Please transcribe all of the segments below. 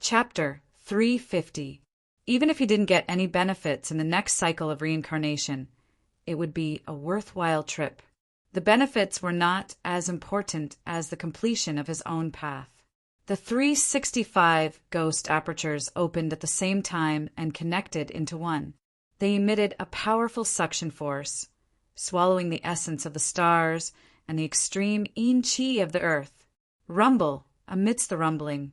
Chapter 350. Even if he didn't get any benefits in the next cycle of reincarnation, it would be a worthwhile trip. The benefits were not as important as the completion of his own path. The 365 ghost apertures opened at the same time and connected into one. They emitted a powerful suction force, swallowing the essence of the stars and the extreme yin qi of the earth. Rumble, amidst the rumbling,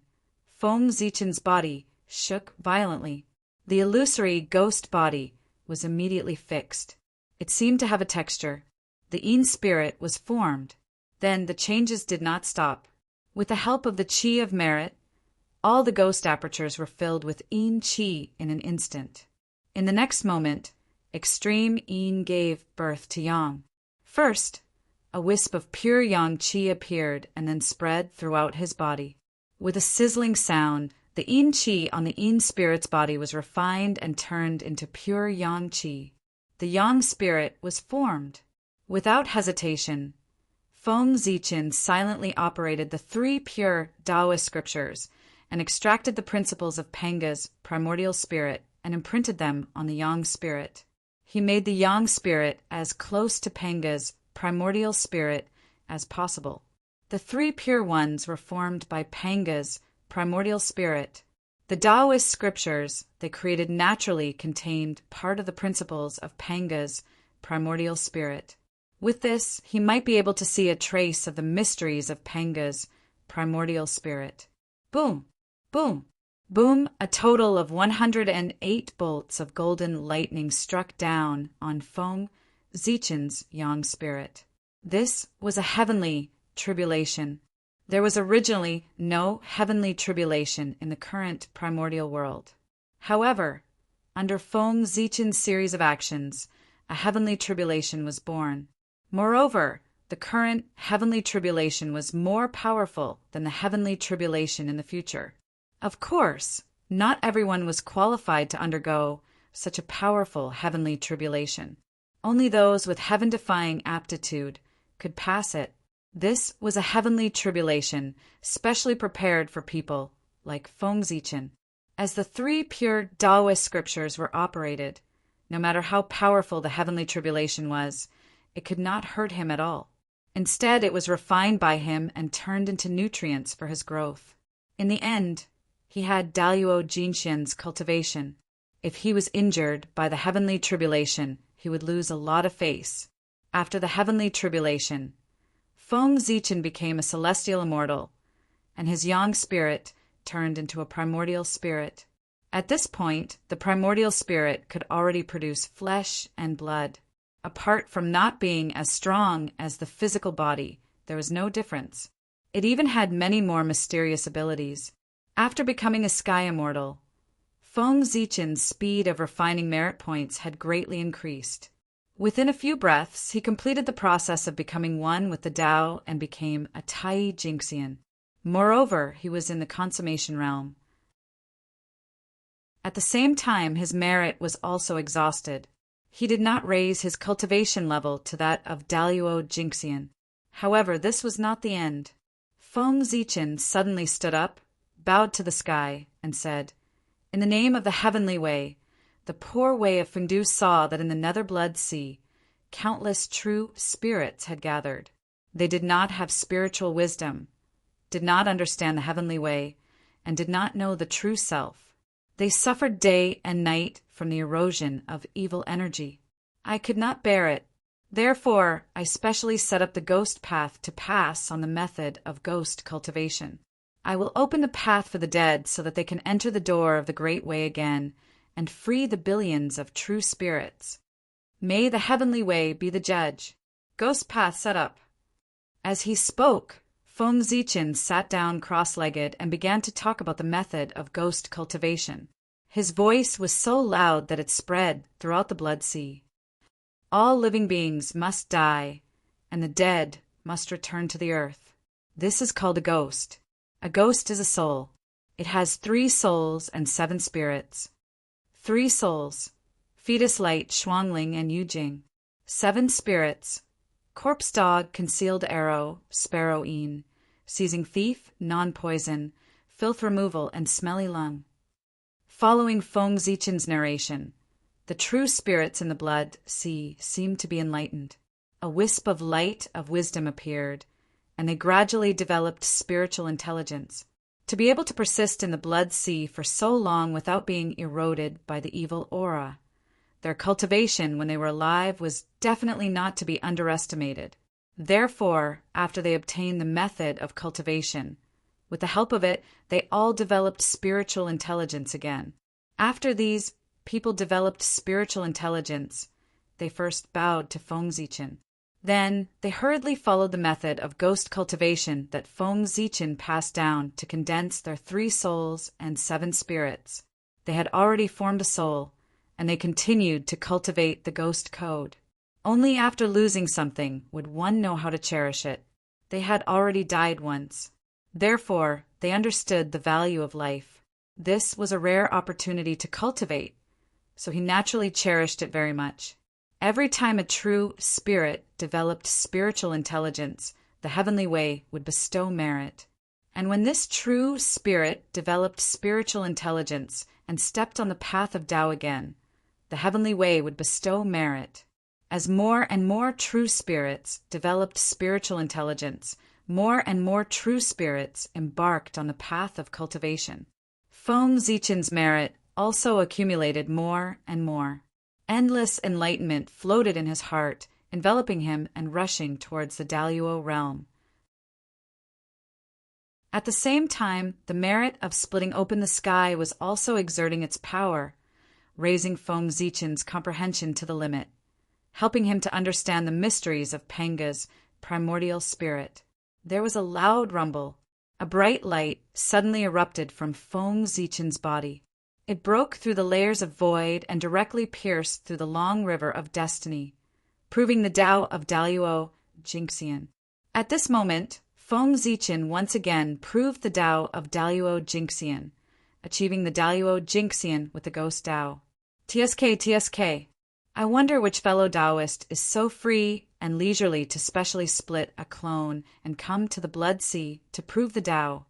Feng Zichen's body shook violently. The illusory ghost body was immediately fixed. It seemed to have a texture. The yin spirit was formed. Then the changes did not stop. With the help of the qi of merit, all the ghost apertures were filled with yin qi in an instant. In the next moment, extreme yin gave birth to yang. First, a wisp of pure yang qi appeared and then spread throughout his body. With a sizzling sound, the yin qi on the yin spirit's body was refined and turned into pure yang qi. The yang spirit was formed. Without hesitation, Feng Zichen silently operated the 3 pure Taoist scriptures and extracted the principles of Panga's primordial spirit and imprinted them on the yang spirit. He made the yang spirit as close to Panga's primordial spirit as possible. The 3 pure ones were formed by Panga's primordial spirit. The Taoist scriptures they created naturally contained part of the principles of Panga's primordial spirit. With this, he might be able to see a trace of the mysteries of Panga's primordial spirit. Boom! Boom! Boom! A total of 108 bolts of golden lightning struck down on Feng Zichen's yang spirit. This was a heavenly tribulation. There was originally no heavenly tribulation in the current primordial world. However, under Feng Zichen's series of actions, a heavenly tribulation was born. Moreover, the current heavenly tribulation was more powerful than the heavenly tribulation in the future. Of course, not everyone was qualified to undergo such a powerful heavenly tribulation. Only those with heaven-defying aptitude could pass it. This was a heavenly tribulation specially prepared for people like Feng Zichen. As the 3 pure Taoist scriptures were operated, no matter how powerful the heavenly tribulation was, it could not hurt him at all. Instead, it was refined by him and turned into nutrients for his growth. In the end, he had Daluo Jinxian's cultivation. If he was injured by the heavenly tribulation, he would lose a lot of face. After the heavenly tribulation, Feng Zichen became a celestial immortal, and his yang spirit turned into a primordial spirit. At this point, the primordial spirit could already produce flesh and blood. Apart from not being as strong as the physical body, there was no difference. It even had many more mysterious abilities. After becoming a sky immortal, Feng Zichen's speed of refining merit points had greatly increased. Within a few breaths, he completed the process of becoming one with the Tao and became a Tai Jinxian. Moreover, he was in the consummation realm. At the same time, his merit was also exhausted. He did not raise his cultivation level to that of Daluo Jinxian. However, this was not the end. Feng Zichen suddenly stood up, bowed to the sky, and said, "In the name of the heavenly way," the poor way of Fengdu saw that in the nether blood sea, countless true spirits had gathered. They did not have spiritual wisdom, did not understand the heavenly way, and did not know the true self. They suffered day and night from the erosion of evil energy. I could not bear it. Therefore, I specially set up the ghost path to pass on the method of ghost cultivation. I will open the path for the dead so that they can enter the door of the great way again and free the billions of true spirits. May the heavenly way be the judge. Ghost path set up. As he spoke, Feng Zichen sat down cross-legged and began to talk about the method of ghost cultivation. His voice was so loud that it spread throughout the blood sea. All living beings must die, and the dead must return to the earth. This is called a ghost. A ghost is a soul. It has 3 souls and 7 spirits. 3 souls, fetus light, Shuangling, and Yujing. 7 spirits, corpse dog, concealed arrow, sparrow een, seizing thief, non-poison, filth removal, and smelly lung. Following Feng Zichen's narration, the true spirits in the blood sea seemed to be enlightened. A wisp of light of wisdom appeared, and they gradually developed spiritual intelligence. To be able to persist in the blood sea for so long without being eroded by the evil aura, their cultivation when they were alive was definitely not to be underestimated. Therefore, after they obtained the method of cultivation, with the help of it, they all developed spiritual intelligence again. After these people developed spiritual intelligence, they first bowed to Feng Zichen. Then they hurriedly followed the method of ghost cultivation that Feng Zichen passed down to condense their 3 souls and 7 spirits. They had already formed a soul, and they continued to cultivate the ghost code. Only after losing something would one know how to cherish it. They had already died once. Therefore, they understood the value of life. This was a rare opportunity to cultivate, so he naturally cherished it very much. Every time a true spirit developed spiritual intelligence, the heavenly way would bestow merit. And when this true spirit developed spiritual intelligence and stepped on the path of Tao again, the heavenly way would bestow merit. As more and more true spirits developed spiritual intelligence, more and more true spirits embarked on the path of cultivation. Feng Zichen's merit also accumulated more and more. Endless enlightenment floated in his heart, enveloping him and rushing towards the Daluo realm. At the same time, the merit of splitting open the sky was also exerting its power, raising Feng Zichen's comprehension to the limit, helping him to understand the mysteries of Panga's primordial spirit. There was a loud rumble. A bright light suddenly erupted from Feng Zichen's body. It broke through the layers of void and directly pierced through the long river of destiny, proving the Tao of Daluo Jingxian. At this moment, Feng Zichen once again proved the Tao of Daluo Jingxian, achieving the Daluo Jingxian with the ghost Tao. TSK. I wonder which fellow Taoist is so free and leisurely to specially split a clone and come to the blood sea to prove the Tao.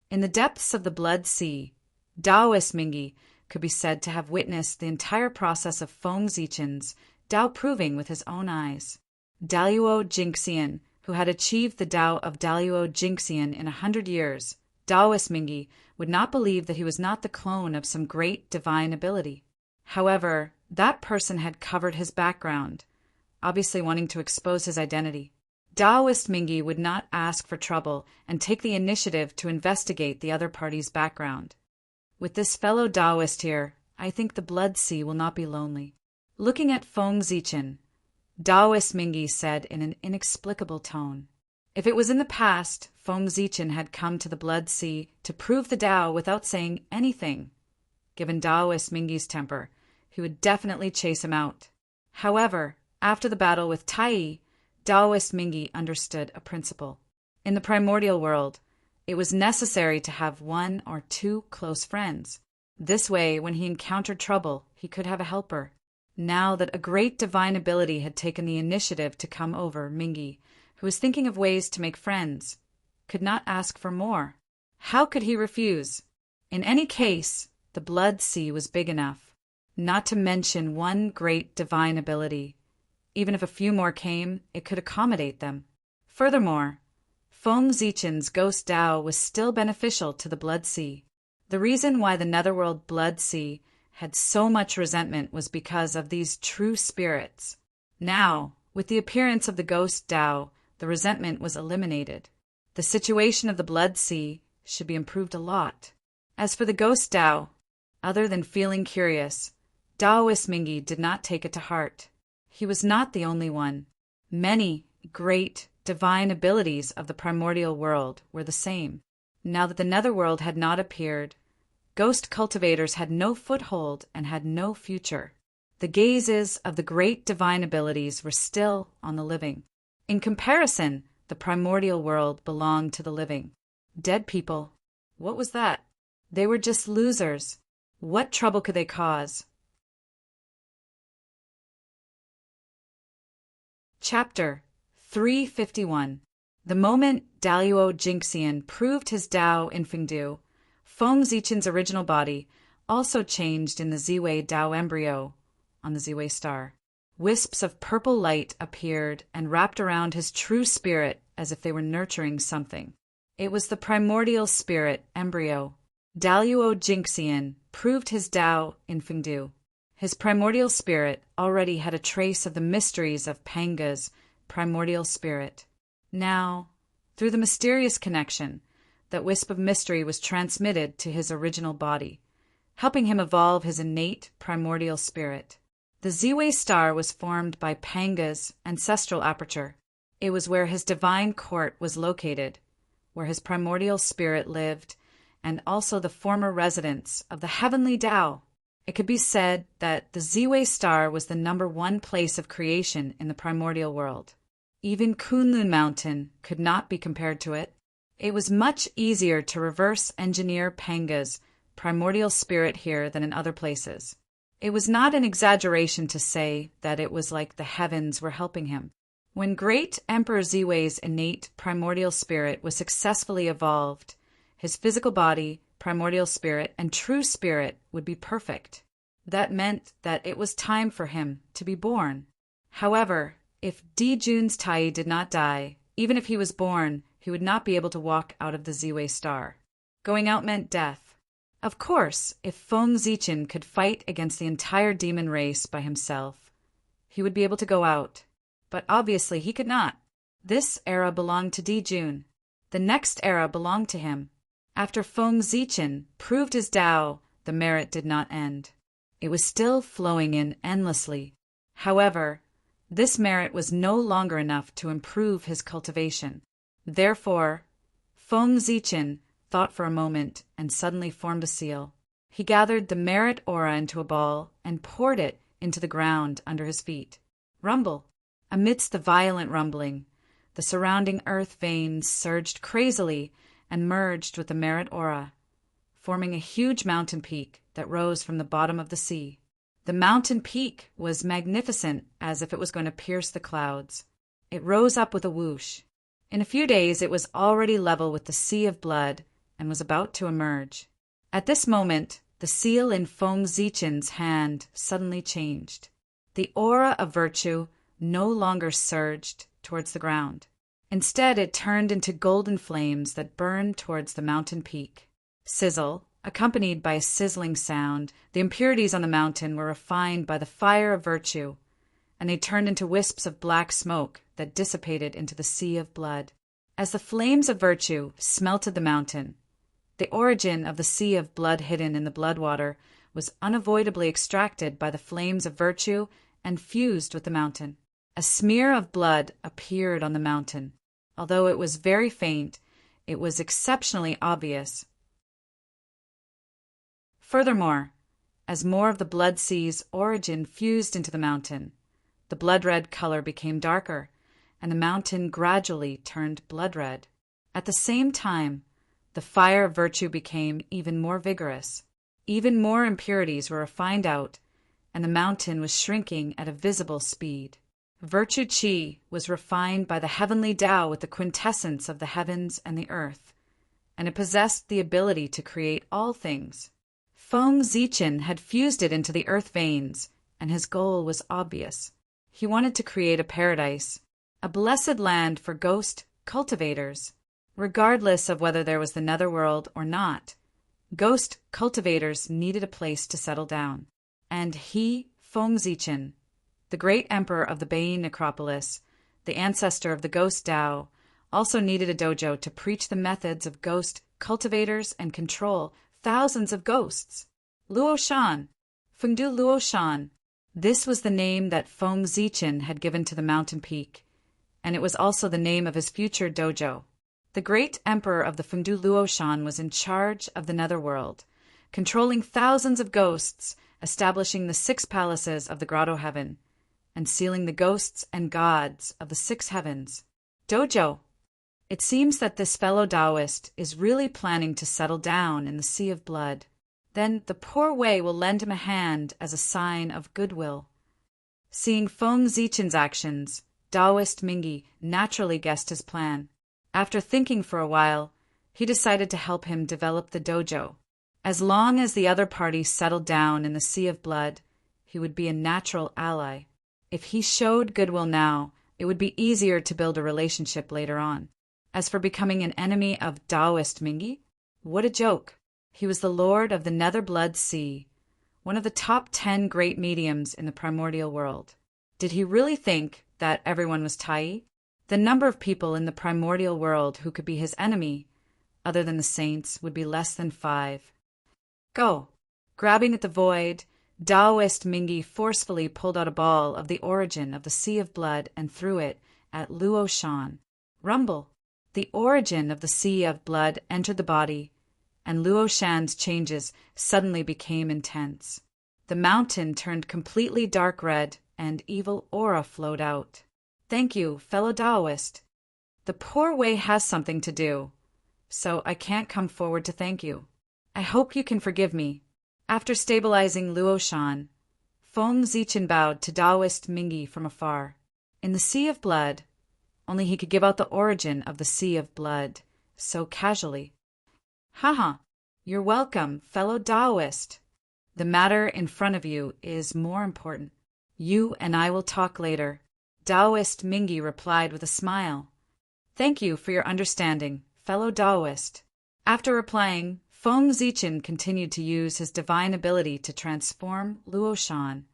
In the depths of the blood sea, Taoist Mingi could be said to have witnessed the entire process of Feng Zichen's Tao proving with his own eyes. Daluo Jingxian, who had achieved the Tao of Daluo Jingxian in 100 years, Taoist Mingi would not believe that he was not the clone of some great divine ability. However, that person had covered his background, obviously wanting to expose his identity. Taoist Mingi would not ask for trouble and take the initiative to investigate the other party's background. With this fellow Taoist here, I think the blood sea will not be lonely. Looking at Feng Zichen, Taoist Mingi said in an inexplicable tone, if it was in the past, Feng Zichen had come to the blood sea to prove the Tao without saying anything. Given Taoist Mingi's temper, he would definitely chase him out. However, after the battle with Tai, Taoist Mingi understood a principle. In the primordial world, it was necessary to have 1 or 2 close friends. This way, when he encountered trouble, he could have a helper. Now that a great divine ability had taken the initiative to come over, Mingi, who was thinking of ways to make friends, could not ask for more. How could he refuse? In any case, the blood sea was big enough, not to mention one great divine ability. Even if a few more came, it could accommodate them. Furthermore, Feng Zichen's ghost Tao was still beneficial to the blood sea. The reason why the netherworld blood sea had so much resentment was because of these true spirits. Now, with the appearance of the ghost Tao, the resentment was eliminated. The situation of the blood sea should be improved a lot. As for the ghost Tao, other than feeling curious, Taoist Mingi did not take it to heart. He was not the only one. Many great divine abilities of the primordial world were the same. Now that the netherworld had not appeared, ghost cultivators had no foothold and had no future. The gazes of the great divine abilities were still on the living. In comparison, the primordial world belonged to the living. Dead people. What was that? They were just losers. What trouble could they cause? Chapter 351. The moment Daluo Jingxian proved his Tao in Fengdu, Feng Zichen's original body also changed in the Ziwei Dao embryo on the Ziwei star. Wisps of purple light appeared and wrapped around his true spirit as if they were nurturing something. It was the primordial spirit embryo. Daluo Jinxian proved his Dao in Fengdu. His primordial spirit already had a trace of the mysteries of Panga's primordial spirit. Now, through the mysterious connection, that wisp of mystery was transmitted to his original body, helping him evolve his innate primordial spirit. The Ziwei star was formed by Panga's ancestral aperture. It was where his divine court was located, where his primordial spirit lived, and also the former residence of the heavenly Tao. It could be said that the Ziwei star was the #1 place of creation in the primordial world. Even Kunlun Mountain could not be compared to it. It was much easier to reverse engineer Panga's primordial spirit here than in other places. It was not an exaggeration to say that it was like the heavens were helping him. When great Emperor Ziwei's innate primordial spirit was successfully evolved, his physical body, primordial spirit, and true spirit would be perfect. That meant that it was time for him to be born. However, if Dijun's Tai did not die, even if he was born, he would not be able to walk out of the Ziwei star. Going out meant death. Of course, if Feng Zichen could fight against the entire demon race by himself, he would be able to go out. But obviously he could not. This era belonged to Dijun. The next era belonged to him. After Feng Zichen proved his Tao, the merit did not end. It was still flowing in endlessly. However, this merit was no longer enough to improve his cultivation. Therefore, Feng Zichen thought for a moment and suddenly formed a seal. He gathered the merit aura into a ball and poured it into the ground under his feet. Rumble! Amidst the violent rumbling, the surrounding earth veins surged crazily and merged with the merit aura, forming a huge mountain peak that rose from the bottom of the sea. The mountain peak was magnificent, as if it was going to pierce the clouds. It rose up with a whoosh. In a few days it was already level with the sea of blood and was about to emerge. At this moment, the seal in Feng Zichen's hand suddenly changed. The aura of virtue no longer surged towards the ground. Instead, it turned into golden flames that burned towards the mountain peak. Sizzle, accompanied by a sizzling sound, the impurities on the mountain were refined by the fire of virtue, and they turned into wisps of black smoke that dissipated into the sea of blood. As the flames of virtue smelted the mountain, the origin of the sea of blood hidden in the blood water was unavoidably extracted by the flames of virtue and fused with the mountain. A smear of blood appeared on the mountain. Although it was very faint, it was exceptionally obvious. Furthermore, as more of the blood sea's origin fused into the mountain, the blood-red color became darker, and the mountain gradually turned blood-red. At the same time, the fire of virtue became even more vigorous. Even more impurities were refined out, and the mountain was shrinking at a visible speed. Virtue Qi was refined by the heavenly Tao with the quintessence of the heavens and the earth, and it possessed the ability to create all things. Feng Zichen had fused it into the earth veins, and his goal was obvious. He wanted to create a paradise, a blessed land for ghost cultivators. Regardless of whether there was the netherworld or not, ghost cultivators needed a place to settle down. And he, Feng Zichen, the great emperor of the Bane necropolis, the ancestor of the ghost Tao, also needed a dojo to preach the methods of ghost cultivators and control thousands of ghosts. Luoshan, Fengdu Luoshan. This was the name that Feng Zichen had given to the mountain peak, and it was also the name of his future dojo. The great emperor of the Fengdu Luoshan was in charge of the netherworld, controlling thousands of ghosts, establishing the 6 palaces of the Grotto Heaven, and sealing the ghosts and gods of the 6 heavens. Dojo. It seems that this fellow Taoist is really planning to settle down in the sea of blood. Then the poor Wei will lend him a hand as a sign of goodwill. Seeing Feng Zichen's actions, Taoist Mingi naturally guessed his plan. After thinking for a while, he decided to help him develop the dojo. As long as the other party settled down in the sea of blood, he would be a natural ally. If he showed goodwill now, it would be easier to build a relationship later on. As for becoming an enemy of Taoist Mingi, what a joke. He was the lord of the Nether Blood Sea, one of the top 10 great mediums in the primordial world. Did he really think that everyone was Tai? The number of people in the primordial world who could be his enemy, other than the saints, would be less than 5. Go! Grabbing at the void, Taoist Mingi forcefully pulled out a ball of the origin of the Sea of Blood and threw it at Luo Shan. Rumble! The origin of the Sea of Blood entered the body, and Luo Shan's changes suddenly became intense. The mountain turned completely dark red, and evil aura flowed out. Thank you, fellow Taoist. The poor way has something to do, so I can't come forward to thank you. I hope you can forgive me. After stabilizing Luo Shan, Feng Zichen bowed to Taoist Mingi from afar. In the Sea of Blood, only he could give out the origin of the Sea of Blood so casually. Haha, you're welcome, fellow Taoist. The matter in front of you is more important. You and I will talk later. Taoist Mingi replied with a smile. Thank you for your understanding, fellow Taoist. After replying, Feng Zichen continued to use his divine ability to transform Luo Shan.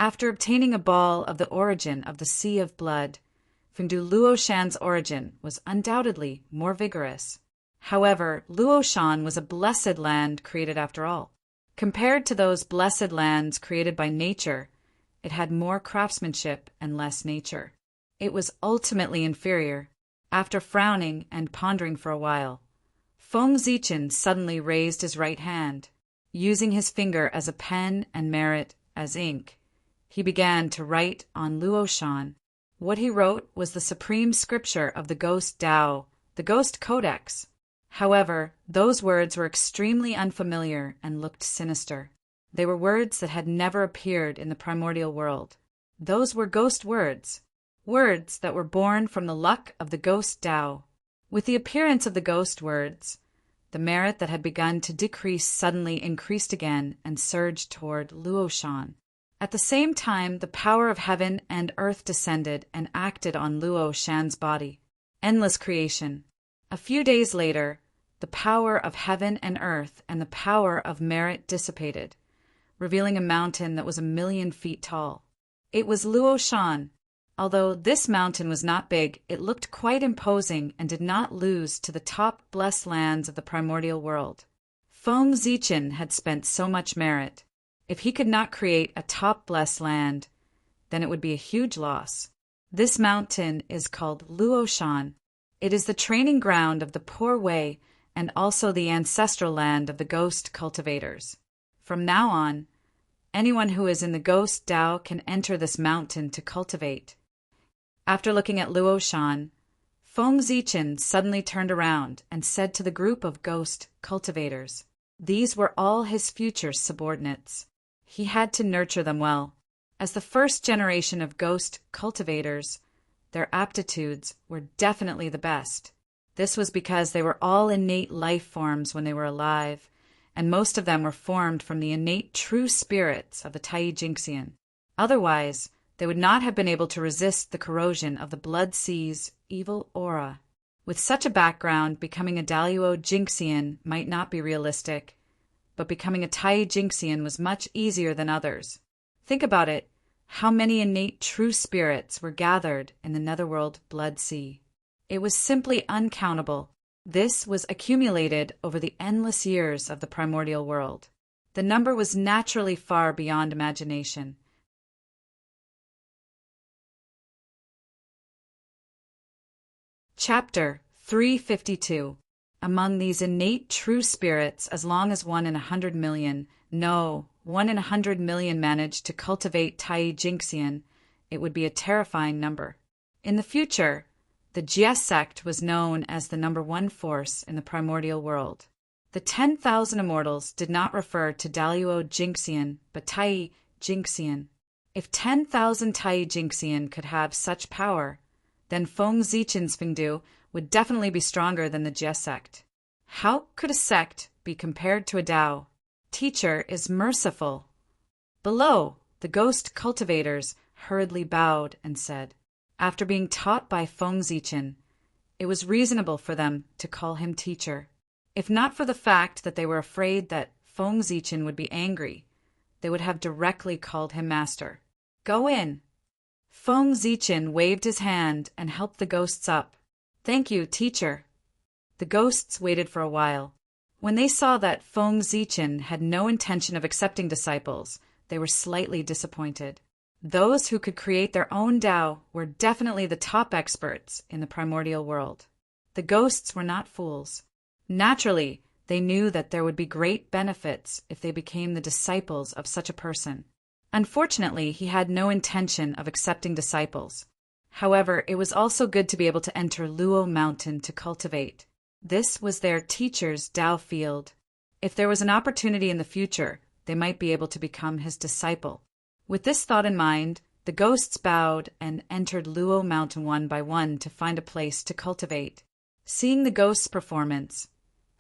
After obtaining a ball of the origin of the Sea of Blood, Fengdu Luo Shan's origin was undoubtedly more vigorous. However, Luo Shan was a blessed land created after all. Compared to those blessed lands created by nature, it had more craftsmanship and less nature. It was ultimately inferior. After frowning and pondering for a while, Feng Zichen suddenly raised his right hand. Using his finger as a pen and merit as ink, he began to write on Luo Shan. What he wrote was the supreme scripture of the Ghost Tao, the Ghost Codex. However, those words were extremely unfamiliar and looked sinister. They were words that had never appeared in the primordial world. Those were ghost words, words that were born from the luck of the Ghost Tao. With the appearance of the ghost words, the merit that had begun to decrease suddenly increased again and surged toward Luo Shan. At the same time, the power of heaven and earth descended and acted on Luo Shan's body. Endless creation. A few days later, the power of heaven and earth and the power of merit dissipated, revealing a mountain that was 1,000,000 feet tall. It was Luo Shan. Although this mountain was not big, it looked quite imposing and did not lose to the top blessed lands of the primordial world. Feng Zichen had spent so much merit. If he could not create a top blessed land, then it would be a huge loss. This mountain is called Luo Shan. It is the training ground of the poor way and also the ancestral land of the ghost cultivators. From now on, anyone who is in the Ghost Tao can enter this mountain to cultivate. After looking at Luo Shan, Feng Zichen suddenly turned around and said to the group of ghost cultivators, these were all his future subordinates. He had to nurture them well. As the first generation of ghost cultivators, their aptitudes were definitely the best. This was because they were all innate life forms when they were alive, and most of them were formed from the innate true spirits of the Tai Jinxian. Otherwise, they would not have been able to resist the corrosion of the Blood Sea's evil aura. With such a background, becoming a Daluo Jinxian might not be realistic, but becoming a Tai Jinxian was much easier than others. Think about it, how many innate true spirits were gathered in the Netherworld Blood Sea. It was simply uncountable. This was accumulated over the endless years of the primordial world. The number was naturally far beyond imagination. Chapter 352. Among these innate true spirits, as long as 1 in 100 million, no, 1 in 100 million managed to cultivate Tai Jinxian, it would be a terrifying number. In the future, the Jie sect was known as the number 1 force in the primordial world. The 10,000 immortals did not refer to Daluo Jinxian, but Tai Jinxian. If 10,000 Tai Jinxian could have such power, then Feng Zichen's Fengdu would definitely be stronger than the Jie sect. How could a sect be compared to a Tao? Teacher is merciful. Below, the ghost cultivators hurriedly bowed and said, after being taught by Feng Zichen, it was reasonable for them to call him teacher. If not for the fact that they were afraid that Feng Zichen would be angry, they would have directly called him master. Go in. Feng Zichen waved his hand and helped the ghosts up. Thank you, teacher. The ghosts waited for a while. When they saw that Feng Zichen had no intention of accepting disciples, they were slightly disappointed. Those who could create their own Tao were definitely the top experts in the primordial world. The ghosts were not fools. Naturally, they knew that there would be great benefits if they became the disciples of such a person. Unfortunately, he had no intention of accepting disciples. However, it was also good to be able to enter Luo Mountain to cultivate. This was their teacher's Tao field. If there was an opportunity in the future, they might be able to become his disciple. With this thought in mind, the ghosts bowed and entered Luo Mountain one by one to find a place to cultivate. Seeing the ghosts' performance,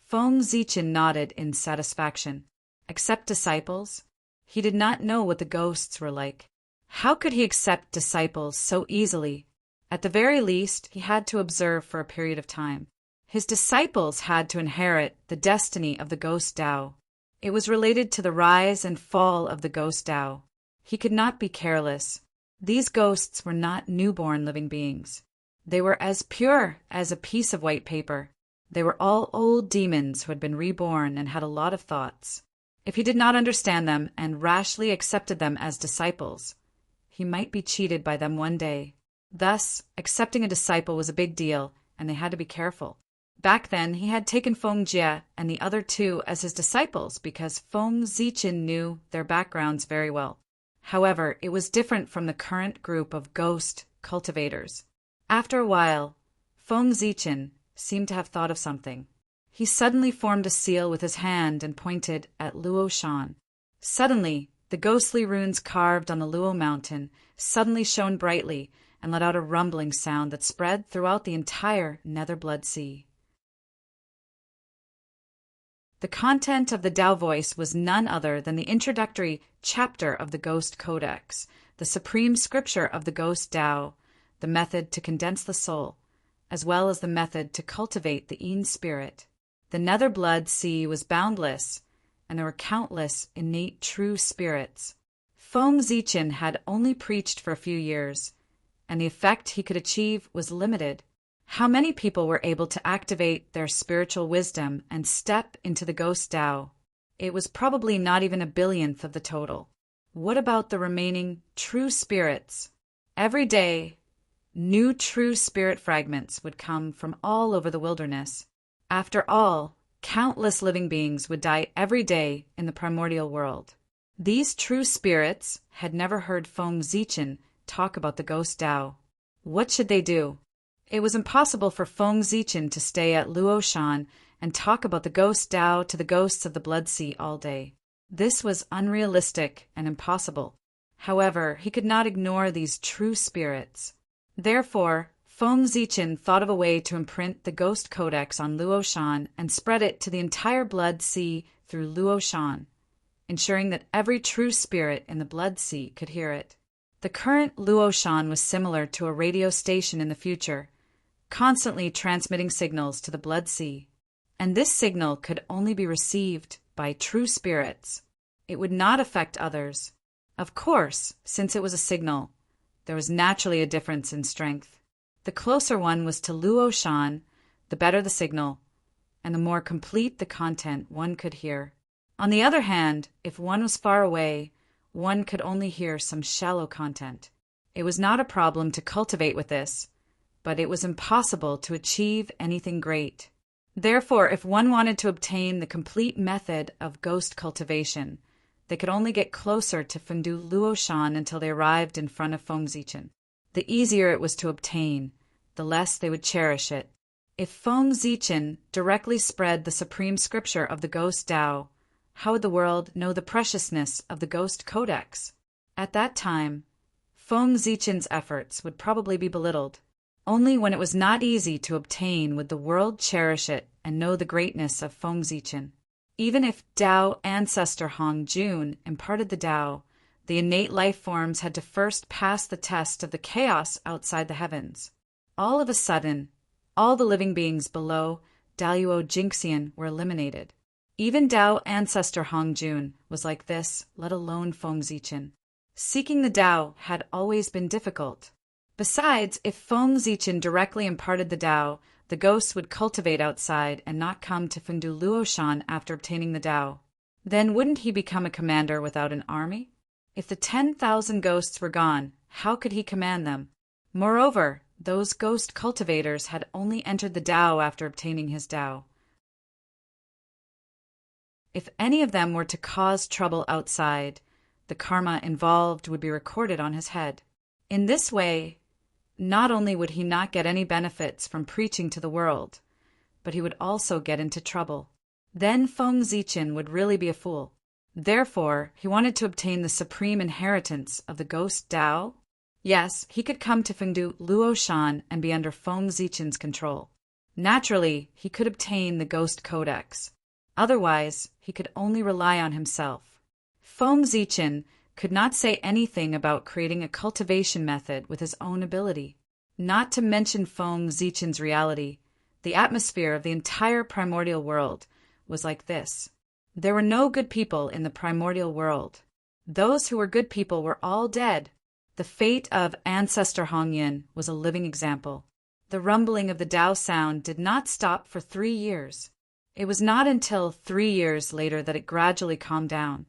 Feng Zichen nodded in satisfaction. Accept disciples? He did not know what the ghosts were like. How could he accept disciples so easily? At the very least, he had to observe for a period of time. His disciples had to inherit the destiny of the ghost Tao. It was related to the rise and fall of the ghost Tao. He could not be careless. These ghosts were not newborn living beings. They were as pure as a piece of white paper. They were all old demons who had been reborn and had a lot of thoughts. If he did not understand them and rashly accepted them as disciples, he might be cheated by them one day. Thus, accepting a disciple was a big deal, and they had to be careful. Back then, he had taken Feng Jie and the other two as his disciples because Feng Zichen knew their backgrounds very well. However, it was different from the current group of ghost cultivators. After a while, Feng Zichen seemed to have thought of something. He suddenly formed a seal with his hand and pointed at Luo Shan. Suddenly, the ghostly runes carved on the Luo mountain suddenly shone brightly and let out a rumbling sound that spread throughout the entire Nether Blood Sea. The content of the Tao voice was none other than the introductory chapter of the Ghost Codex, the supreme scripture of the Ghost Tao, the method to condense the soul, as well as the method to cultivate the Yin spirit. The Nether Blood Sea was boundless, and there were countless innate true spirits. Feng Zichen had only preached for a few years, and the effect he could achieve was limited. How many people were able to activate their spiritual wisdom and step into the Ghost Tao? It was probably not even a billionth of the total. What about the remaining true spirits? Every day, new true spirit fragments would come from all over the wilderness. After all, countless living beings would die every day in the primordial world. These true spirits had never heard Feng Zichen talk about the Ghost Tao. What should they do? It was impossible for Feng Zichen to stay at Luo Shan and talk about the Ghost Tao to the ghosts of the Blood Sea all day. This was unrealistic and impossible. However, he could not ignore these true spirits. Therefore, Feng Zichen thought of a way to imprint the Ghost Codex on Luo Shan and spread it to the entire Blood Sea through Luo Shan, ensuring that every true spirit in the Blood Sea could hear it. The current Luo Shan was similar to a radio station in the future, constantly transmitting signals to the Blood Sea. And this signal could only be received by true spirits. It would not affect others. Of course, since it was a signal, there was naturally a difference in strength. The closer one was to Luo Shan, the better the signal, and the more complete the content one could hear. On the other hand, if one was far away, one could only hear some shallow content. It was not a problem to cultivate with this, but it was impossible to achieve anything great. Therefore, if one wanted to obtain the complete method of ghost cultivation, they could only get closer to Fendu Luo Shan until they arrived in front of Feng Zichen. The easier it was to obtain, the less they would cherish it. If Feng Zichen directly spread the supreme scripture of the Ghost Tao, how would the world know the preciousness of the Ghost Codex? At that time, Feng Zichen's efforts would probably be belittled. Only when it was not easy to obtain would the world cherish it and know the greatness of Fengzichen. Even if Tao ancestor Hong Jun imparted the Tao, the innate life forms had to first pass the test of the chaos outside the heavens. All of a sudden, all the living beings below Daluo Jinxian were eliminated. Even Tao ancestor Hong Jun was like this, let alone Fengzichen. Seeking the Tao had always been difficult. Besides, if Fengzichen directly imparted the Tao, the ghosts would cultivate outside and not come to Fengdu Luoshan after obtaining the Tao. Then wouldn't he become a commander without an army? If the 10,000 ghosts were gone, how could he command them? Moreover, those ghost cultivators had only entered the Tao after obtaining his Tao. If any of them were to cause trouble outside, the karma involved would be recorded on his head. In this way, not only would he not get any benefits from preaching to the world, but he would also get into trouble. Then Fengzichen would really be a fool. Therefore, he wanted to obtain the supreme inheritance of the ghost Tao. Yes, he could come to Fengdu Luoshan and be under Fengzichen's control. Naturally, he could obtain the ghost codex. Otherwise, he could only rely on himself. Fengzichen could not say anything about creating a cultivation method with his own ability. Not to mention Fengzichen's reality, the atmosphere of the entire primordial world was like this. There were no good people in the primordial world. Those who were good people were all dead. The fate of ancestor Hongyin was a living example. The rumbling of the Tao sound did not stop for 3 years. It was not until 3 years later that it gradually calmed down.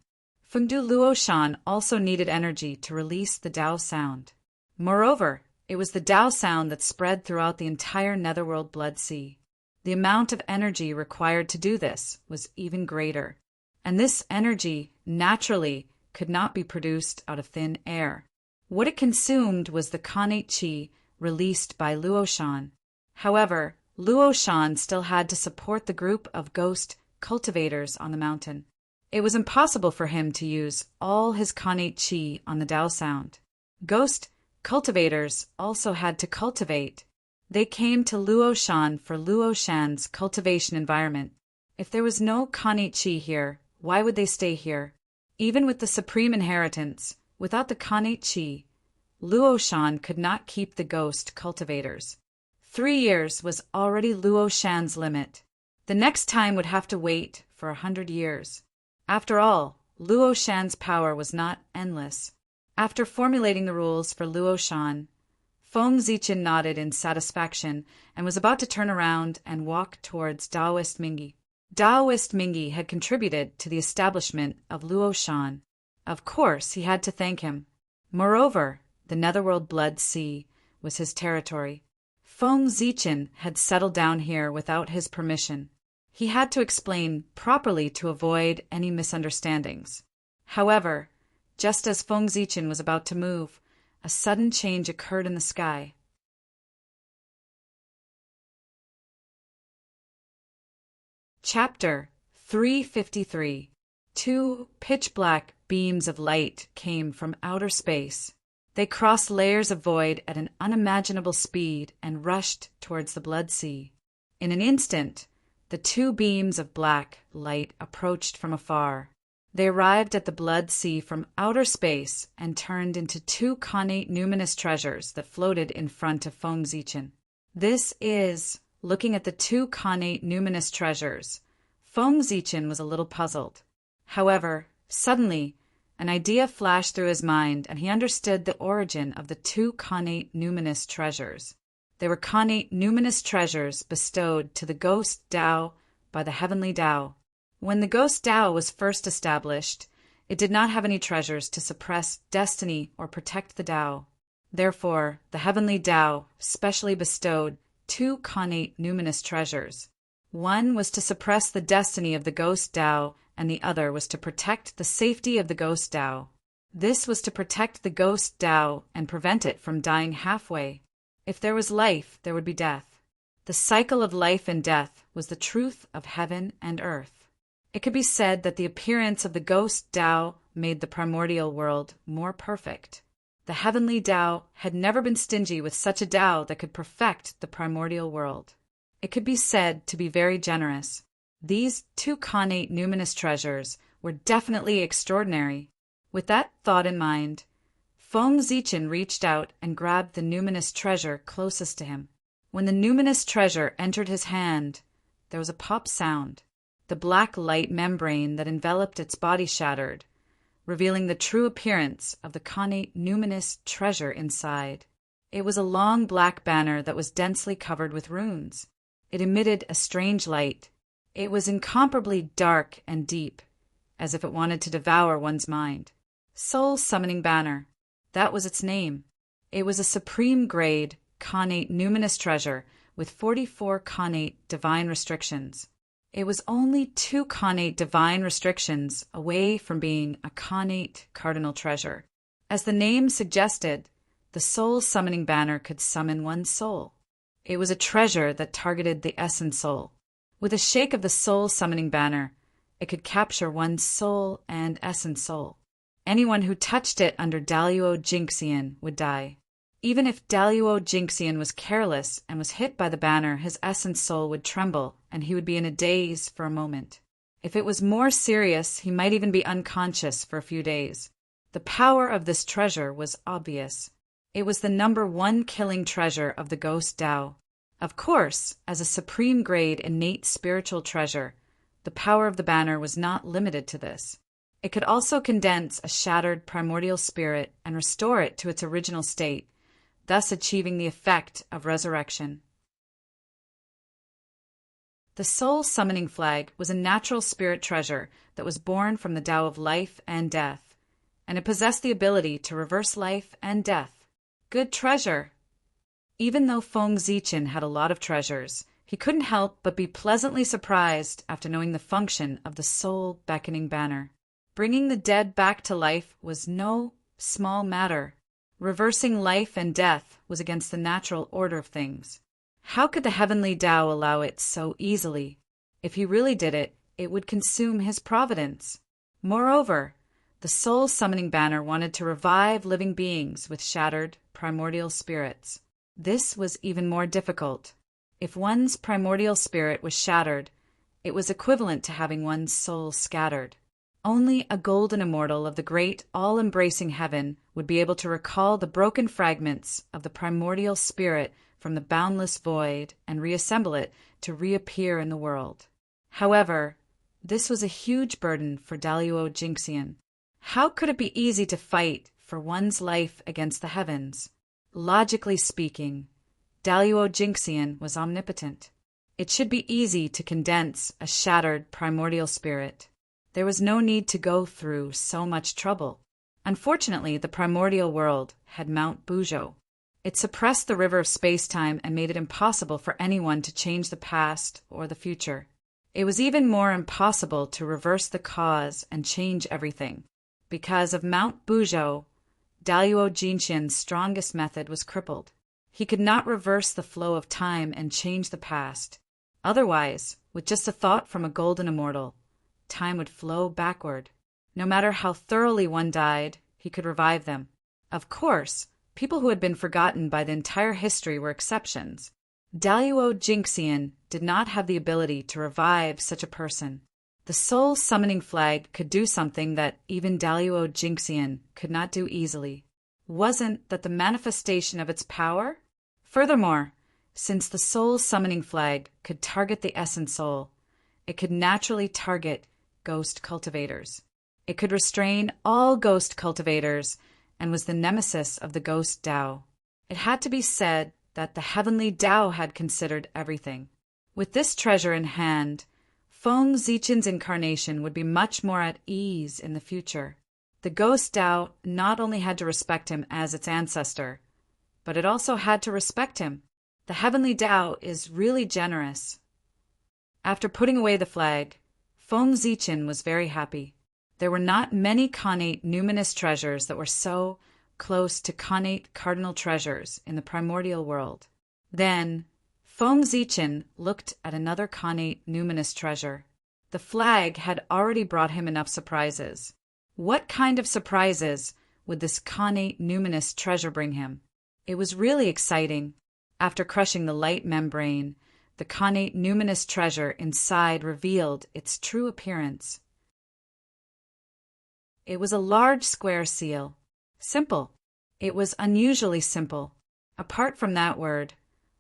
Fengdu Luoshan also needed energy to release the Tao sound. Moreover, it was the Tao sound that spread throughout the entire netherworld blood sea. The amount of energy required to do this was even greater, and this energy, naturally, could not be produced out of thin air. What it consumed was the Khanate Qi released by Luoshan. However, Luoshan still had to support the group of ghost cultivators on the mountain. It was impossible for him to use all his Khanate Qi on the Tao sound. Ghost cultivators also had to cultivate. They came to Luoshan for Luoshan's cultivation environment. If there was no Khanate Qi here, why would they stay here? Even with the supreme inheritance, without the Khanate Qi, Luoshan could not keep the ghost cultivators. 3 years was already Luoshan's limit. The next time would have to wait for 100 years. After all, Luoshan's power was not endless. After formulating the rules for Luoshan, Fengzichen nodded in satisfaction and was about to turn around and walk towards Taoist Mingi. Taoist Mingi had contributed to the establishment of Luoshan. Of course, he had to thank him. Moreover, the netherworld blood sea was his territory. Fengzichen had settled down here without his permission. He had to explain properly to avoid any misunderstandings. However, just as Fengzichen was about to move, a sudden change occurred in the sky. Chapter 353. 2 pitch-black beams of light came from outer space. They crossed layers of void at an unimaginable speed and rushed towards the blood sea. In an instant, the 2 beams of black light approached from afar. They arrived at the blood sea from outer space and turned into 2 Khanate numinous treasures that floated in front of Fengzichen. This is, looking at the 2 Khanate numinous treasures, Fengzichen was a little puzzled. However, suddenly, an idea flashed through his mind and he understood the origin of the 2 Khanate numinous treasures. They were Khanate numinous treasures bestowed to the ghost Tao by the heavenly Tao. When the ghost Tao was first established, it did not have any treasures to suppress destiny or protect the Tao. Therefore, the heavenly Tao specially bestowed 2 Khanate numinous treasures. One was to suppress the destiny of the ghost Tao, and the other was to protect the safety of the ghost Tao. This was to protect the ghost Tao and prevent it from dying halfway. If there was life, there would be death. The cycle of life and death was the truth of heaven and earth. It could be said that the appearance of the ghost Tao made the primordial world more perfect. The heavenly Tao had never been stingy with such a Tao that could perfect the primordial world. It could be said to be very generous. These two connate numinous treasures were definitely extraordinary. With that thought in mind, Feng Zichen reached out and grabbed the numinous treasure closest to him. When the numinous treasure entered his hand, there was a pop sound. The black light membrane that enveloped its body shattered, revealing the true appearance of the connate numinous treasure inside. It was a long black banner that was densely covered with runes. It emitted a strange light. It was incomparably dark and deep, as if it wanted to devour one's mind. Soul Summoning Banner. That was its name. It was a supreme grade, connate numinous treasure with 44 connate divine restrictions. It was only 2 connate divine restrictions away from being a connate cardinal treasure. As the name suggested, the Soul Summoning Banner could summon one's soul. It was a treasure that targeted the essence soul. With a shake of the Soul Summoning Banner, it could capture one's soul and essence soul. Anyone who touched it under Daluo Jinxian would die. Even if Daluo Jinxian was careless and was hit by the banner, his essence soul would tremble and he would be in a daze for a moment. If it was more serious, he might even be unconscious for a few days. The power of this treasure was obvious. It was the #1 killing treasure of the Ghost Tao. Of course, as a supreme grade innate spiritual treasure, the power of the banner was not limited to this. It could also condense a shattered primordial spirit and restore it to its original state, thus achieving the effect of resurrection. The Soul Summoning Flag was a natural spirit treasure that was born from the Tao of life and death, and it possessed the ability to reverse life and death. Good treasure! Even though Feng Zichen had a lot of treasures, he couldn't help but be pleasantly surprised after knowing the function of the Soul Beckoning Banner. Bringing the dead back to life was no small matter. Reversing life and death was against the natural order of things. How could the heavenly Tao allow it so easily? If he really did it, it would consume his providence. Moreover, the Soul Summoning Banner wanted to revive living beings with shattered primordial spirits. This was even more difficult. If one's primordial spirit was shattered, it was equivalent to having one's soul scattered. Only a golden immortal of the great all-embracing heaven would be able to recall the broken fragments of the primordial spirit from the boundless void and reassemble it to reappear in the world. However, this was a huge burden for Daluo Jinxian. How could it be easy to fight for one's life against the heavens? Logically speaking, Daluo Jinxian was omnipotent. It should be easy to condense a shattered primordial spirit. There was no need to go through so much trouble. Unfortunately, the primordial world had Mount Buzhou. It suppressed the river of space-time and made it impossible for anyone to change the past or the future. It was even more impossible to reverse the cause and change everything. Because of Mount Buzhou, Daluo Jinxian's strongest method was crippled. He could not reverse the flow of time and change the past. Otherwise, with just a thought from a golden immortal, time would flow backward. No matter how thoroughly one died, he could revive them. Of course, people who had been forgotten by the entire history were exceptions. Daluo Jinxian did not have the ability to revive such a person. The Soul Summoning Flag could do something that even Daluo Jinxian could not do easily. Wasn't that the manifestation of its power? Furthermore, since the Soul Summoning Flag could target the Essence Soul, it could naturally target ghost cultivators. It could restrain all ghost cultivators and was the nemesis of the Ghost Tao. It had to be said that the heavenly Tao had considered everything. With this treasure in hand, Feng Zichen's incarnation would be much more at ease in the future. The Ghost Tao not only had to respect him as its ancestor, but it also had to respect him. The heavenly Tao is really generous. After putting away the flag, Feng Zichen was very happy. There were not many connate numinous treasures that were so close to connate cardinal treasures in the primordial world. Then, Feng Zichen looked at another connate numinous treasure. The flag had already brought him enough surprises. What kind of surprises would this connate numinous treasure bring him? It was really exciting. After crushing the light membrane, the connate numinous treasure inside revealed its true appearance. It was a large square seal. Simple. It was unusually simple. Apart from that word,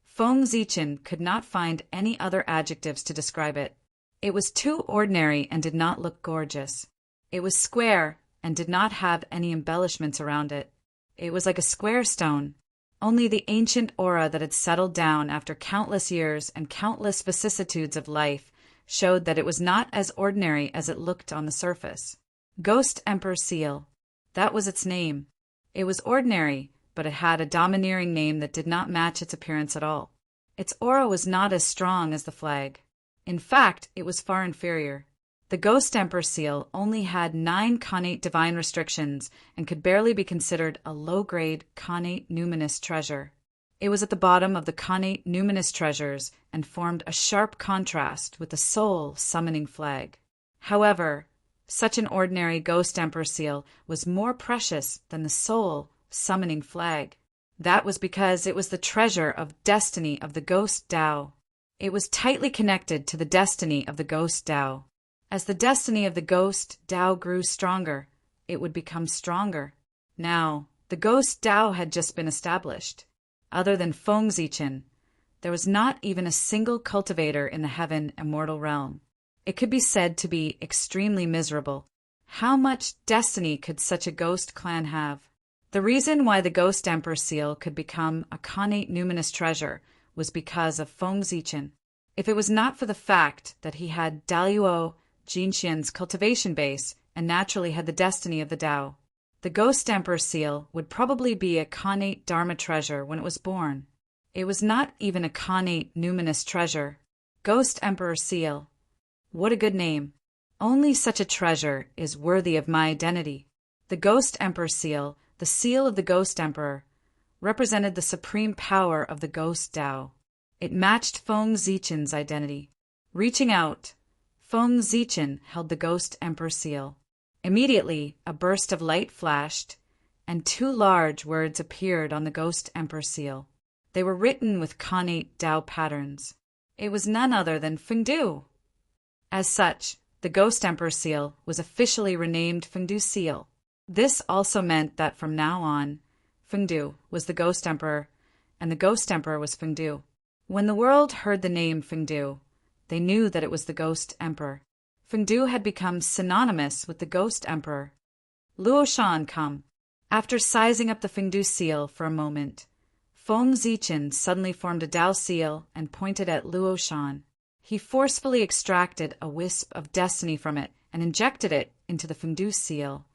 Feng Zichen could not find any other adjectives to describe it. It was too ordinary and did not look gorgeous. It was square and did not have any embellishments around it. It was like a square stone. Only the ancient aura that had settled down after countless years and countless vicissitudes of life showed that it was not as ordinary as it looked on the surface. Ghost Emperor Seal. That was its name. It was ordinary, but it had a domineering name that did not match its appearance at all. Its aura was not as strong as the flag. In fact, it was far inferior. The Ghost Emperor Seal only had 9 connate divine restrictions and could barely be considered a low-grade connate numinous treasure. It was at the bottom of the connate numinous treasures and formed a sharp contrast with the soul summoning flag. However, such an ordinary Ghost Emperor Seal was more precious than the soul summoning flag. That was because it was the treasure of destiny of the Ghost Tao. It was tightly connected to the destiny of the Ghost Tao. As the destiny of the Ghost Tao grew stronger, it would become stronger. Now, the Ghost Tao had just been established. Other than Feng Zichen, there was not even a single cultivator in the heaven immortal realm. It could be said to be extremely miserable. How much destiny could such a ghost clan have? The reason why the Ghost Emperor Seal could become a connate numinous treasure was because of Feng Zichen. If it was not for the fact that he had Daluo Jinxian's cultivation base and naturally had the destiny of the Tao, the Ghost Emperor Seal would probably be a connate Dharma treasure when it was born. It was not even a connate numinous treasure. Ghost Emperor Seal. What a good name. Only such a treasure is worthy of my identity. The Ghost Emperor Seal, the seal of the Ghost Emperor, represented the supreme power of the Ghost Tao. It matched Feng Zichen's identity. Reaching out, Feng Zichen held the Ghost Emperor Seal. Immediately, a burst of light flashed, and 2 large words appeared on the Ghost Emperor Seal. They were written with connate Tao patterns. It was none other than Fengdu. As such, the Ghost Emperor Seal was officially renamed Fengdu Seal. This also meant that from now on, Fengdu was the Ghost Emperor, and the Ghost Emperor was Fengdu. When the world heard the name Fengdu, they knew that it was the Ghost Emperor. Fengdu had become synonymous with the Ghost Emperor. Luo Shan come. After sizing up the Fengdu seal for a moment, Feng Zichen suddenly formed a Tao seal and pointed at Luo Shan. He forcefully extracted a wisp of destiny from it and injected it into the Fengdu seal.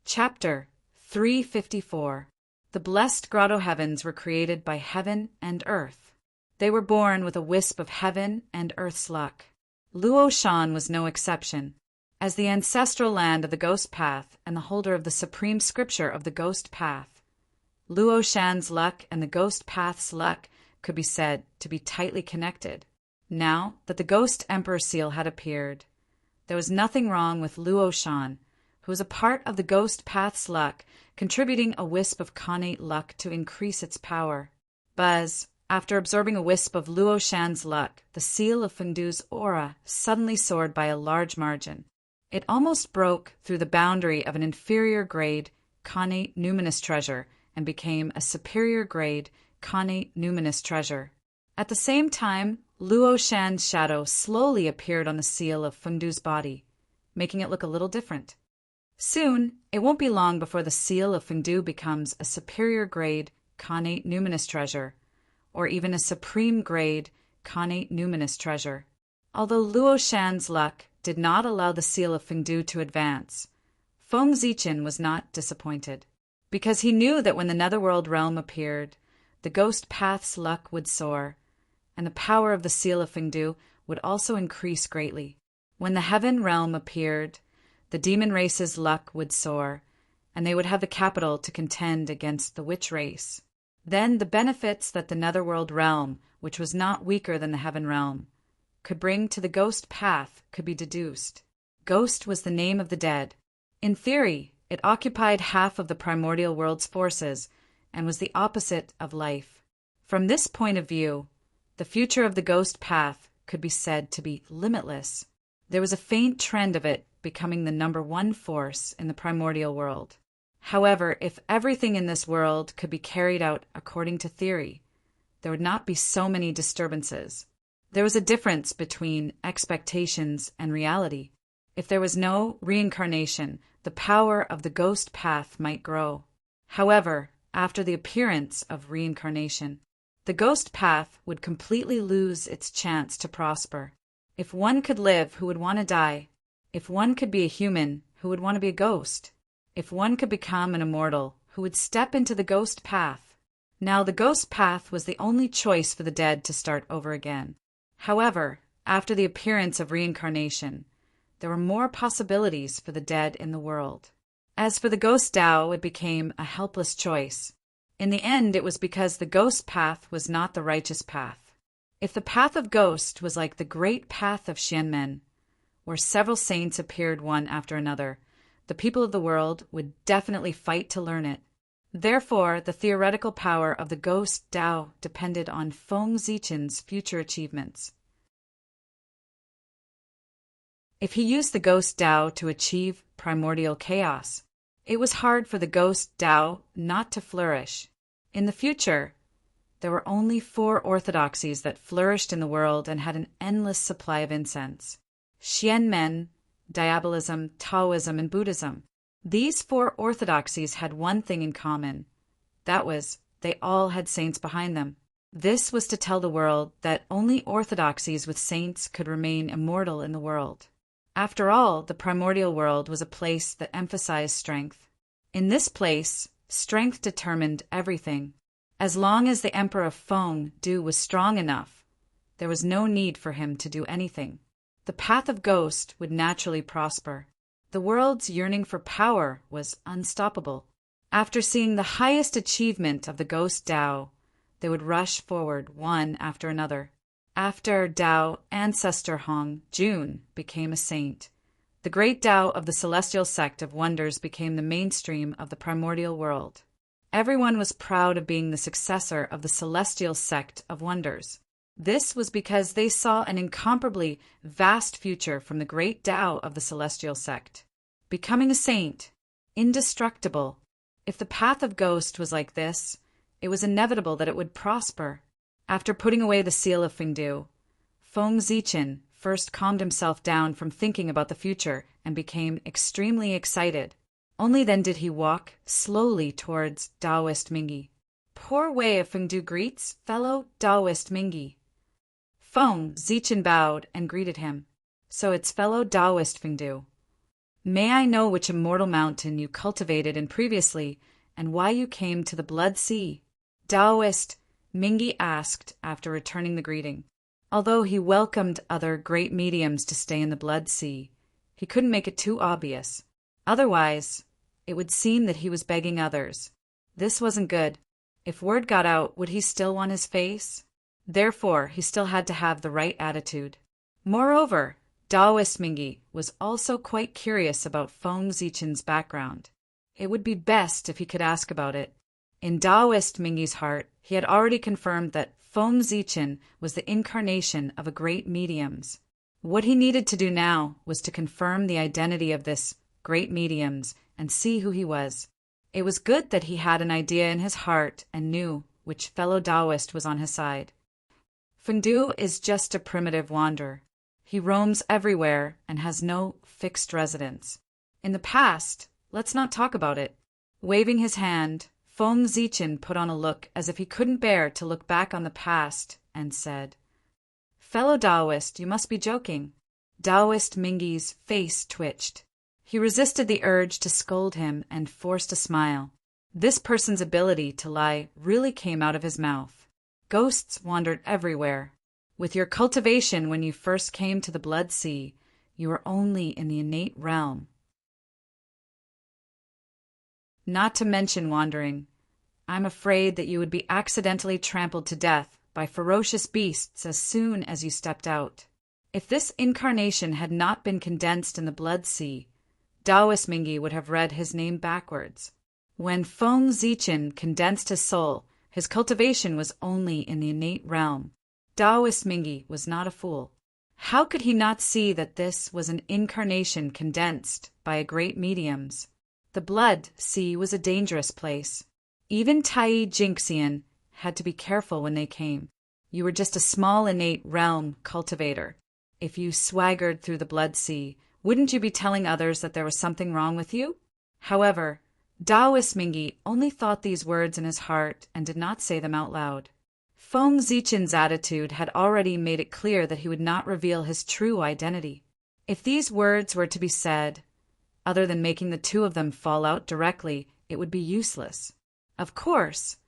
Chapter 354. The blessed grotto heavens were created by heaven and earth. They were born with a wisp of heaven and earth's luck. Luo Shan was no exception. As the ancestral land of the Ghost Path and the holder of the supreme scripture of the Ghost Path, Luo Shan's luck and the Ghost Path's luck could be said to be tightly connected. Now that the Ghost Emperor Seal had appeared, there was nothing wrong with Luo Shan, who was a part of the Ghost Path's luck, contributing a wisp of connate luck to increase its power. Buzz, after absorbing a wisp of Luo Shan's luck, the seal of Fengdu's aura suddenly soared by a large margin. It almost broke through the boundary of an inferior grade connate numinous treasure and became a superior grade connate numinous treasure. At the same time, Luo Shan's shadow slowly appeared on the seal of Fengdu's body, making it look a little different. Soon, it won't be long before the seal of Fengdu becomes a superior grade connate numinous treasure, or even a supreme grade connate numinous treasure. Although Luo Shan's luck did not allow the seal of Fengdu to advance, Feng Zichen was not disappointed, because he knew that when the Netherworld realm appeared, the Ghost Path's luck would soar, and the power of the seal of Fengdu would also increase greatly. When the Heaven realm appeared, the demon race's luck would soar, and they would have the capital to contend against the witch race. Then the benefits that the Netherworld realm, which was not weaker than the Heaven realm, could bring to the ghost path could be deduced. Ghost was the name of the dead. In theory, it occupied half of the primordial world's forces and was the opposite of life. From this point of view, the future of the ghost path could be said to be limitless. There was a faint trend of it becoming the number one force in the primordial world. However, if everything in this world could be carried out according to theory, there would not be so many disturbances. There was a difference between expectations and reality. If there was no reincarnation, the power of the ghost path might grow. However, after the appearance of reincarnation, the ghost path would completely lose its chance to prosper. If one could live, who would want to die? If one could be a human, who would want to be a ghost? If one could become an immortal, who would step into the ghost path? Now, the ghost path was the only choice for the dead to start over again. However, after the appearance of reincarnation, there were more possibilities for the dead in the world. As for the ghost Tao, it became a helpless choice. In the end, it was because the ghost path was not the righteous path. If the path of ghost was like the great path of Xianmen, where several saints appeared one after another, the people of the world would definitely fight to learn it. Therefore, the theoretical power of the ghost Tao depended on Feng Zichen's future achievements. If he used the ghost Tao to achieve primordial chaos, it was hard for the ghost Tao not to flourish. In the future, there were only 4 orthodoxies that flourished in the world and had an endless supply of incense: Xianmen, Diabolism, Taoism, and Buddhism. These 4 orthodoxies had one thing in common. That was, they all had saints behind them. This was to tell the world that only orthodoxies with saints could remain immortal in the world. After all, the primordial world was a place that emphasized strength. In this place, strength determined everything. As long as the Emperor of Feng Du was strong enough, there was no need for him to do anything. The path of ghost would naturally prosper. The world's yearning for power was unstoppable. After seeing the highest achievement of the ghost Tao, they would rush forward one after another. After Tao ancestor Hong Jun became a saint, the great Tao of the celestial sect of wonders became the mainstream of the primordial world. Everyone was proud of being the successor of the celestial sect of wonders. This was because they saw an incomparably vast future from the great Tao of the celestial sect. Becoming a saint, indestructible. If the path of ghost was like this, it was inevitable that it would prosper. After putting away the seal of Fengdu, Feng Zichen first calmed himself down from thinking about the future and became extremely excited. Only then did he walk slowly towards Taoist Mingi. Poor way of Fengdu greets fellow Taoist Mingi. Feng Zichen bowed and greeted him. So it's fellow Taoist Fengdu. May I know which immortal mountain you cultivated in previously and why you came to the Blood Sea? Taoist Mingi asked after returning the greeting. Although he welcomed other great mediums to stay in the Blood Sea, he couldn't make it too obvious. Otherwise, it would seem that he was begging others. This wasn't good. If word got out, would he still want his face? Therefore, he still had to have the right attitude. Moreover, Taoist Mingi was also quite curious about Feng Zichen's background. It would be best if he could ask about it. In Taoist Mingi's heart, he had already confirmed that Feng Zichen was the incarnation of a great mediums. What he needed to do now was to confirm the identity of this great mediums and see who he was. It was good that he had an idea in his heart and knew which fellow Taoist was on his side. Fengdu is just a primitive wanderer. He roams everywhere and has no fixed residence. In the past, let's not talk about it. Waving his hand, Feng Zichen put on a look as if he couldn't bear to look back on the past and said, "Fellow Taoist, you must be joking." Taoist Mingi's face twitched. He resisted the urge to scold him and forced a smile. This person's ability to lie really came out of his mouth. Ghosts wandered everywhere. With your cultivation when you first came to the Blood Sea, you were only in the innate realm. Not to mention wandering. I'm afraid that you would be accidentally trampled to death by ferocious beasts as soon as you stepped out. If this incarnation had not been condensed in the blood sea, Taoist Mingi would have read his name backwards. When Feng Zichen condensed his soul, his cultivation was only in the innate realm. Taoist Mingi was not a fool. How could he not see that this was an incarnation condensed by a great medium's? The blood sea was a dangerous place. Even Tai Jinxian had to be careful when they came. You were just a small innate realm cultivator. If you swaggered through the blood sea, wouldn't you be telling others that there was something wrong with you? However, Taoist Mingi only thought these words in his heart and did not say them out loud. Feng Zichen's attitude had already made it clear that he would not reveal his true identity. If these words were to be said, other than making the two of them fall out directly, it would be useless. Of course,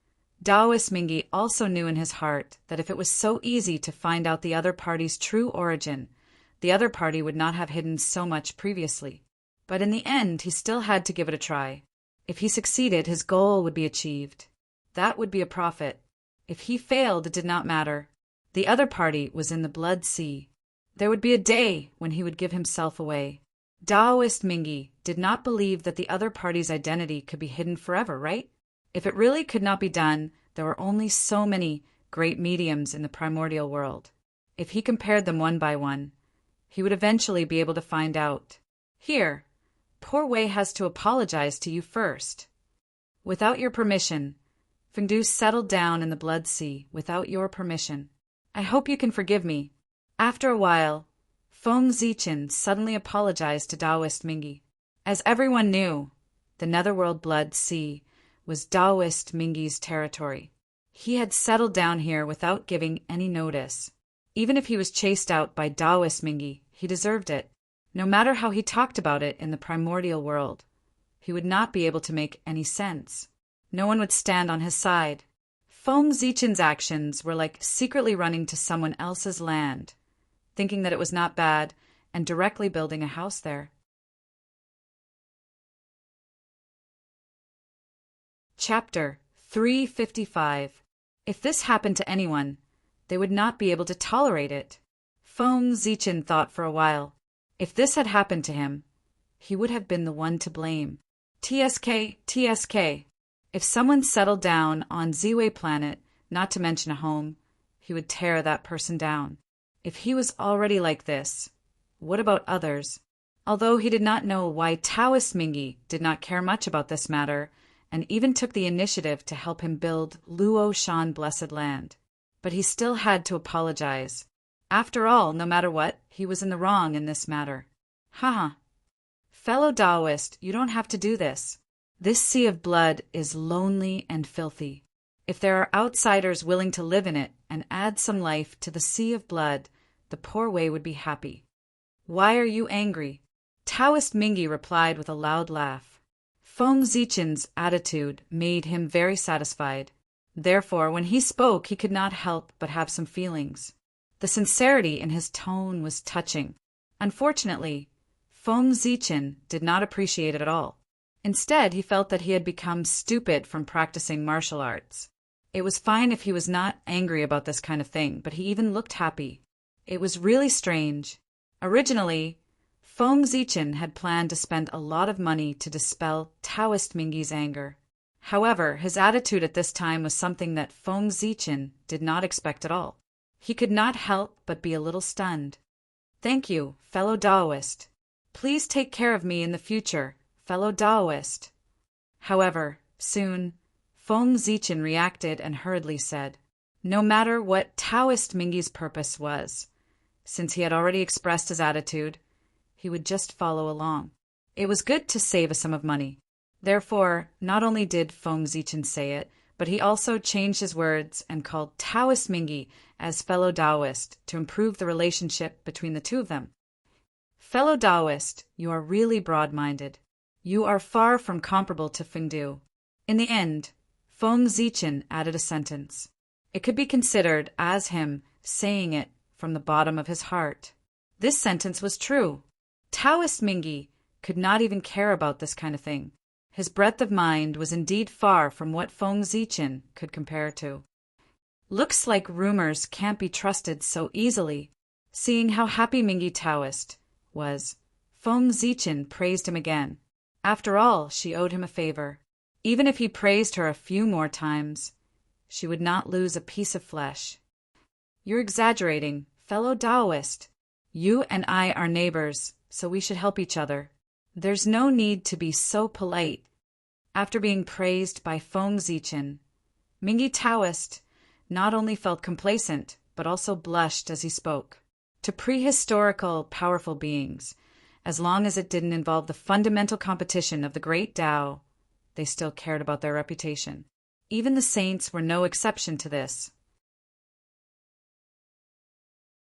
Taoist Mingi also knew in his heart that if it was so easy to find out the other party's true origin, the other party would not have hidden so much previously. But in the end, he still had to give it a try. If he succeeded, his goal would be achieved. That would be a profit. If he failed, it did not matter. The other party was in the blood sea. There would be a day when he would give himself away. Taoist Mingi did not believe that the other party's identity could be hidden forever, right? If it really could not be done, there were only so many great mediums in the primordial world. If he compared them one by one, he would eventually be able to find out. Here, poor Wei has to apologize to you first. Without your permission, Fengdu settled down in the blood sea without your permission. I hope you can forgive me. After a while, Feng Zichen suddenly apologized to Taoist Mingi. As everyone knew, the Netherworld blood sea was Taoist Mingi's territory. He had settled down here without giving any notice. Even if he was chased out by Taoist Mingi, he deserved it. No matter how he talked about it in the primordial world, he would not be able to make any sense. No one would stand on his side. Feng Zichen's actions were like secretly running to someone else's land, thinking that it was not bad, and directly building a house there. Chapter 355. If this happened to anyone, they would not be able to tolerate it. Feng Zichen thought for a while. If this had happened to him, he would have been the one to blame. TSK. If someone settled down on Ziwei planet, not to mention a home, he would tear that person down. If he was already like this, what about others? Although he did not know why Taoist Mingi did not care much about this matter, and even took the initiative to help him build Luo Shan Blessed Land. But he still had to apologize. After all, no matter what, he was in the wrong in this matter. Haha. Fellow Taoist, you don't have to do this. This sea of blood is lonely and filthy. If there are outsiders willing to live in it and add some life to the sea of blood, the poor Wei would be happy. Why are you angry? Taoist Mingi replied with a loud laugh. Feng Zichen's attitude made him very satisfied. Therefore, when he spoke, he could not help but have some feelings. The sincerity in his tone was touching. Unfortunately, Feng Zichen did not appreciate it at all. Instead, he felt that he had become stupid from practicing martial arts. It was fine if he was not angry about this kind of thing, but he even looked happy. It was really strange. Originally, Feng Zichen had planned to spend a lot of money to dispel Taoist Mingi's anger. However, his attitude at this time was something that Feng Zichen did not expect at all. He could not help but be a little stunned. Thank you, fellow Taoist. Please take care of me in the future, fellow Taoist. However, soon, Feng Zichen reacted and hurriedly said, no matter what Taoist Mingi's purpose was, since he had already expressed his attitude, he would just follow along. It was good to save a sum of money. Therefore, not only did Feng Zichen say it, but he also changed his words and called Taoist Mingi as fellow Taoist to improve the relationship between the two of them. Fellow Taoist, you are really broad-minded. You are far from comparable to Fengdu. In the end, Feng Zichen added a sentence. It could be considered as him saying it from the bottom of his heart. This sentence was true. Taoist Mingi could not even care about this kind of thing. His breadth of mind was indeed far from what Feng Zichen could compare to. Looks like rumors can't be trusted so easily. Seeing how happy Mingi Taoist was, Feng Zichen praised him again. After all, she owed him a favor. Even if he praised her a few more times, she would not lose a piece of flesh. You're exaggerating, fellow Taoist. You and I are neighbors, so we should help each other. There's no need to be so polite. After being praised by Feng Zichen, Mingi Taoist not only felt complacent, but also blushed as he spoke. To prehistorical, powerful beings, as long as it didn't involve the fundamental competition of the great Tao, they still cared about their reputation. Even the saints were no exception to this.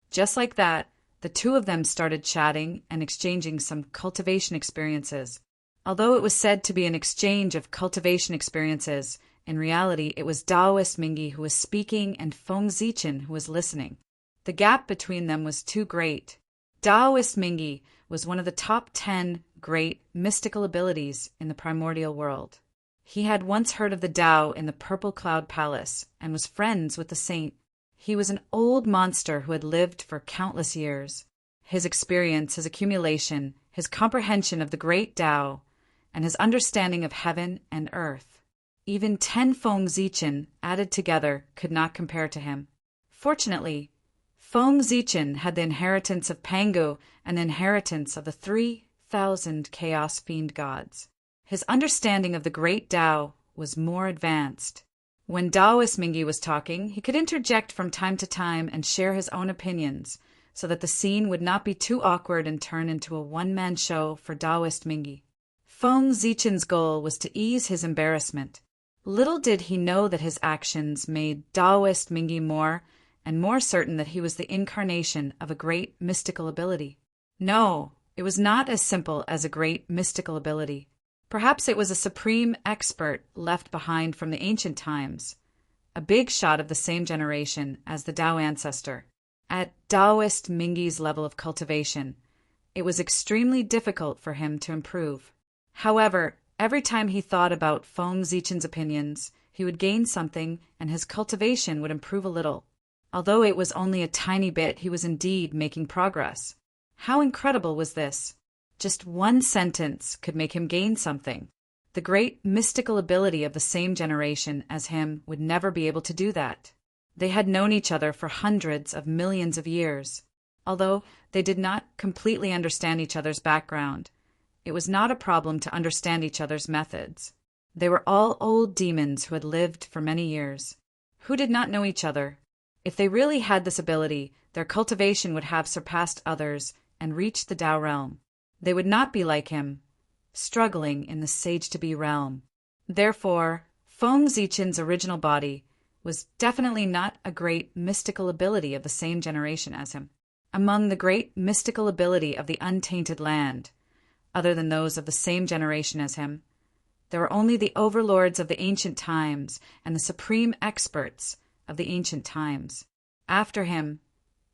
Just like that, the two of them started chatting and exchanging some cultivation experiences. Although it was said to be an exchange of cultivation experiences, in reality it was Taoist Mingi who was speaking and Feng Zichen who was listening. The gap between them was too great. Taoist Mingi was one of the top 10 great mystical abilities in the primordial world. He had once heard of the Tao in the Purple Cloud Palace and was friends with the saint. He was an old monster who had lived for countless years. His experience, his accumulation, his comprehension of the great Tao, and his understanding of heaven and earth, even 10 Feng Zichen added together could not compare to him. Fortunately, Feng Zichen had the inheritance of Pangu and the inheritance of the 3,000 chaos fiend gods. His understanding of the great Tao was more advanced. When Taoist Mingi was talking, he could interject from time to time and share his own opinions, so that the scene would not be too awkward and turn into a one-man show for Taoist Mingi. Feng Zichen's goal was to ease his embarrassment. Little did he know that his actions made Taoist Mingi more and more certain that he was the incarnation of a great mystical ability. No, it was not as simple as a great mystical ability. Perhaps it was a supreme expert left behind from the ancient times, a big shot of the same generation as the Tao ancestor. At Taoist Mingi's level of cultivation, it was extremely difficult for him to improve. However, every time he thought about Feng Zichen's opinions, he would gain something and his cultivation would improve a little. Although it was only a tiny bit, he was indeed making progress. How incredible was this? Just one sentence could make him gain something. The great mystical ability of the same generation as him would never be able to do that. They had known each other for hundreds of millions of years. Although they did not completely understand each other's background, it was not a problem to understand each other's methods. They were all old demons who had lived for many years. Who did not know each other? If they really had this ability, their cultivation would have surpassed others and reached the Tao realm. They would not be like him, struggling in the sage-to-be realm. Therefore, Feng Zichen's original body was definitely not a great mystical ability of the same generation as him. Among the great mystical ability of the untainted land, other than those of the same generation as him, there were only the overlords of the ancient times and the supreme experts of the ancient times. After him,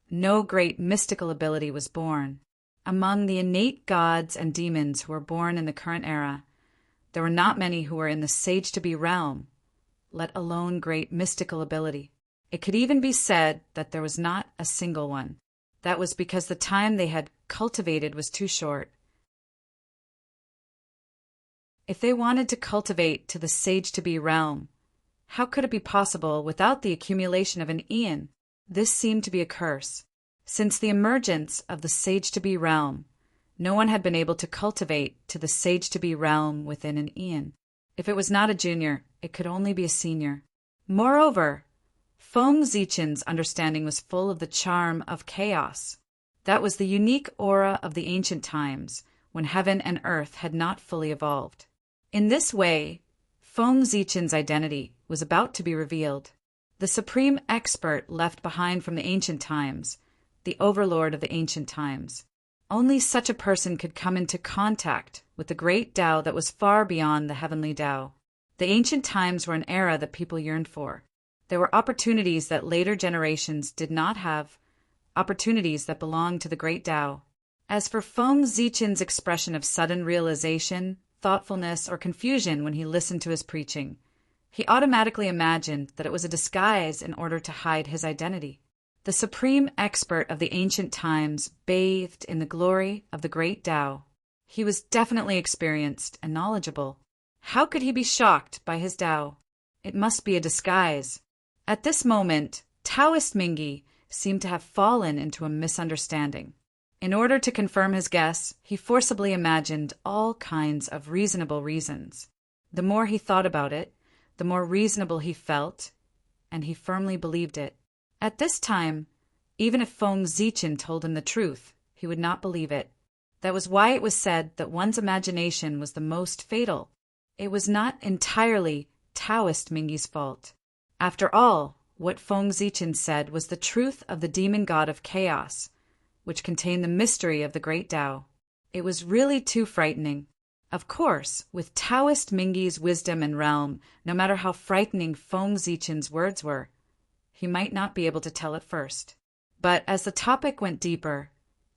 no great mystical ability was born. Among the innate gods and demons who were born in the current era, there were not many who were in the sage-to-be realm, let alone great mystical ability. It could even be said that there was not a single one. That was because the time they had cultivated was too short. If they wanted to cultivate to the sage-to-be realm, how could it be possible without the accumulation of an eon? This seemed to be a curse. Since the emergence of the sage-to-be realm, no one had been able to cultivate to the sage-to-be realm within an eon. If it was not a junior, it could only be a senior. Moreover, Feng Zichen's understanding was full of the charm of chaos. That was the unique aura of the ancient times, when heaven and earth had not fully evolved. In this way, Feng Zichen's identity was about to be revealed. The supreme expert left behind from the ancient times, the overlord of the ancient times. Only such a person could come into contact with the great Tao that was far beyond the heavenly Tao. The ancient times were an era that people yearned for. There were opportunities that later generations did not have, opportunities that belonged to the great Tao. As for Feng Zichen's expression of sudden realization, thoughtfulness, or confusion when he listened to his preaching, he automatically imagined that it was a disguise in order to hide his identity. The supreme expert of the ancient times bathed in the glory of the great Tao. He was definitely experienced and knowledgeable. How could he be shocked by his Tao? It must be a disguise. At this moment, Taoist Mingi seemed to have fallen into a misunderstanding. In order to confirm his guess, he forcibly imagined all kinds of reasonable reasons. The more he thought about it, the more reasonable he felt, and he firmly believed it. At this time, even if Feng Zichen told him the truth, he would not believe it. That was why it was said that one's imagination was the most fatal. It was not entirely Taoist Mingi's fault. After all, what Feng Zichen said was the truth of the demon god of chaos, which contained the mystery of the great Tao. It was really too frightening. Of course, with Taoist Mingi's wisdom and realm, no matter how frightening Feng Zichen's words were, he might not be able to tell at first. But as the topic went deeper,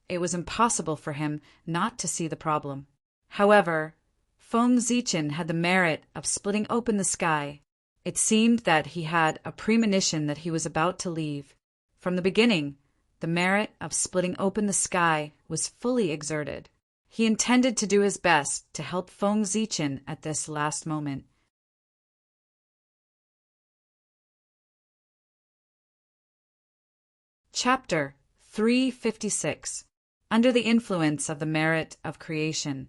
it was impossible for him not to see the problem. However, Feng Zichen had the merit of splitting open the sky. It seemed that he had a premonition that he was about to leave. From the beginning, the merit of splitting open the sky was fully exerted. He intended to do his best to help Feng Zichen at this last moment. Chapter 356. Under the influence of the merit of creation,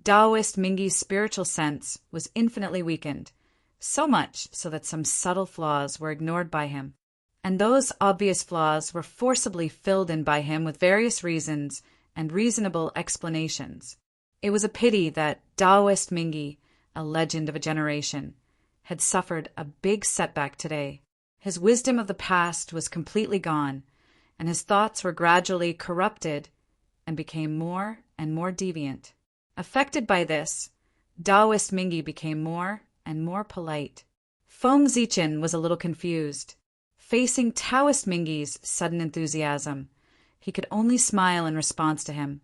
Taoist Mingi's spiritual sense was infinitely weakened, so much so that some subtle flaws were ignored by him, and those obvious flaws were forcibly filled in by him with various reasons and reasonable explanations. It was a pity that Taoist Mingi, a legend of a generation, had suffered a big setback today. His wisdom of the past was completely gone, and his thoughts were gradually corrupted and became more and more deviant. Affected by this, Taoist Mingi became more and more polite. Feng Zichen was a little confused. Facing Taoist Mingi's sudden enthusiasm, he could only smile in response to him,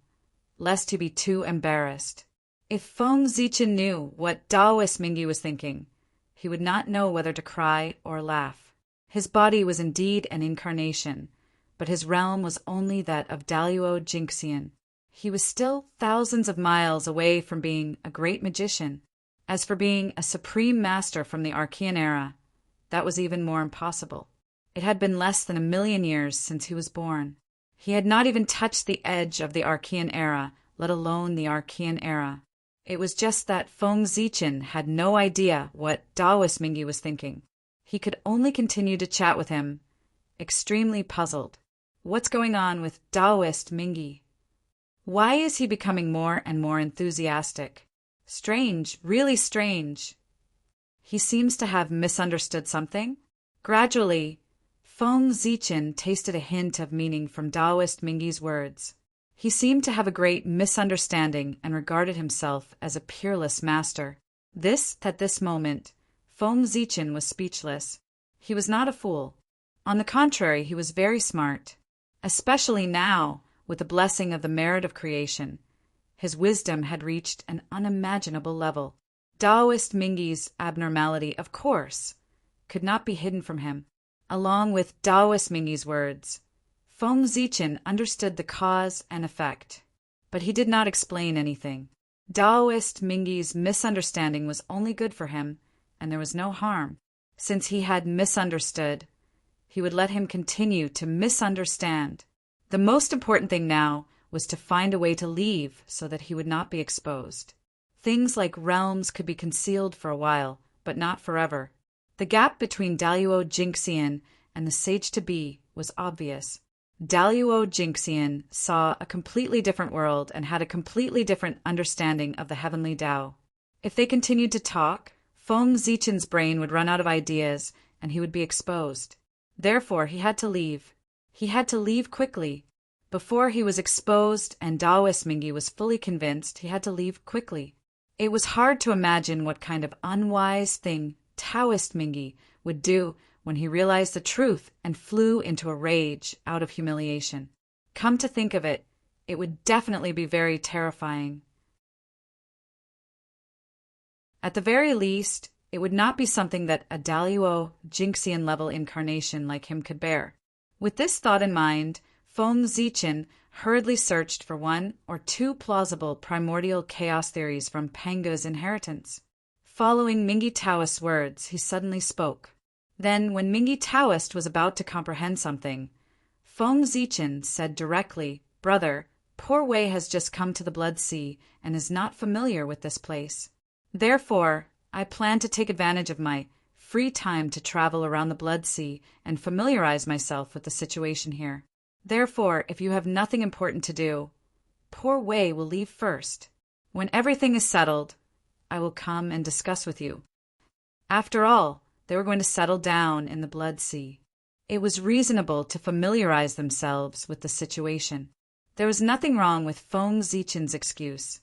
lest he be too embarrassed. If Feng Zichen knew what Taoist Mingi was thinking, he would not know whether to cry or laugh. His body was indeed an incarnation, but his realm was only that of Daluo Jingxian. He was still thousands of miles away from being a great magician. As for being a supreme master from the Archean era, that was even more impossible. It had been less than 1,000,000 years since he was born. He had not even touched the edge of the Archean era, let alone the Archean era. It was just that Feng Zichen had no idea what Taoist Mingi was thinking. He could only continue to chat with him, extremely puzzled. What's going on with Taoist Mingi? Why is he becoming more and more enthusiastic? Strange, really strange. He seems to have misunderstood something. Gradually, Feng Zichen tasted a hint of meaning from Taoist Mingi's words. He seemed to have a great misunderstanding and regarded himself as a peerless master. At this moment, Feng Zichen was speechless. He was not a fool. On the contrary, he was very smart. Especially now, with the blessing of the merit of creation, his wisdom had reached an unimaginable level. Taoist Mingi's abnormality, of course, could not be hidden from him. Along with Taoist Mingi's words, Feng Zichen understood the cause and effect, but he did not explain anything. Taoist Mingi's misunderstanding was only good for him, and there was no harm. Since he had misunderstood, he would let him continue to misunderstand. The most important thing now was to find a way to leave so that he would not be exposed. Things like realms could be concealed for a while, but not forever. The gap between Daluo Jingxian and the sage-to-be was obvious. Daluo Jingxian saw a completely different world and had a completely different understanding of the heavenly Tao. If they continued to talk, Feng Zichen's brain would run out of ideas and he would be exposed. Therefore, he had to leave. He had to leave quickly. Before he was exposed and Taoist Mingi was fully convinced, he had to leave quickly. It was hard to imagine what kind of unwise thing Taoist Mingi would do when he realized the truth and flew into a rage out of humiliation. Come to think of it, it would definitely be very terrifying. At the very least, it would not be something that a Daluo Jingxian level incarnation like him could bear. With this thought in mind, Feng Zichen hurriedly searched for one or two plausible primordial chaos theories from Pango's inheritance. Following Mingi Taoist's words, he suddenly spoke. Then, when Mingi Taoist was about to comprehend something, Feng Zichen said directly, "Brother, poor Wei has just come to the Blood Sea and is not familiar with this place. Therefore, I plan to take advantage of my free time to travel around the Blood Sea and familiarize myself with the situation here. Therefore, if you have nothing important to do, poor Wei will leave first. When everything is settled, I will come and discuss with you." After all, they were going to settle down in the Blood Sea. It was reasonable to familiarize themselves with the situation. There was nothing wrong with Feng Zichen's excuse.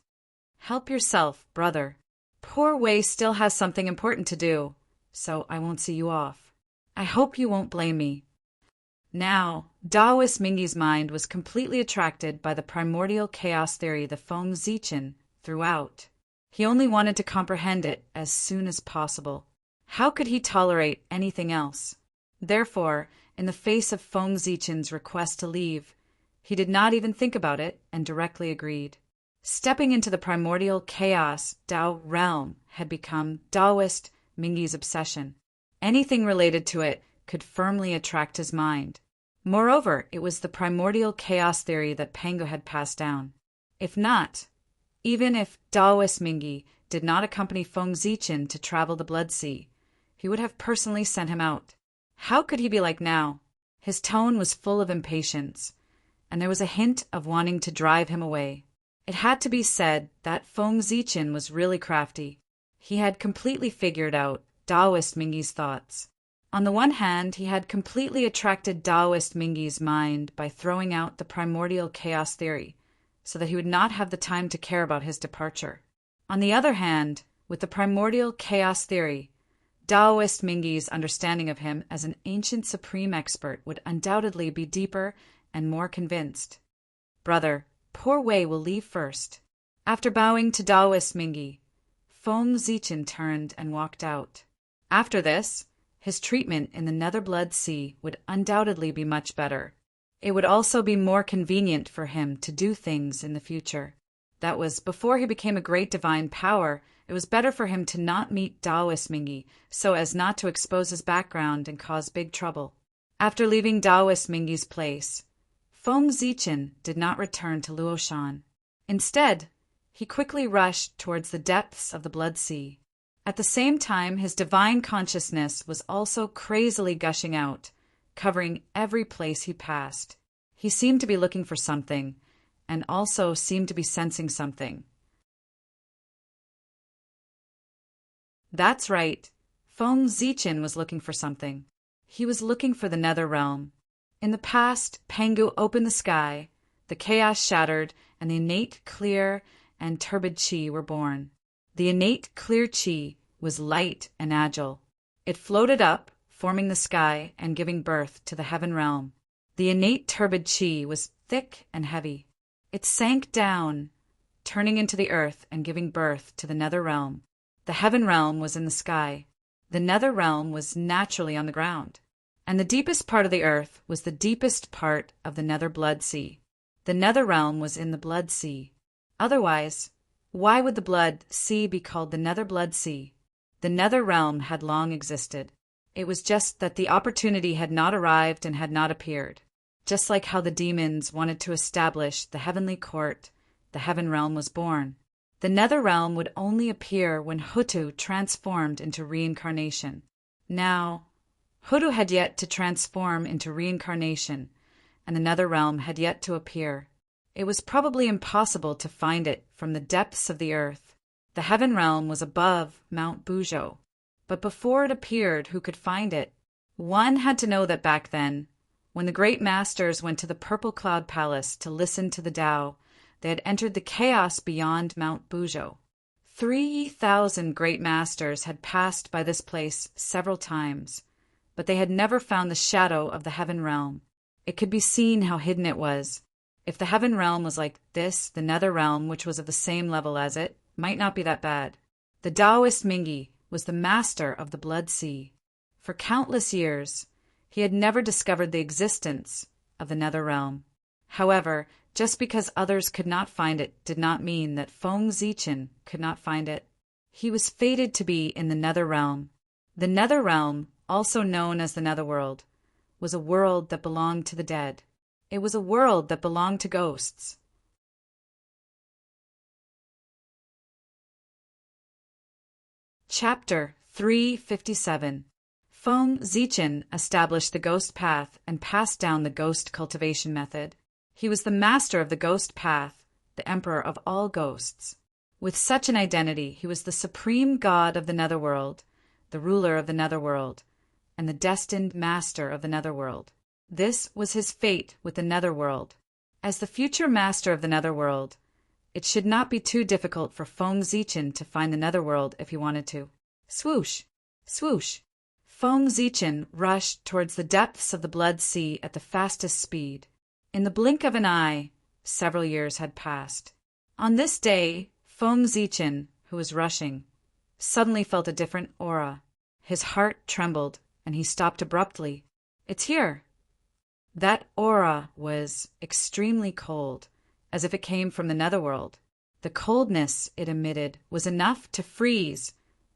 "Help yourself, brother. Poor Wei still has something important to do, so I won't see you off. I hope you won't blame me." Now, Taoist Mingi's mind was completely attracted by the primordial chaos theory the Feng Zichen threw out. He only wanted to comprehend it as soon as possible. How could he tolerate anything else? Therefore, in the face of Feng Zichen's request to leave, he did not even think about it and directly agreed. Stepping into the primordial chaos Tao realm had become Taoist Mingi's obsession. Anything related to it could firmly attract his mind. Moreover, it was the primordial chaos theory that Pango had passed down. If not, even if Taoist Mingi did not accompany Feng Zichen to travel the Blood Sea, he would have personally sent him out. How could he be like now? His tone was full of impatience, and there was a hint of wanting to drive him away. It had to be said that Feng Zichen was really crafty. He had completely figured out Taoist Mingi's thoughts. On the one hand, he had completely attracted Taoist Mingi's mind by throwing out the primordial chaos theory, so that he would not have the time to care about his departure. On the other hand, with the primordial chaos theory, Taoist Mingi's understanding of him as an ancient supreme expert would undoubtedly be deeper and more convinced. "Brother, poor Wei will leave first." After bowing to Taoist Mingi, Feng Zichen turned and walked out. After this, his treatment in the Nether Blood Sea would undoubtedly be much better. It would also be more convenient for him to do things in the future. That was, before he became a great divine power, it was better for him to not meet Taoist Mingi, so as not to expose his background and cause big trouble. After leaving Taoist Mingi's place, Feng Zichen did not return to Luoshan. Instead, he quickly rushed towards the depths of the Blood Sea. At the same time, his divine consciousness was also crazily gushing out, covering every place he passed. He seemed to be looking for something, and also seemed to be sensing something. That's right. Feng Zichen was looking for something. He was looking for the Nether Realm. In the past, Pangu opened the sky, the chaos shattered, and the innate clear and turbid chi were born. The innate clear chi was light and agile. It floated up, forming the sky and giving birth to the heaven realm. The innate turbid chi was thick and heavy. It sank down, turning into the earth and giving birth to the Nether Realm. The heaven realm was in the sky. The Nether Realm was naturally on the ground. And the deepest part of the earth was the deepest part of the Nether Blood Sea. The Nether Realm was in the Blood Sea. Otherwise, why would the Blood Sea be called the Nether Blood Sea? The Nether Realm had long existed. It was just that the opportunity had not arrived and had not appeared. Just like how the demons wanted to establish the heavenly court, the heaven realm was born. The Nether Realm would only appear when Hutu transformed into reincarnation. Now, Hutu had yet to transform into reincarnation, and the Nether Realm had yet to appear. It was probably impossible to find it from the depths of the earth. The heaven realm was above Mount Bujo, but before it appeared, who could find it? One had to know that back then, when the great masters went to the Purple Cloud Palace to listen to the Tao, they had entered the chaos beyond Mount Bujo. 3,000 great masters had passed by this place several times, but they had never found the shadow of the heaven realm. It could be seen how hidden it was. If the heaven realm was like this, the Nether Realm, which was of the same level as it, might not be that bad. The Taoist Mingi was the master of the Blood Sea. For countless years, He had never discovered the existence of the nether realm. However, just because others could not find it did not mean that Feng Zichen could not find it. He was fated to be in the nether realm. The nether realm, also known as the netherworld, was a world that belonged to the dead. It was a world that belonged to ghosts. Chapter 357. Feng Zichen established the ghost path and passed down the ghost cultivation method. He was the master of the ghost path, the emperor of all ghosts. With such an identity, he was the supreme god of the netherworld, the ruler of the netherworld, and the destined master of the netherworld. This was his fate with the netherworld. As the future master of the netherworld, it should not be too difficult for Feng Zichen to find the netherworld if he wanted to. Swoosh! Swoosh! Feng Zichen rushed towards the depths of the Blood Sea at the fastest speed. In the blink of an eye, several years had passed. On this day, Feng Zichen, who was rushing, suddenly felt a different aura. His heart trembled, and he stopped abruptly. It's here! That aura was extremely cold, as if it came from the netherworld. The coldness it emitted was enough to freeze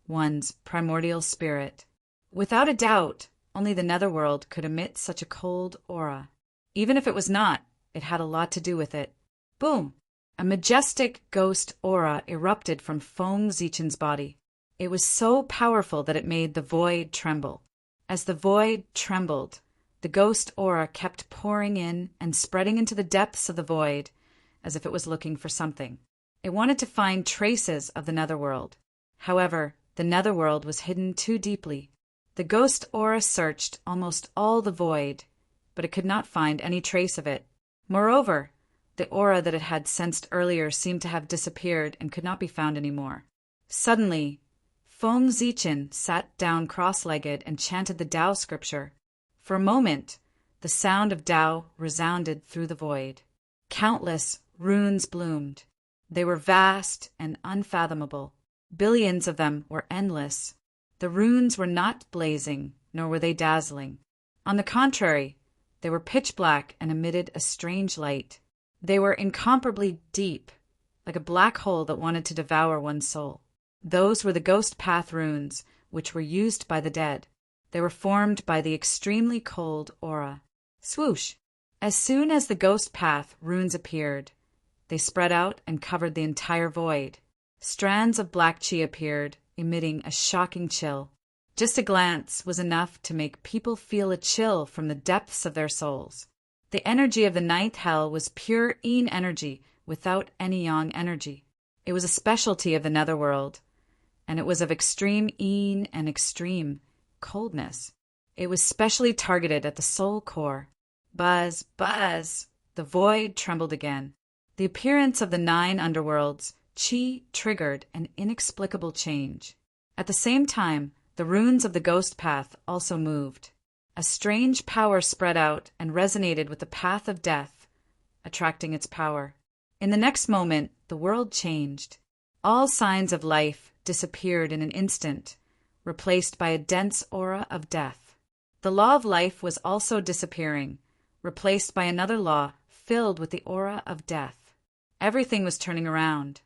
one's primordial spirit. Without a doubt, only the netherworld could emit such a cold aura. Even if it was not, it had a lot to do with it. Boom! A majestic ghost aura erupted from Feng Zichen's body. It was so powerful that it made the void tremble. As the void trembled, the ghost aura kept pouring in and spreading into the depths of the void, as if it was looking for something. It wanted to find traces of the netherworld. However, the netherworld was hidden too deeply. The ghost aura searched almost all the void, but it could not find any trace of it. Moreover, the aura that it had sensed earlier seemed to have disappeared and could not be found anymore. Suddenly, Feng Zichen sat down cross-legged and chanted the Tao scripture. For a moment, the sound of Tao resounded through the void. Countless runes bloomed. They were vast and unfathomable. Billions of them were endless. The runes were not blazing, nor were they dazzling. On the contrary, they were pitch black and emitted a strange light. They were incomparably deep, like a black hole that wanted to devour one's soul. Those were the ghost path runes, which were used by the dead. They were formed by the extremely cold aura. Swoosh! As soon as the ghost path runes appeared, they spread out and covered the entire void. Strands of black chi appeared, emitting a shocking chill. Just a glance was enough to make people feel a chill from the depths of their souls. The energy of the ninth hell was pure yin energy without any yang energy. It was a specialty of the netherworld, and it was of extreme yin and extreme coldness. It was specially targeted at the soul core. Buzz, buzz! The void trembled again. The appearance of the 9 underworlds, Qi, triggered an inexplicable change. At the same time, the runes of the ghost path also moved. A strange power spread out and resonated with the path of death, attracting its power. In the next moment, the world changed. All signs of life disappeared in an instant, replaced by a dense aura of death. The law of life was also disappearing, replaced by another law filled with the aura of death. Everything was turning around.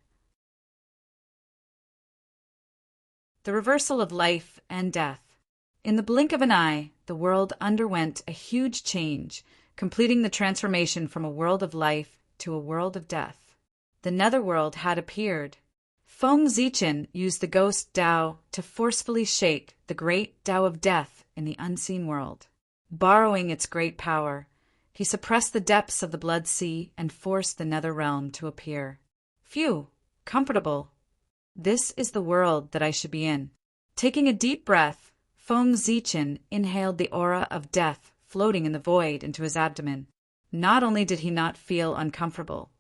The reversal of life and death. In the blink of an eye, the world underwent a huge change, completing the transformation from a world of life to a world of death. The netherworld had appeared. Feng Zichen used the ghost Tao to forcefully shake the great Tao of death in the unseen world. Borrowing its great power, he suppressed the depths of the Blood Sea and forced the nether realm to appear. Phew! Comfortable! This is the world that I should be in. Taking a deep breath, Feng Zichen inhaled the aura of death floating in the void into his abdomen. Not only did he not feel uncomfortable,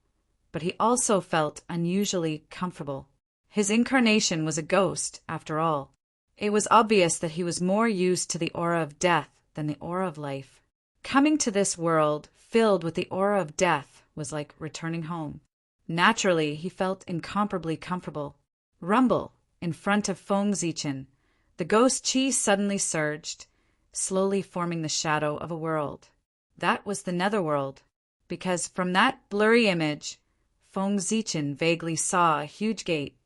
but he also felt unusually comfortable. His incarnation was a ghost, after all. It was obvious that he was more used to the aura of death than the aura of life. Coming to this world filled with the aura of death was like returning home. Naturally, he felt incomparably comfortable. Rumble! In front of Feng Zichen, the ghost chi suddenly surged, slowly forming the shadow of a world. That was the netherworld, because from that blurry image, Feng Zichen vaguely saw a huge gate,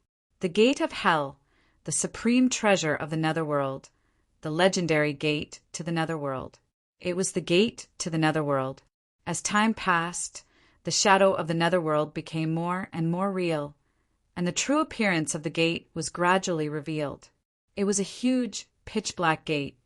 the gate of hell, the supreme treasure of the netherworld, the legendary gate to the netherworld. It was the gate to the netherworld. As time passed, the shadow of the netherworld became more and more real, and the true appearance of the gate was gradually revealed. It was a huge, pitch-black gate,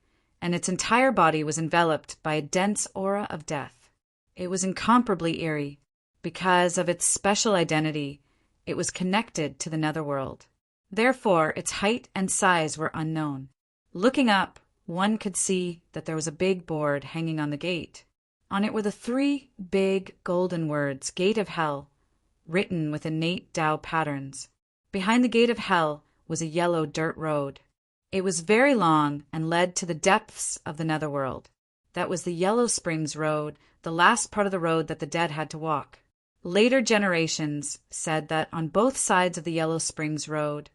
and its entire body was enveloped by a dense aura of death. It was incomparably eerie. Because of its special identity, it was connected to the netherworld. Therefore, its height and size were unknown. Looking up, one could see that there was a big board hanging on the gate. On it were the 3 big golden words, Gate of Hell, written with innate Tao patterns. Behind the Gate of Hell was a yellow dirt road. It was very long and led to the depths of the netherworld. That was the Yellow Springs Road, the last part of the road that the dead had to walk. Later generations said that on both sides of the Yellow Springs Road,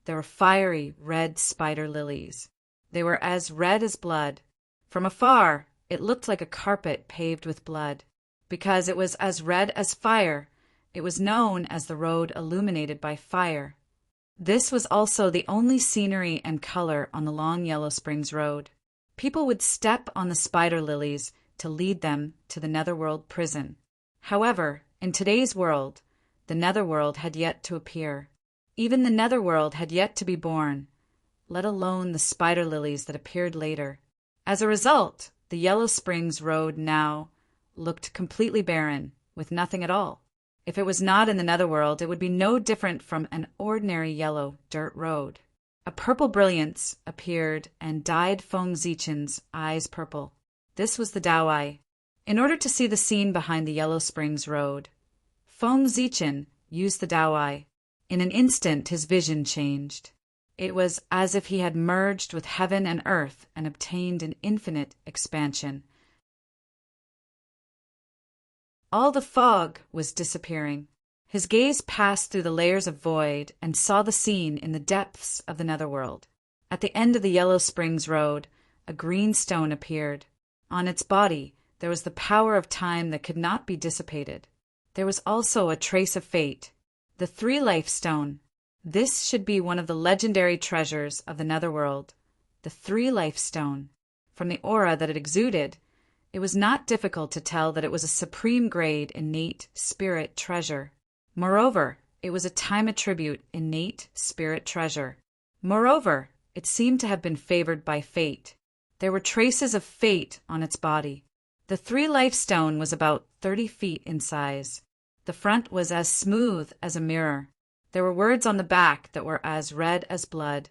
there were fiery red spider lilies. They were as red as blood. From afar, it looked like a carpet paved with blood. Because it was as red as fire, it was known as the road illuminated by fire. This was also the only scenery and color on the long Yellow Springs Road. People would step on the spider lilies to lead them to the netherworld prison. However, in today's world, the netherworld had yet to appear. Even the netherworld had yet to be born, let alone the spider lilies that appeared later. As a result, the Yellow Springs Road now looked completely barren, with nothing at all. If it was not in the netherworld, it would be no different from an ordinary yellow dirt road. A purple brilliance appeared and dyed Feng Zichen's eyes purple. This was the Tao Eye. In order to see the scene behind the Yellow Springs Road, Feng Zichen used the Tao Eye. In an instant, his vision changed. It was as if he had merged with heaven and earth and obtained an infinite expansion. All the fog was disappearing. His gaze passed through the layers of void and saw the scene in the depths of the netherworld. At the end of the Yellow Springs Road, a green stone appeared. On its body, there was the power of time that could not be dissipated. There was also a trace of fate, the 3-life stone. This should be one of the legendary treasures of the netherworld, the 3-life stone. From the aura that it exuded, it was not difficult to tell that it was a supreme grade innate spirit treasure. Moreover, it was a time attribute innate spirit treasure. Moreover, it seemed to have been favored by fate. There were traces of fate on its body. The 3-life stone was about 30 feet in size. The front was as smooth as a mirror. There were words on the back that were as red as blood,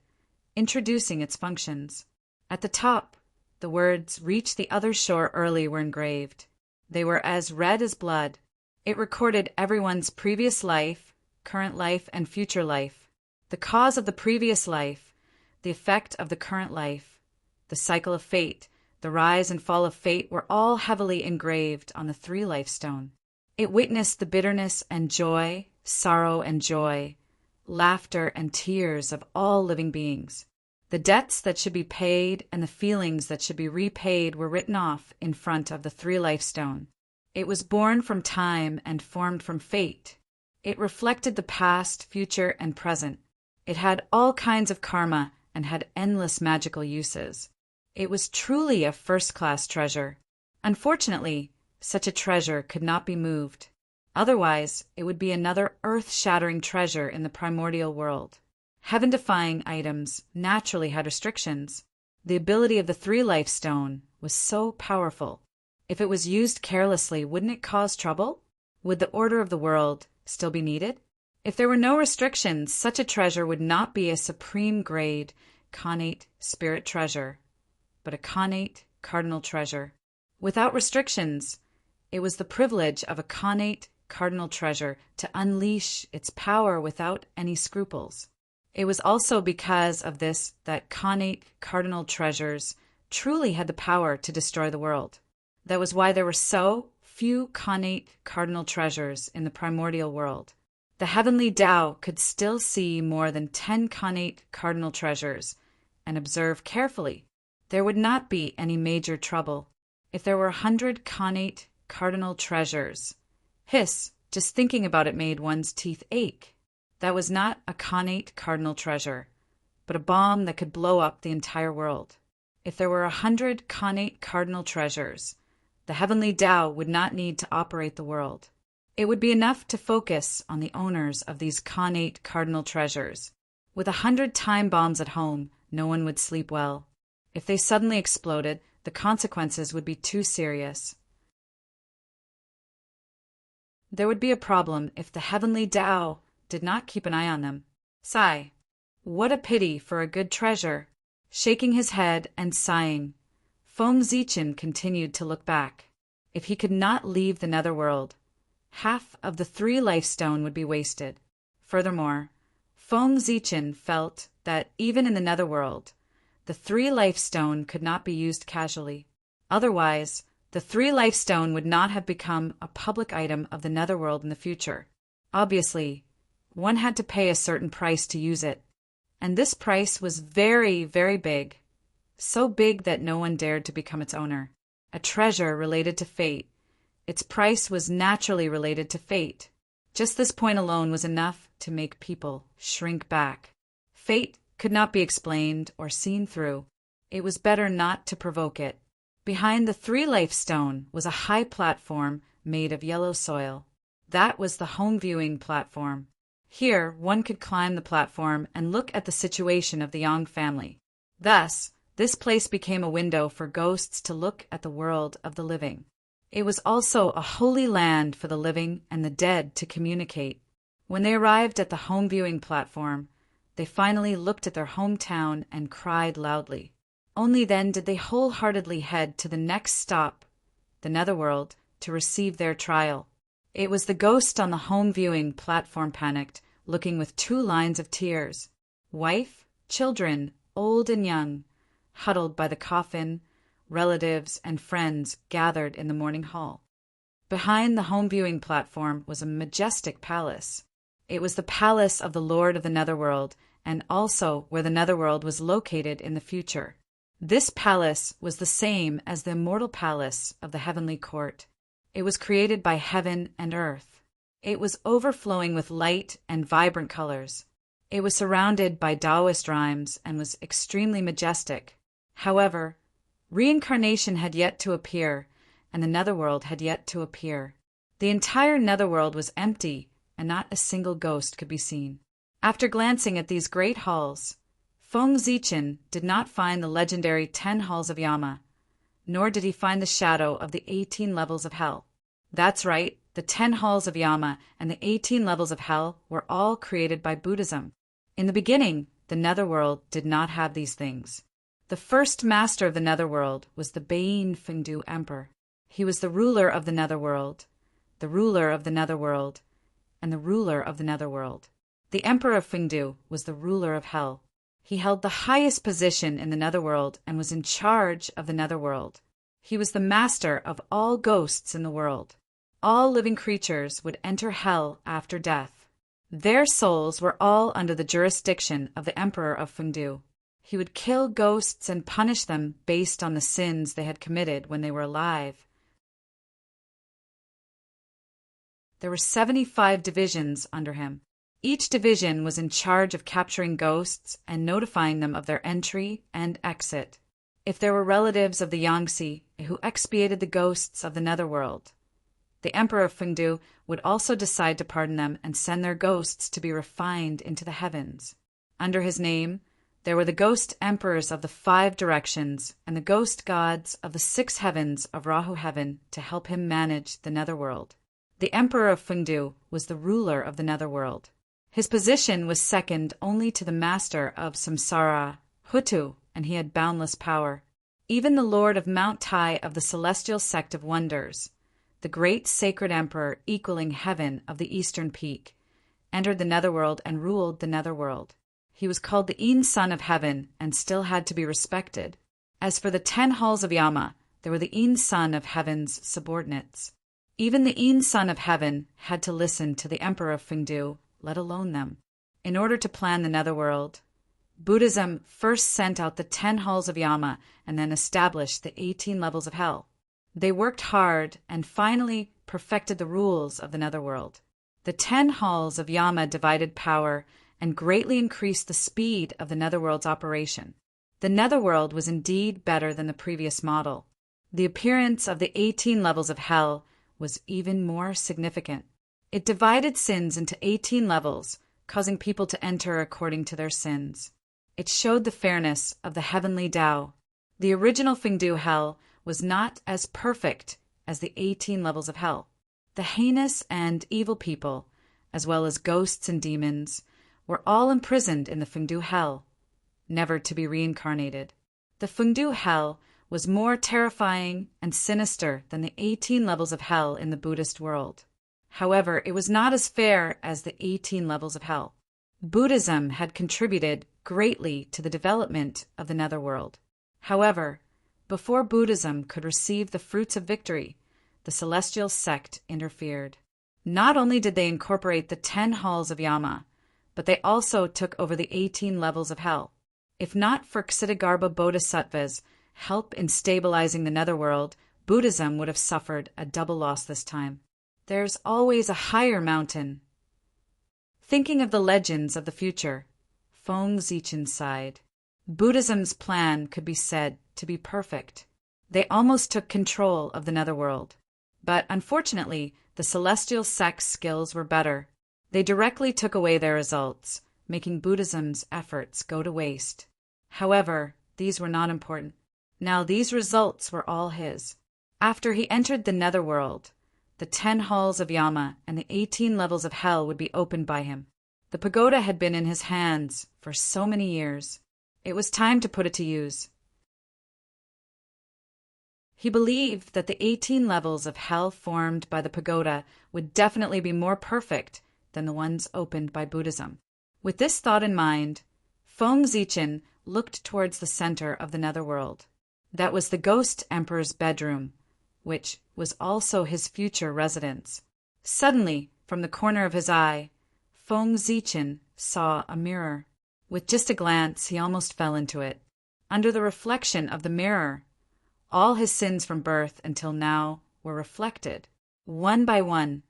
introducing its functions. At the top, the words "Reach the other shore early" were engraved. They were as red as blood. It recorded everyone's previous life, current life, and future life. The cause of the previous life, the effect of the current life, the cycle of fate, the rise and fall of fate were all heavily engraved on the 3-life stone. It witnessed the bitterness and joy, sorrow and joy, laughter and tears of all living beings. The debts that should be paid and the feelings that should be repaid were written off in front of the 3-life stone. It was born from time and formed from fate. It reflected the past, future, and present. It had all kinds of karma and had endless magical uses. It was truly a first-class treasure. Unfortunately, such a treasure could not be moved. Otherwise, it would be another earth-shattering treasure in the primordial world. Heaven-defying items naturally had restrictions. The ability of the 3-life stone was so powerful. If it was used carelessly, wouldn't it cause trouble? Would the order of the world still be needed? If there were no restrictions, such a treasure would not be a supreme grade, connate spirit treasure, but a connate cardinal treasure. Without restrictions, it was the privilege of a connate cardinal treasure to unleash its power without any scruples. It was also because of this that connate cardinal treasures truly had the power to destroy the world. That was why there were so few connate cardinal treasures in the primordial world. The heavenly Tao could still see more than 10 connate cardinal treasures and observe carefully. there would not be any major trouble. If there were 100 connate cardinal treasures, hiss, just thinking about it made one's teeth ache. That was not a connate cardinal treasure, but a bomb that could blow up the entire world. If there were 100 connate cardinal treasures, the heavenly Tao would not need to operate the world. It would be enough to focus on the owners of these connate cardinal treasures. With 100 time bombs at home, no one would sleep well. If they suddenly exploded, the consequences would be too serious. There would be a problem if the heavenly Tao did not keep an eye on them. Sigh. What a pity for a good treasure. Shaking his head and sighing, Feng Zichin continued to look back. If he could not leave the netherworld, half of the 3 life stone would be wasted. Furthermore, Feng Zichin felt that even in the netherworld, the 3 life stone could not be used casually. Otherwise, the 3 life stone would not have become a public item of the netherworld in the future. Obviously, one had to pay a certain price to use it. And this price was very, very big. So big that no one dared to become its owner. A treasure related to fate. Its price was naturally related to fate. Just this point alone was enough to make people shrink back. Fate could not be explained or seen through. It was better not to provoke it. Behind the 3 life stone was a high platform made of yellow soil. That was the home viewing platform. Here, one could climb the platform and look at the situation of the Yang family. Thus, this place became a window for ghosts to look at the world of the living. It was also a holy land for the living and the dead to communicate. When they arrived at the home viewing platform, they finally looked at their hometown and cried loudly. Only then did they wholeheartedly head to the next stop, the netherworld, to receive their trial. It was the ghost on the home viewing platform panicked, looking with 2 lines of tears. Wife, children, old and young, huddled by the coffin, relatives and friends gathered in the morning hall. Behind the home viewing platform was a majestic palace. It was the palace of the Lord of the Netherworld, and also where the Netherworld was located in the future. This palace was the same as the immortal palace of the heavenly court. It was created by heaven and earth. It was overflowing with light and vibrant colors. It was surrounded by Taoist rhymes and was extremely majestic. However, reincarnation had yet to appear, and the netherworld had yet to appear. The entire netherworld was empty, and not a single ghost could be seen. After glancing at these great halls, Feng Zichin did not find the legendary 10 halls of Yama, nor did he find the shadow of the 18 levels of hell. That's right, the 10 halls of Yama and the 18 levels of hell were all created by Buddhism. In the beginning, the netherworld did not have these things. The first master of the netherworld was the Bein Fengdu Emperor. He was the ruler of the netherworld, the ruler of the netherworld, and the ruler of the netherworld. The Emperor of Fengdu was the ruler of hell. He held the highest position in the netherworld and was in charge of the netherworld. He was the master of all ghosts in the world. All living creatures would enter hell after death. Their souls were all under the jurisdiction of the Emperor of Fengdu. He would kill ghosts and punish them based on the sins they had committed when they were alive. There were 75 divisions under him. Each division was in charge of capturing ghosts and notifying them of their entry and exit. If there were relatives of the Yangtze who expiated the ghosts of the netherworld, the Emperor of Fengdu would also decide to pardon them and send their ghosts to be refined into the heavens. Under his name, there were the ghost emperors of the 5 directions and the ghost gods of the 6 heavens of Rahu heaven to help him manage the netherworld. The Emperor of Fengdu was the ruler of the netherworld. His position was second only to the master of Samsara, Hutu, and he had boundless power. Even the Lord of Mount Tai of the celestial sect of wonders, the great sacred emperor equaling heaven of the eastern peak, entered the netherworld and ruled the netherworld. He was called the Een Son of Heaven and still had to be respected. As for the 10 halls of Yama, there were the Een Son of Heaven's subordinates. Even the Een Son of Heaven had to listen to the Emperor of Fengdu, let alone them. In order to plan the netherworld, Buddhism first sent out the 10 halls of Yama and then established the 18 levels of hell. They worked hard and finally perfected the rules of the netherworld. The 10 halls of Yama divided power and greatly increased the speed of the netherworld's operation. The netherworld was indeed better than the previous model. The appearance of the 18 levels of hell was even more significant. It divided sins into 18 levels, causing people to enter according to their sins. It showed the fairness of the heavenly Tao. The original Fengdu hell was not as perfect as the 18 levels of hell. The heinous and evil people, as well as ghosts and demons, were all imprisoned in the Fengdu hell, never to be reincarnated. The Fengdu hell was more terrifying and sinister than the 18 levels of hell in the Buddhist world. However, it was not as fair as the 18 levels of hell. Buddhism had contributed greatly to the development of the netherworld. However, before Buddhism could receive the fruits of victory, the celestial sect interfered. Not only did they incorporate the 10 halls of Yama, but they also took over the 18 levels of hell. If not for Ksitigarbha Bodhisattva's help in stabilizing the netherworld, Buddhism would have suffered a double loss this time. There's always a higher mountain. Thinking of the legends of the future, Feng Zichen sighed. Buddhism's plan could be said to be perfect. They almost took control of the netherworld. But unfortunately, the celestial sect's skills were better. They directly took away their results, making Buddhism's efforts go to waste. However, these were not important. Now these results were all his. After he entered the netherworld, the 10 halls of Yama and the 18 levels of hell would be opened by him. The pagoda had been in his hands for so many years. It was time to put it to use. He believed that the 18 levels of hell formed by the pagoda would definitely be more perfect than the ones opened by Buddhism. With this thought in mind, Feng Zichen looked towards the center of the netherworld. That was the ghost emperor's bedroom, which was also his future residence. Suddenly, from the corner of his eye, Feng Zichen saw a mirror. With just a glance, he almost fell into it. Under the reflection of the mirror, all his sins from birth until now were reflected. One by one,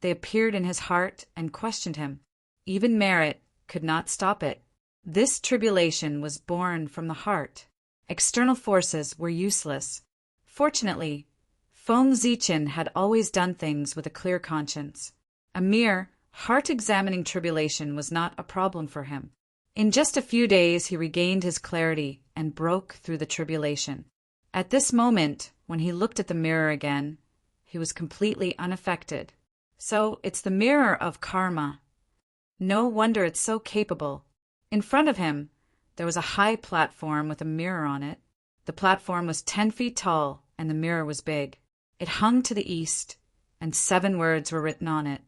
they appeared in his heart and questioned him. Even merit could not stop it. This tribulation was born from the heart. External forces were useless. Fortunately, Feng Zichen had always done things with a clear conscience. A mere heart-examining tribulation was not a problem for him. In just a few days, he regained his clarity and broke through the tribulation. At this moment, when he looked at the mirror again, he was completely unaffected. So it's the mirror of karma. No wonder it's so capable. In front of him, there was a high platform with a mirror on it. The platform was 10 feet tall, and the mirror was big. It hung to the east, and 7 words were written on it.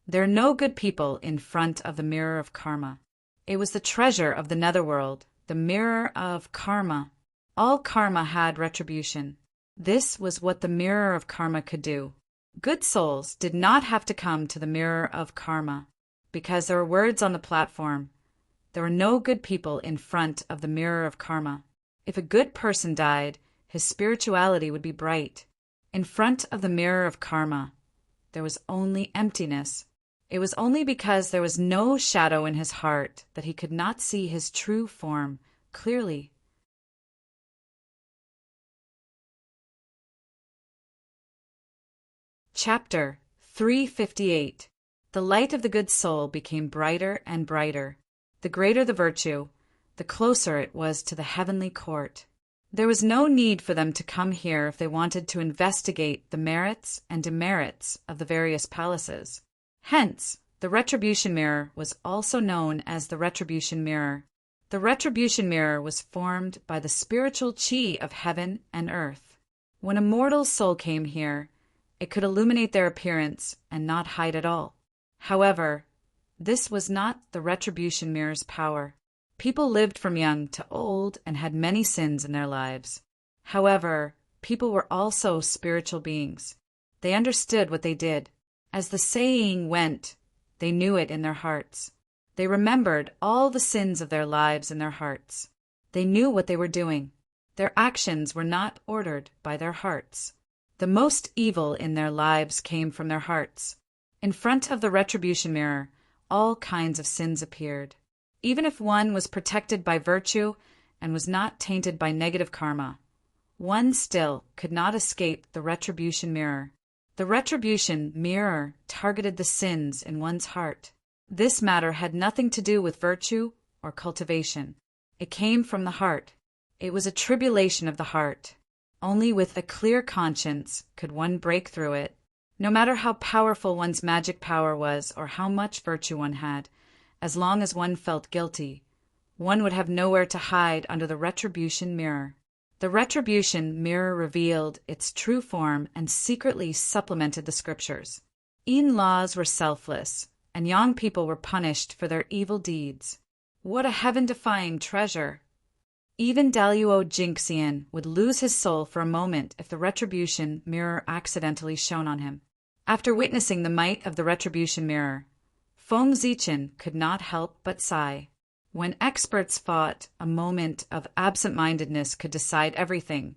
There are no good people in front of the mirror of karma. It was the treasure of the netherworld, the mirror of karma. All karma had retribution. This was what the mirror of karma could do. Good souls did not have to come to the mirror of karma. Because there were words on the platform, there were no good people in front of the mirror of karma. If a good person died, his spirituality would be bright. In front of the mirror of karma, there was only emptiness. It was only because there was no shadow in his heart that he could not see his true form clearly. Chapter 358. The light of the good soul became brighter and brighter. The greater the virtue, the closer it was to the heavenly court. There was no need for them to come here if they wanted to investigate the merits and demerits of the various palaces. Hence, the retribution mirror was also known as the retribution mirror. The retribution mirror was formed by the spiritual chi of heaven and earth. When a mortal soul came here, it could illuminate their appearance and not hide at all. However, this was not the retribution mirror's power. People lived from young to old and had many sins in their lives. However, people were also spiritual beings. They understood what they did. As the saying went, they knew it in their hearts. They remembered all the sins of their lives in their hearts. They knew what they were doing. Their actions were not ordered by their hearts. The most evil in their lives came from their hearts. In front of the retribution mirror, all kinds of sins appeared. Even if one was protected by virtue and was not tainted by negative karma, one still could not escape the retribution mirror. The retribution mirror targeted the sins in one's heart. This matter had nothing to do with virtue or cultivation. It came from the heart. It was a tribulation of the heart. Only with a clear conscience could one break through it. No matter how powerful one's magic power was or how much virtue one had, as long as one felt guilty, one would have nowhere to hide under the retribution mirror. The retribution mirror revealed its true form and secretly supplemented the scriptures. Yin laws were selfless, and young people were punished for their evil deeds. What a heaven-defying treasure! Even Daluo Jinxian would lose his soul for a moment if the retribution mirror accidentally shone on him. After witnessing the might of the retribution mirror, Feng Zichen could not help but sigh. When experts thought a moment of absent-mindedness could decide everything,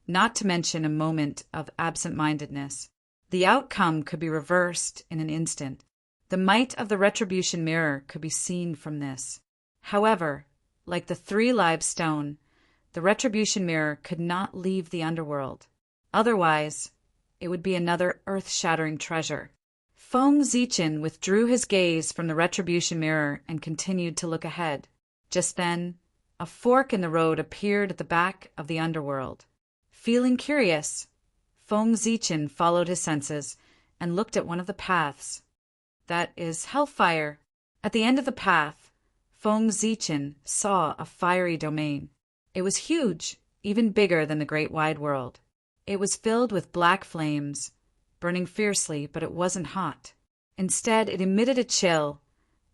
not to mention a moment of absent-mindedness, the outcome could be reversed in an instant. The might of the retribution mirror could be seen from this. However, like the three-live stone, the retribution mirror could not leave the underworld. Otherwise, it would be another earth-shattering treasure. Feng Zichen withdrew his gaze from the retribution mirror and continued to look ahead. Just then, a fork in the road appeared at the back of the underworld. Feeling curious, Feng Zichen followed his senses and looked at one of the paths. That is hellfire. At the end of the path, Feng Zichen saw a fiery domain. It was huge, even bigger than the great wide world. It was filled with black flames, burning fiercely, but it wasn't hot. Instead, it emitted a chill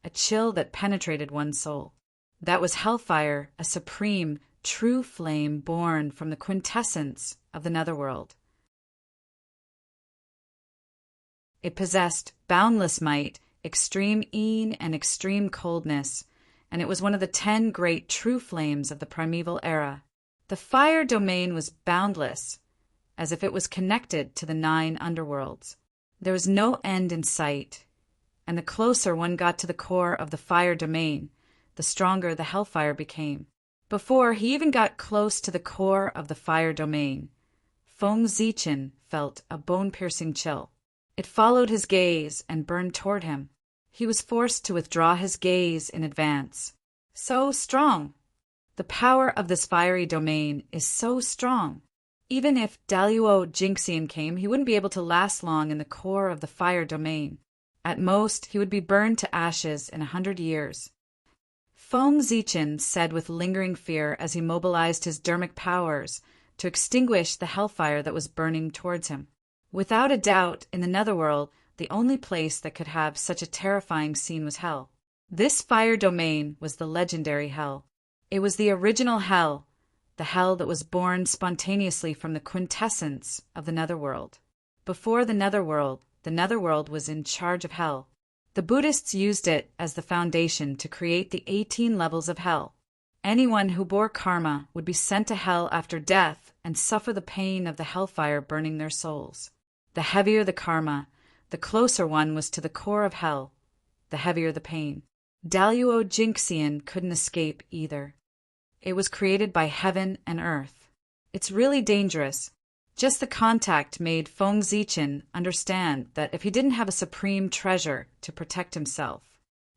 that penetrated one's soul. That was hellfire, a supreme, true flame born from the quintessence of the netherworld. It possessed boundless might, extreme yin, and extreme coldness, and it was one of the 10 great true flames of the primeval era. The fire domain was boundless, as if it was connected to the 9 underworlds. There was no end in sight, and the closer one got to the core of the fire domain, the stronger the hellfire became. Before he even got close to the core of the fire domain, Feng Zichen felt a bone-piercing chill. It followed his gaze and burned toward him. He was forced to withdraw his gaze in advance. So strong! The power of this fiery domain is so strong. Even if Daluo Jinxian came, he wouldn't be able to last long in the core of the fire domain. At most, he would be burned to ashes in 100 years. Feng Zichen said with lingering fear as he mobilized his dermic powers to extinguish the hellfire that was burning towards him. Without a doubt, in the netherworld, the only place that could have such a terrifying scene was hell. This fire domain was the legendary hell. It was the original hell, the hell that was born spontaneously from the quintessence of the netherworld. Before the netherworld was in charge of hell. The Buddhists used it as the foundation to create the 18 levels of hell. Anyone who bore karma would be sent to hell after death and suffer the pain of the hellfire burning their souls. The heavier the karma, the closer one was to the core of hell, the heavier the pain. Daluo Jinxian couldn't escape either. It was created by heaven and earth. It's really dangerous. Just the contact made Feng Zichen understand that if he didn't have a supreme treasure to protect himself,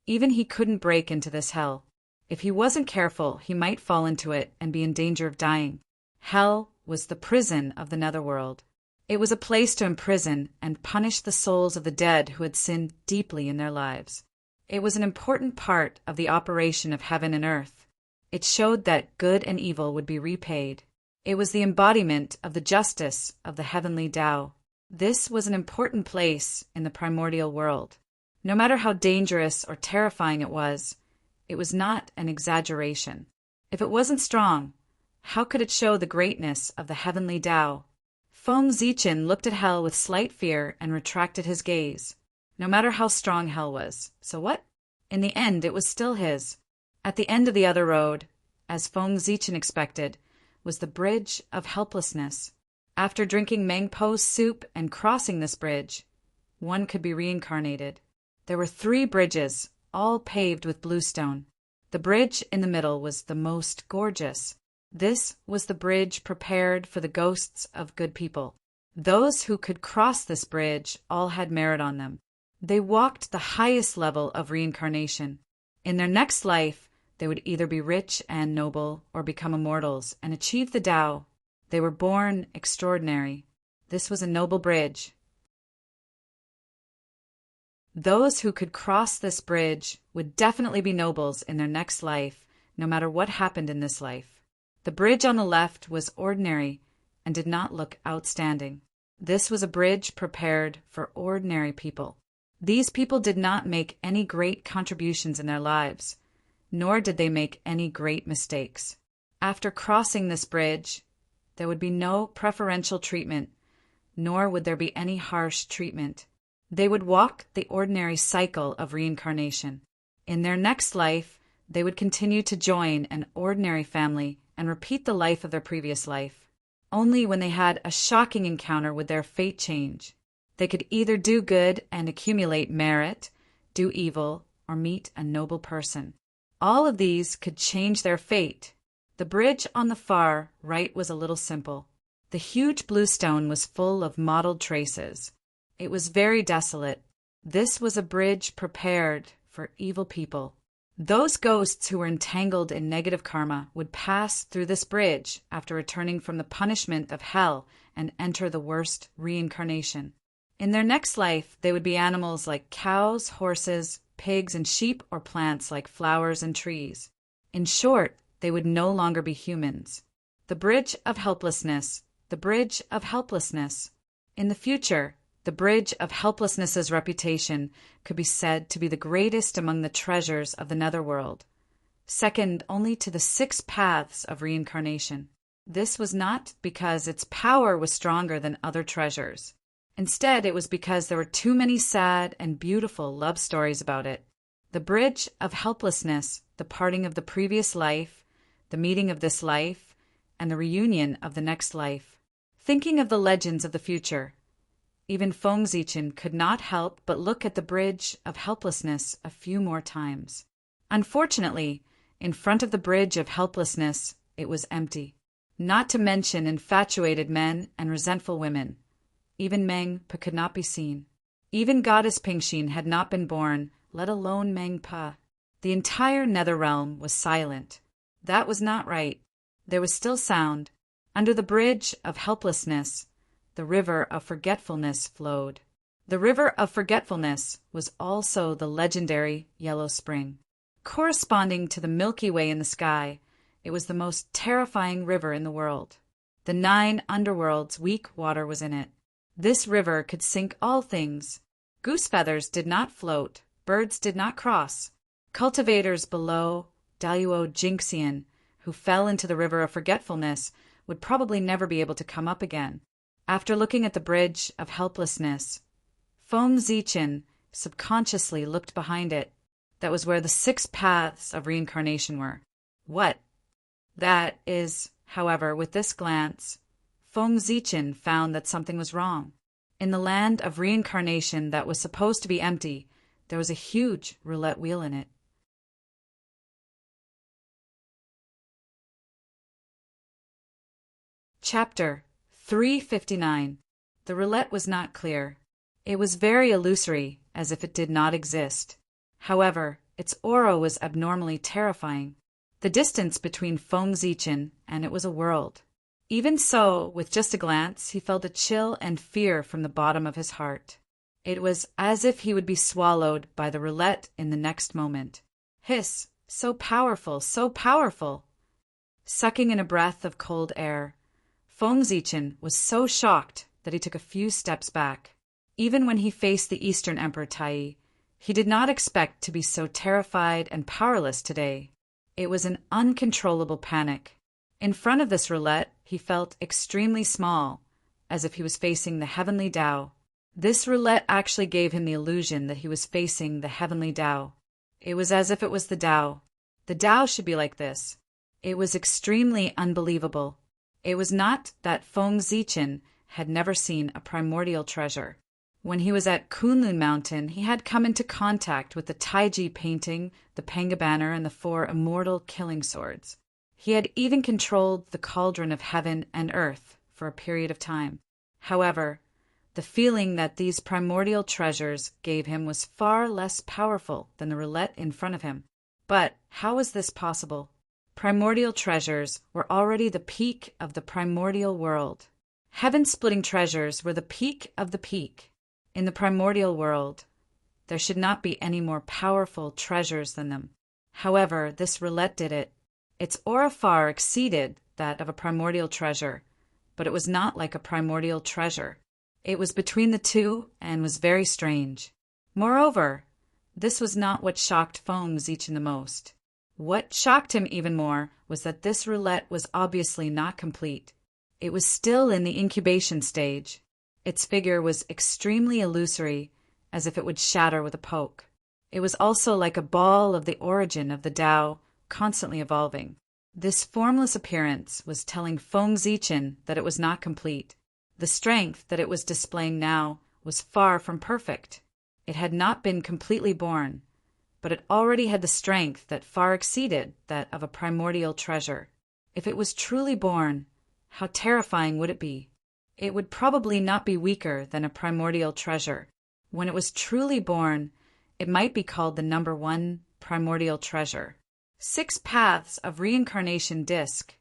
even he couldn't break into this hell. If he wasn't careful, he might fall into it and be in danger of dying. Hell was the prison of the netherworld. It was a place to imprison and punish the souls of the dead who had sinned deeply in their lives. It was an important part of the operation of heaven and earth. It showed that good and evil would be repaid. It was the embodiment of the justice of the heavenly Tao. This was an important place in the primordial world. No matter how dangerous or terrifying it was not an exaggeration. If it wasn't strong, how could it show the greatness of the heavenly Tao? Feng Zichen looked at hell with slight fear and retracted his gaze. No matter how strong hell was. So what? In the end, it was still his. At the end of the other road, as Feng Zichen expected, was the Bridge of Helplessness. After drinking Meng Po's soup and crossing this bridge, one could be reincarnated. There were 3 bridges, all paved with bluestone. The bridge in the middle was the most gorgeous. This was the bridge prepared for the ghosts of good people. Those who could cross this bridge all had merit on them. They walked the highest level of reincarnation. In their next life, they would either be rich and noble or become immortals and achieve the Tao. They were born extraordinary. This was a noble bridge. Those who could cross this bridge would definitely be nobles in their next life, no matter what happened in this life. The bridge on the left was ordinary and did not look outstanding. This was a bridge prepared for ordinary people. These people did not make any great contributions in their lives, nor did they make any great mistakes. After crossing this bridge, there would be no preferential treatment, nor would there be any harsh treatment. They would walk the ordinary cycle of reincarnation. In their next life, they would continue to join an ordinary family and repeat the life of their previous life. Only when they had a shocking encounter would their fate change. They could either do good and accumulate merit, do evil, or meet a noble person. All of these could change their fate. The bridge on the far right was a little simple. The huge blue stone was full of mottled traces. It was very desolate. This was a bridge prepared for evil people. Those ghosts who were entangled in negative karma would pass through this bridge after returning from the punishment of hell and enter the worst reincarnation. In their next life, they would be animals like cows, horses, pigs, and sheep, or plants like flowers and trees. In short, they would no longer be humans. The bridge of helplessness, the bridge of helplessness. In the future, the bridge of helplessness's reputation could be said to be the greatest among the treasures of the netherworld, second only to the 6 paths of reincarnation. This was not because its power was stronger than other treasures. Instead, it was because there were too many sad and beautiful love stories about it. The bridge of helplessness, the parting of the previous life, the meeting of this life, and the reunion of the next life. Thinking of the legends of the future, even Feng Zichen could not help but look at the bridge of helplessness a few more times. Unfortunately, in front of the bridge of helplessness, it was empty. Not to mention infatuated men and resentful women. Even Meng Pa could not be seen. Even Goddess Pingxin had not been born, let alone Meng Pa. The entire nether realm was silent. That was not right. There was still sound. Under the bridge of helplessness, the river of forgetfulness flowed. The river of forgetfulness was also the legendary Yellow Spring. Corresponding to the Milky Way in the sky, it was the most terrifying river in the world. The 9 underworlds' weak water was in it. This river could sink all things. Goose feathers did not float, birds did not cross. Cultivators below Daluo Jinxian, who fell into the river of forgetfulness, would probably never be able to come up again. After looking at the bridge of helplessness, Feng Zichen subconsciously looked behind it. That was where the 6 paths of reincarnation were. What? That is, however, with this glance, Feng Zichen found that something was wrong. In the land of reincarnation that was supposed to be empty, there was a huge roulette wheel in it. Chapter 359. The roulette was not clear. It was very illusory, as if it did not exist. However, its aura was abnormally terrifying. The distance between Feng Zichen and it was a world. Even so, with just a glance, he felt a chill and fear from the bottom of his heart. It was as if he would be swallowed by the roulette in the next moment. Hiss! So powerful, so powerful! Sucking in a breath of cold air, Feng Zichen was so shocked that he took a few steps back. Even when he faced the Eastern Emperor Tai, he did not expect to be so terrified and powerless today. It was an uncontrollable panic. In front of this roulette, he felt extremely small, as if he was facing the heavenly Tao. This roulette actually gave him the illusion that he was facing the heavenly Tao. It was as if it was the Tao. The Tao should be like this. It was extremely unbelievable. It was not that Feng Zichen had never seen a primordial treasure. When he was at Kunlun Mountain, he had come into contact with the Taiji painting, the Panga banner, and the 4 immortal killing swords. He had even controlled the cauldron of heaven and earth for a period of time. However, the feeling that these primordial treasures gave him was far less powerful than the roulette in front of him. But how was this possible? Primordial treasures were already the peak of the primordial world. Heaven-splitting treasures were the peak of the peak. In the primordial world, there should not be any more powerful treasures than them. However, this roulette did it. Its aura far exceeded that of a primordial treasure, but it was not like a primordial treasure. It was between the two and was very strange. Moreover, this was not what shocked Feng Zichen the most. What shocked him even more was that this roulette was obviously not complete. It was still in the incubation stage. Its figure was extremely illusory, as if it would shatter with a poke. It was also like a ball of the origin of the Tao, constantly evolving. This formless appearance was telling Feng Zichen that it was not complete. The strength that it was displaying now was far from perfect. It had not been completely born, but it already had the strength that far exceeded that of a primordial treasure. If it was truly born, how terrifying would it be? It would probably not be weaker than a primordial treasure. When it was truly born, it might be called the number 1 primordial treasure. 6 paths of reincarnation disc.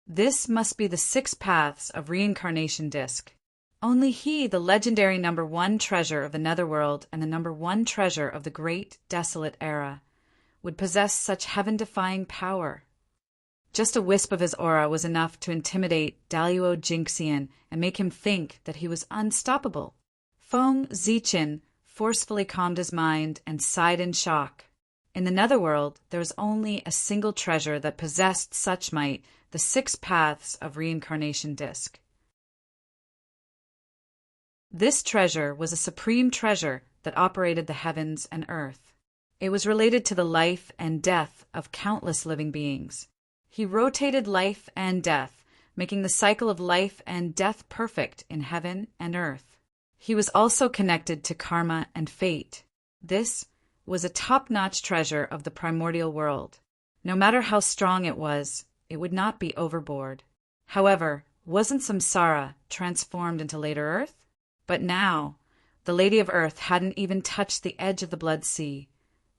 This must be the 6 paths of reincarnation disc. Only he, the legendary number 1 treasure of the netherworld and the number 1 treasure of the great desolate era, would possess such heaven-defying power. Just a wisp of his aura was enough to intimidate Daluo Jingxian and make him think that he was unstoppable. Feng Zichen forcefully calmed his mind and sighed in shock. In the netherworld, there was only a single treasure that possessed such might, the 6 paths of reincarnation disc. This treasure was a supreme treasure that operated the heavens and earth. It was related to the life and death of countless living beings. He rotated life and death, making the cycle of life and death perfect in heaven and earth. He was also connected to karma and fate. This was a top-notch treasure of the primordial world. No matter how strong it would not be overboard. However, wasn't Samsara transformed into later Earth? But now, the Lady of Earth hadn't even touched the edge of the Blood Sea,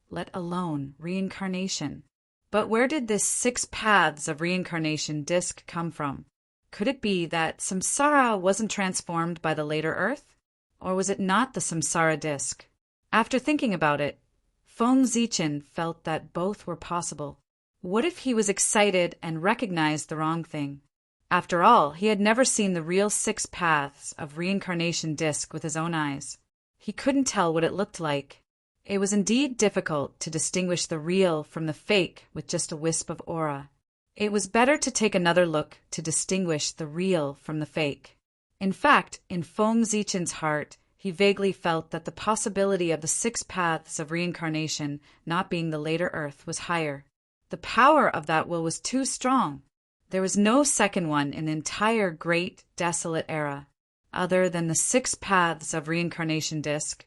let alone reincarnation. But where did this 6 paths of reincarnation disc come from? Could it be that Samsara wasn't transformed by the later Earth? Or was it not the Samsara disc? After thinking about it, Feng Zichen felt that both were possible. What if he was excited and recognized the wrong thing? After all, he had never seen the real 6 paths of reincarnation disc with his own eyes. He couldn't tell what it looked like. It was indeed difficult to distinguish the real from the fake with just a wisp of aura. It was better to take another look to distinguish the real from the fake. In fact, in Feng Zichen's heart, he vaguely felt that the possibility of the 6 paths of reincarnation not being the later Earth was higher. The power of that will was too strong. There was no second one in the entire great desolate era. Other than the 6 paths of reincarnation disc,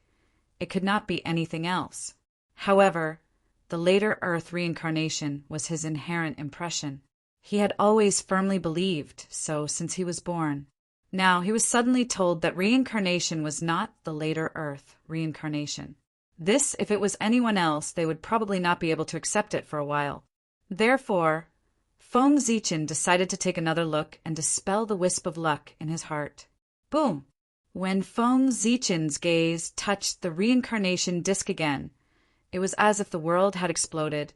it could not be anything else. However, the later Earth reincarnation was his inherent impression. He had always firmly believed so since he was born. Now he was suddenly told that reincarnation was not the later Earth reincarnation. This, if it was anyone else, they would probably not be able to accept it for a while. Therefore, Feng Zichen decided to take another look and dispel the wisp of luck in his heart. Boom! When Feng Zichen's gaze touched the reincarnation disc again, it was as if the world had exploded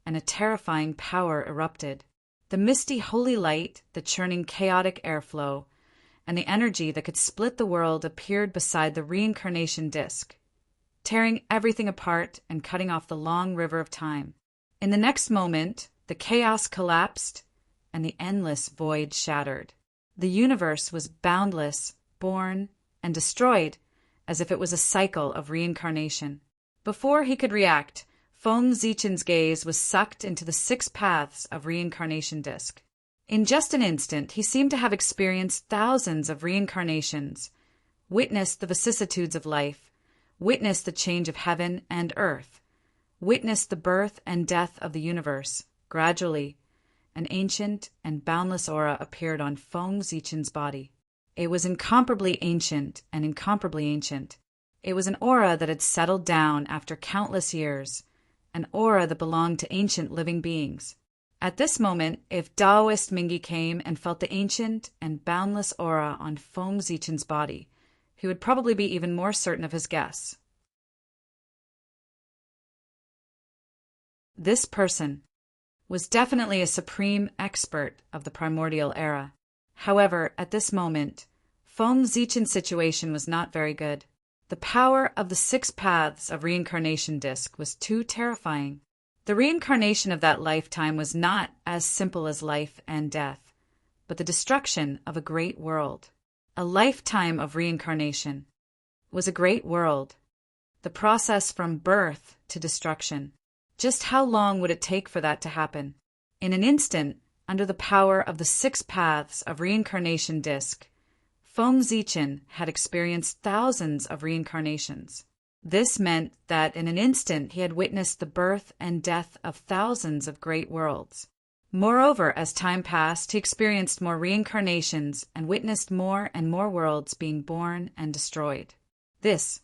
and a terrifying power erupted. The misty holy light, the churning chaotic airflow, and the energy that could split the world appeared beside the reincarnation disc, tearing everything apart and cutting off the long river of time. In the next moment, the chaos collapsed and the endless void shattered. The universe was boundless, born, and destroyed as if it was a cycle of reincarnation. Before he could react, Feng Zichen's gaze was sucked into the 6 paths of reincarnation disc. In just an instant, he seemed to have experienced thousands of reincarnations, witnessed the vicissitudes of life, witnessed the change of heaven and earth, witnessed the birth and death of the universe. Gradually, an ancient and boundless aura appeared on Feng Zichen's body. It was incomparably ancient and incomparably ancient. It was an aura that had settled down after countless years, an aura that belonged to ancient living beings. At this moment, if Taoist Mingi came and felt the ancient and boundless aura on Feng Zichen's body, he would probably be even more certain of his guess. This person was definitely a supreme expert of the primordial era. However, at this moment, Feng Zichen's situation was not very good. The power of the 6 paths of reincarnation disc was too terrifying. The reincarnation of that lifetime was not as simple as life and death, but the destruction of a great world. A lifetime of reincarnation was a great world. The process from birth to destruction. Just how long would it take for that to happen? In an instant, under the power of the 6 paths of reincarnation disc, Feng Zichen had experienced thousands of reincarnations. This meant that in an instant he had witnessed the birth and death of thousands of great worlds. Moreover, as time passed, he experienced more reincarnations and witnessed more and more worlds being born and destroyed. This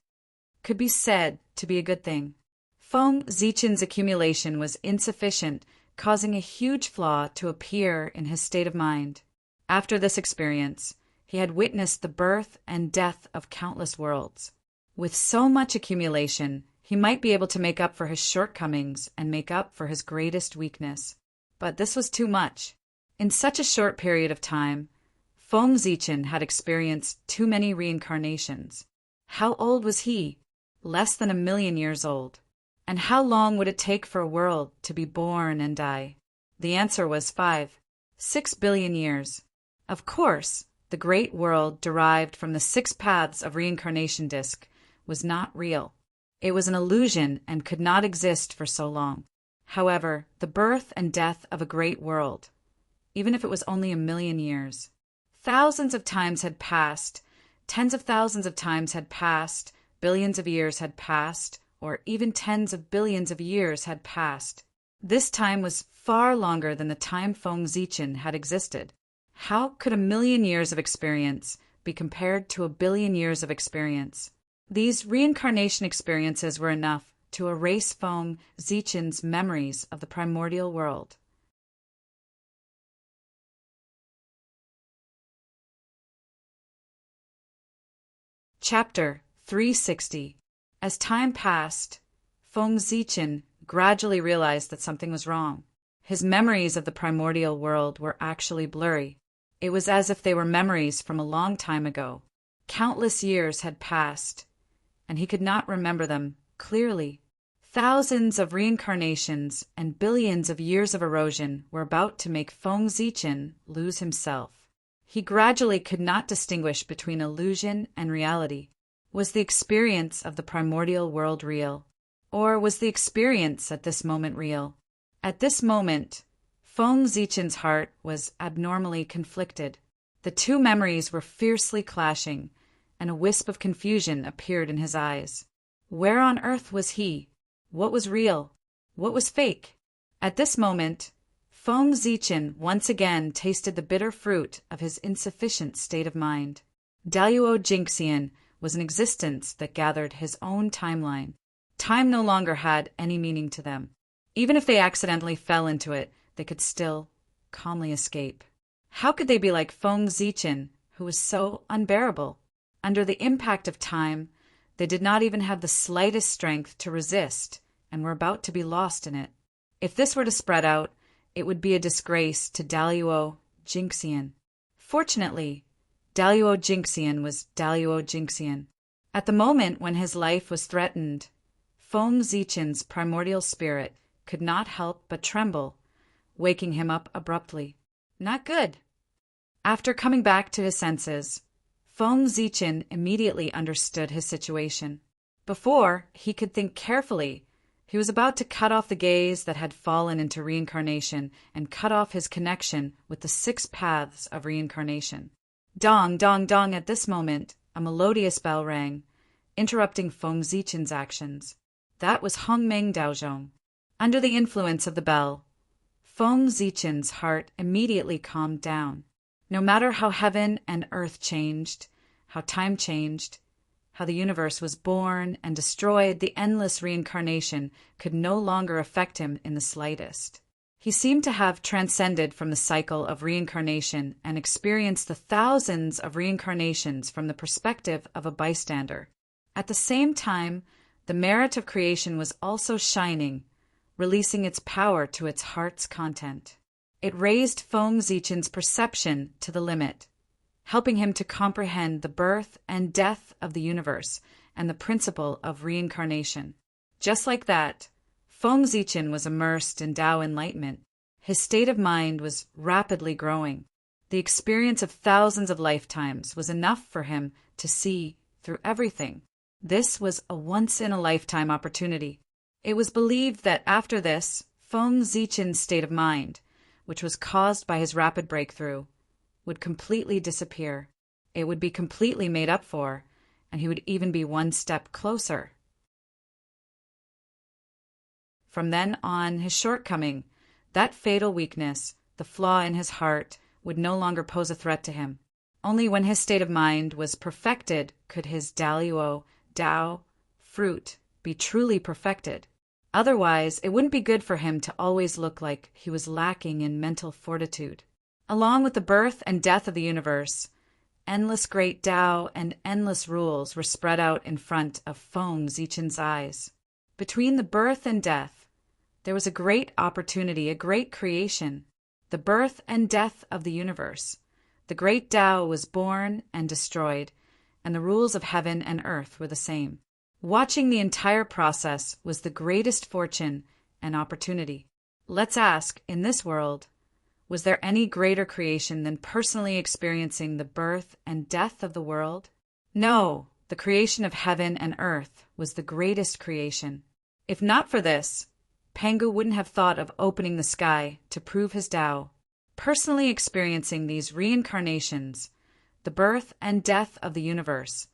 could be said to be a good thing. Feng Zichen's accumulation was insufficient, causing a huge flaw to appear in his state of mind. After this experience, he had witnessed the birth and death of countless worlds. With so much accumulation, he might be able to make up for his shortcomings and make up for his greatest weakness. But this was too much. In such a short period of time, Feng Zichen had experienced too many reincarnations. How old was he? Less than 1,000,000 years old. And how long would it take for a world to be born and die? The answer was 5-6 billion years. Of course, the great world derived from the 6 paths of reincarnation disc was not real. It was an illusion and could not exist for so long. However, the birth and death of a great world, even if it was only 1,000,000 years, thousands of times had passed, tens of thousands of times had passed, billions of years had passed, or even tens of billions of years had passed. This time was far longer than the time Feng Zichen had existed. How could 1,000,000 years of experience be compared to 1,000,000,000 years of experience? These reincarnation experiences were enough to erase Feng Zichen's memories of the primordial world. Chapter 360. As time passed, Feng Zichen gradually realized that something was wrong. His memories of the primordial world were actually blurry. It was as if they were memories from a long time ago. Countless years had passed, and he could not remember them clearly. Thousands of reincarnations and billions of years of erosion were about to make Feng Zichen lose himself. He gradually could not distinguish between illusion and reality. Was the experience of the primordial world real? Or was the experience at this moment real? At this moment, Feng Zichen's heart was abnormally conflicted. The two memories were fiercely clashing, and a wisp of confusion appeared in his eyes. Where on earth was he? What was real? What was fake? At this moment, Feng Zichen once again tasted the bitter fruit of his insufficient state of mind. Daluo Jingxian was an existence that gathered his own timeline. Time no longer had any meaning to them. Even if they accidentally fell into it, they could still calmly escape. How could they be like Feng Zichen, who was so unbearable? Under the impact of time, they did not even have the slightest strength to resist and were about to be lost in it. If this were to spread out, it would be a disgrace to Daluo Jingxian. Fortunately, Daluo Jingxian was Daluo Jingxian. At the moment when his life was threatened, Feng Zichen's primordial spirit could not help but tremble, waking him up abruptly. Not good. After coming back to his senses, Feng Zichen immediately understood his situation. Before he could think carefully, He was about to cut off the gaze that had fallen into reincarnation and cut off his connection with the 6 paths of reincarnation. Dong, dong, dong. At this moment, a melodious bell rang, interrupting Feng Zichen's actions. That was Hongmeng Daozhong. Under the influence of the bell, Feng Zichen's heart immediately calmed down. No matter how heaven and earth changed, how time changed, how the universe was born and destroyed, the endless reincarnation could no longer affect him in the slightest. He seemed to have transcended from the cycle of reincarnation and experienced the thousands of reincarnations from the perspective of a bystander. At the same time, the merit of creation was also shining, releasing its power to its heart's content. It raised Feng Zichen's perception to the limit, helping him to comprehend the birth and death of the universe and the principle of reincarnation. Just like that, Feng Zichen was immersed in Tao enlightenment. His state of mind was rapidly growing. The experience of thousands of lifetimes was enough for him to see through everything. This was a once-in-a-lifetime opportunity. It was believed that after this, Feng Zichen's state of mind, which was caused by his rapid breakthrough, would completely disappear. It would be completely made up for, and he would even be one step closer. From then on, his shortcoming, that fatal weakness, the flaw in his heart, would no longer pose a threat to him. Only when his state of mind was perfected could his Daluo, Tao, fruit, be truly perfected. Otherwise, it wouldn't be good for him to always look like he was lacking in mental fortitude. Along with the birth and death of the universe, endless great Tao and endless rules were spread out in front of Feng Zichen's eyes. Between the birth and death, there was a great opportunity, a great creation, the birth and death of the universe. The great Tao was born and destroyed, and the rules of heaven and earth were the same. Watching the entire process was the greatest fortune and opportunity. Let's ask, in this world, was there any greater creation than personally experiencing the birth and death of the world? No, the creation of heaven and earth was the greatest creation. If not for this, Pangu wouldn't have thought of opening the sky to prove his Tao. Personally experiencing these reincarnations, the birth and death of the universe,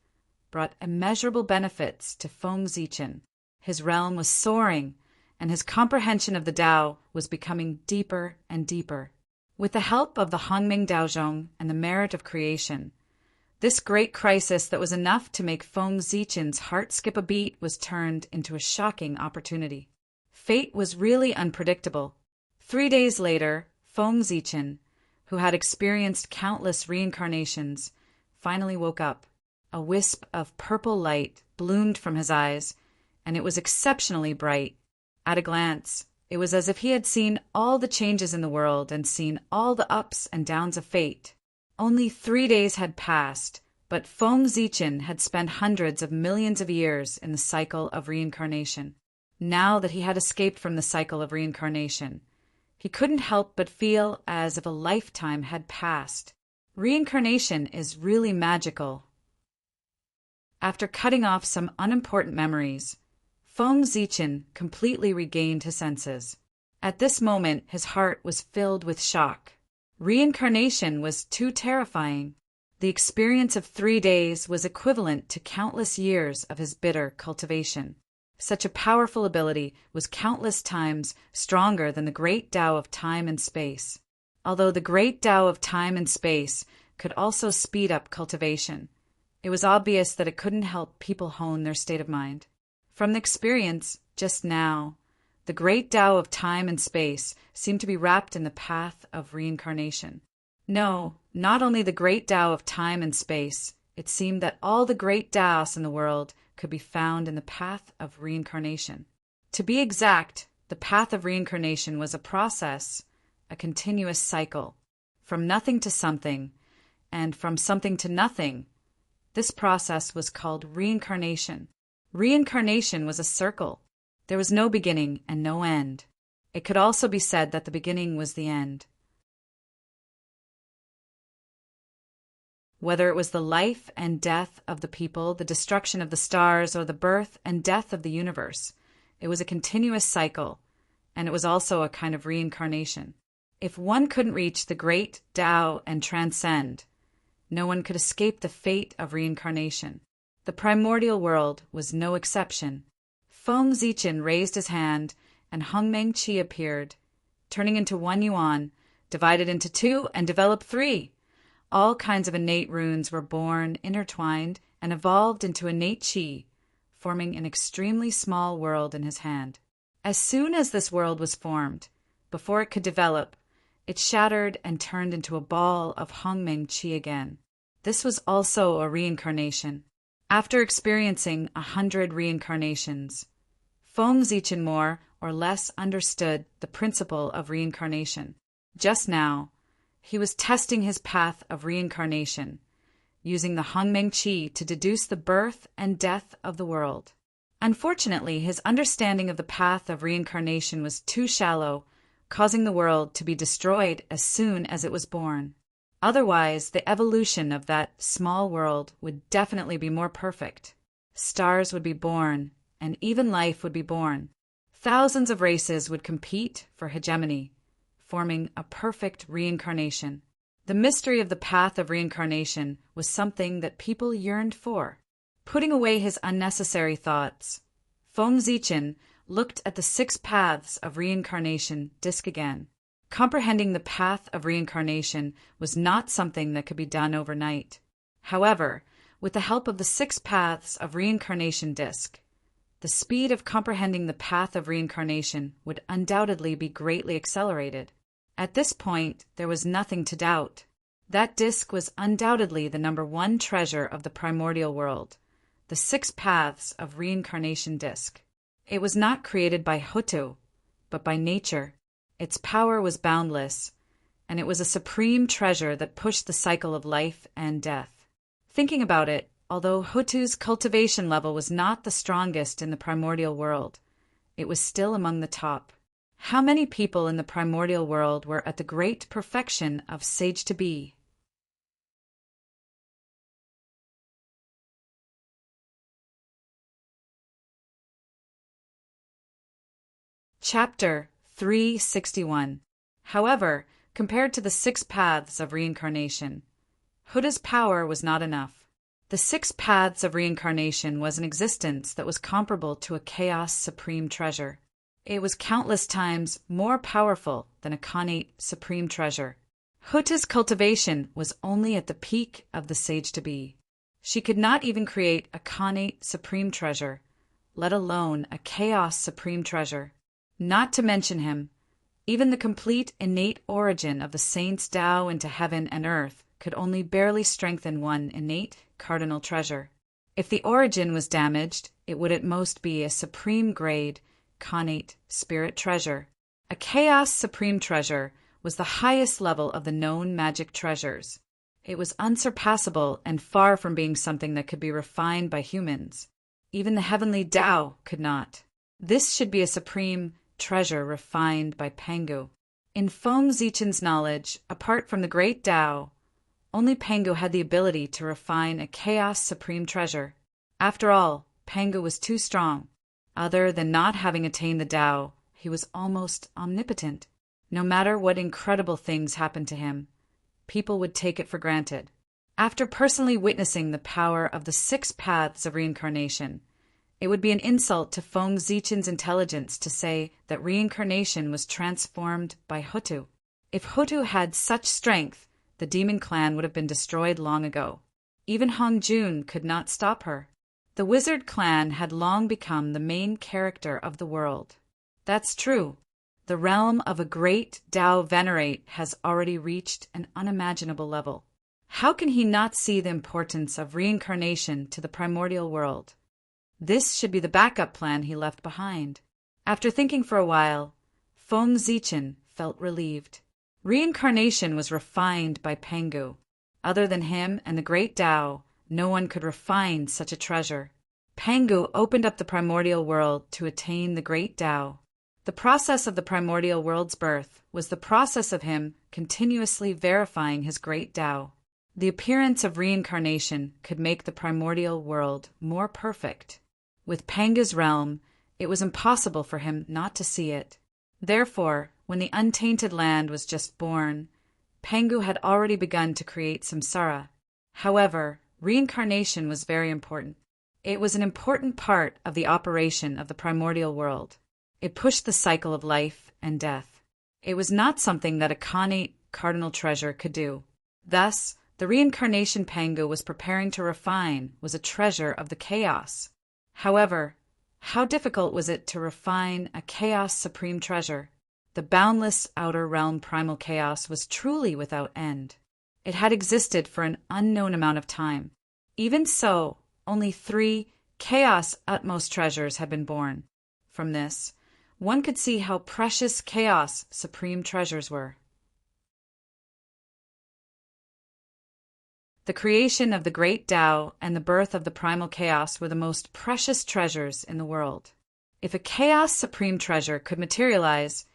brought immeasurable benefits to Feng Zichen. His realm was soaring, and his comprehension of the Tao was becoming deeper and deeper. With the help of the Hongming Daozhong and the merit of creation, this great crisis that was enough to make Feng Zichen's heart skip a beat was turned into a shocking opportunity. Fate was really unpredictable. 3 days later, Feng Zichen, who had experienced countless reincarnations, finally woke up. A wisp of purple light bloomed from his eyes, and it was exceptionally bright. At a glance, it was as if he had seen all the changes in the world and seen all the ups and downs of fate. Only 3 days had passed, but Feng Zichen had spent hundreds of millions of years in the cycle of reincarnation. Now that he had escaped from the cycle of reincarnation, he couldn't help but feel as if a lifetime had passed. Reincarnation is really magical. After cutting off some unimportant memories, Feng Zichen completely regained his senses. At this moment, his heart was filled with shock. Reincarnation was too terrifying. The experience of 3 days was equivalent to countless years of his bitter cultivation. Such a powerful ability was countless times stronger than the great Tao of time and space. Although the great Tao of time and space could also speed up cultivation, it was obvious that it couldn't help people hone their state of mind. From the experience, just now, the great Tao of time and space seemed to be wrapped in the path of reincarnation. No, not only the great Tao of time and space, it seemed that all the great Taos in the world could be found in the path of reincarnation. To be exact, the path of reincarnation was a process, a continuous cycle, from nothing to something, and from something to nothing. This process was called reincarnation. Reincarnation was a circle. There was no beginning and no end. It could also be said that the beginning was the end. Whether it was the life and death of the people, the destruction of the stars, or the birth and death of the universe, It was a continuous cycle, and it was also a kind of reincarnation. If one couldn't reach the great Tao and transcend, no one could escape the fate of reincarnation. The primordial world was no exception. Feng Zichen raised his hand, and Hongmeng Qi appeared, turning into one yuan, divided into two, and developed three. All kinds of innate runes were born, intertwined, and evolved into innate qi, forming an extremely small world in his hand. As soon as this world was formed, before it could develop, it shattered and turned into a ball of Hongmeng Qi again. This was also a reincarnation. After experiencing 100 reincarnations, Feng Zichen more or less understood the principle of reincarnation. Just now, he was testing his path of reincarnation, using the Hongmeng Qi to deduce the birth and death of the world. Unfortunately, his understanding of the path of reincarnation was too shallow, causing the world to be destroyed as soon as it was born. Otherwise, the evolution of that small world would definitely be more perfect. Stars would be born, and even life would be born. Thousands of races would compete for hegemony, forming a perfect reincarnation. The mystery of the path of reincarnation was something that people yearned for. Putting away his unnecessary thoughts, Feng Zichen looked at the 6 paths of reincarnation disc again. Comprehending the path of reincarnation was not something that could be done overnight. However, with the help of the 6 paths of reincarnation disc, the speed of comprehending the path of reincarnation would undoubtedly be greatly accelerated. At this point, there was nothing to doubt. That disc was undoubtedly the number 1 treasure of the primordial world, the 6 paths of reincarnation disc. It was not created by Hutu, but by nature. Its power was boundless, and it was a supreme treasure that pushed the cycle of life and death. Thinking about it, although Hutu's cultivation level was not the strongest in the primordial world, it was still among the top. How many people in the primordial world were at the great perfection of sage to be? Chapter 361. However, compared to the 6 paths of reincarnation, Huda's power was not enough. The 6 paths of reincarnation was an existence that was comparable to a chaos supreme treasure. It was countless times more powerful than a connate supreme treasure. Huta's cultivation was only at the peak of the sage-to-be. She could not even create a connate supreme treasure, let alone a chaos supreme treasure. Not to mention him, even the complete innate origin of the saint's Tao into heaven and earth could only barely strengthen one innate cardinal treasure. If the origin was damaged, it would at most be a supreme grade connate spirit treasure. A chaos supreme treasure was the highest level of the known magic treasures. It was unsurpassable and far from being something that could be refined by humans. Even the heavenly Tao could not. This should be a supreme treasure refined by Pangu. In Feng Zichen's knowledge, apart from the great Tao, only Pangu had the ability to refine a chaos supreme treasure. After all, Pangu was too strong. Other than not having attained the Tao, he was almost omnipotent. No matter what incredible things happened to him, people would take it for granted. After personally witnessing the power of the 6 paths of reincarnation, it would be an insult to Feng Zichen's intelligence to say that reincarnation was transformed by Hutu. If Hutu had such strength, the demon clan would have been destroyed long ago. Even Hong Jun could not stop her. The wizard clan had long become the main character of the world. That's true. The realm of a great Tao venerate has already reached an unimaginable level. How can he not see the importance of reincarnation to the primordial world? This should be the backup plan he left behind. After thinking for a while, Feng Zichen felt relieved. Reincarnation was refined by Pangu. Other than him and the great Tao, no one could refine such a treasure. Pangu opened up the primordial world to attain the great Tao. The process of the primordial world's birth was the process of him continuously verifying his great Tao. The appearance of reincarnation could make the primordial world more perfect. With Pangu's realm, It was impossible for him not to see it. Therefore, when the untainted land was just born, Pengu had already begun to create samsara. However, reincarnation was very important. It was an important part of the operation of the primordial world. It pushed the cycle of life and death. It was not something that a Khanate cardinal treasure could do. Thus, the reincarnation Pengu was preparing to refine was a treasure of the chaos. However, how difficult was it to refine a chaos supreme treasure? The boundless outer realm primal chaos was truly without end. It had existed for an unknown amount of time. Even so, only 3 chaos utmost treasures had been born. From this, one could see how precious chaos supreme treasures were. The creation of the great Tao and the birth of the primal chaos were the most precious treasures in the world. If a chaos supreme treasure could materialize,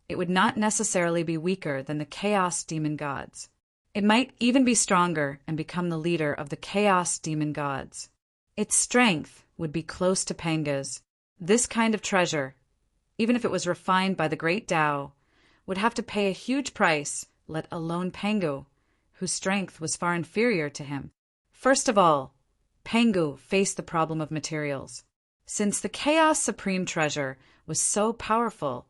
it would not necessarily be weaker than the chaos demon gods. It might even be stronger and become the leader of the chaos demon gods. Its strength would be close to Pengu's. This kind of treasure, even if it was refined by the great Tao, would have to pay a huge price, let alone Pengu, whose strength was far inferior to him. First of all, Pengu faced the problem of materials. Since the Chaos Supreme Treasure was so powerful,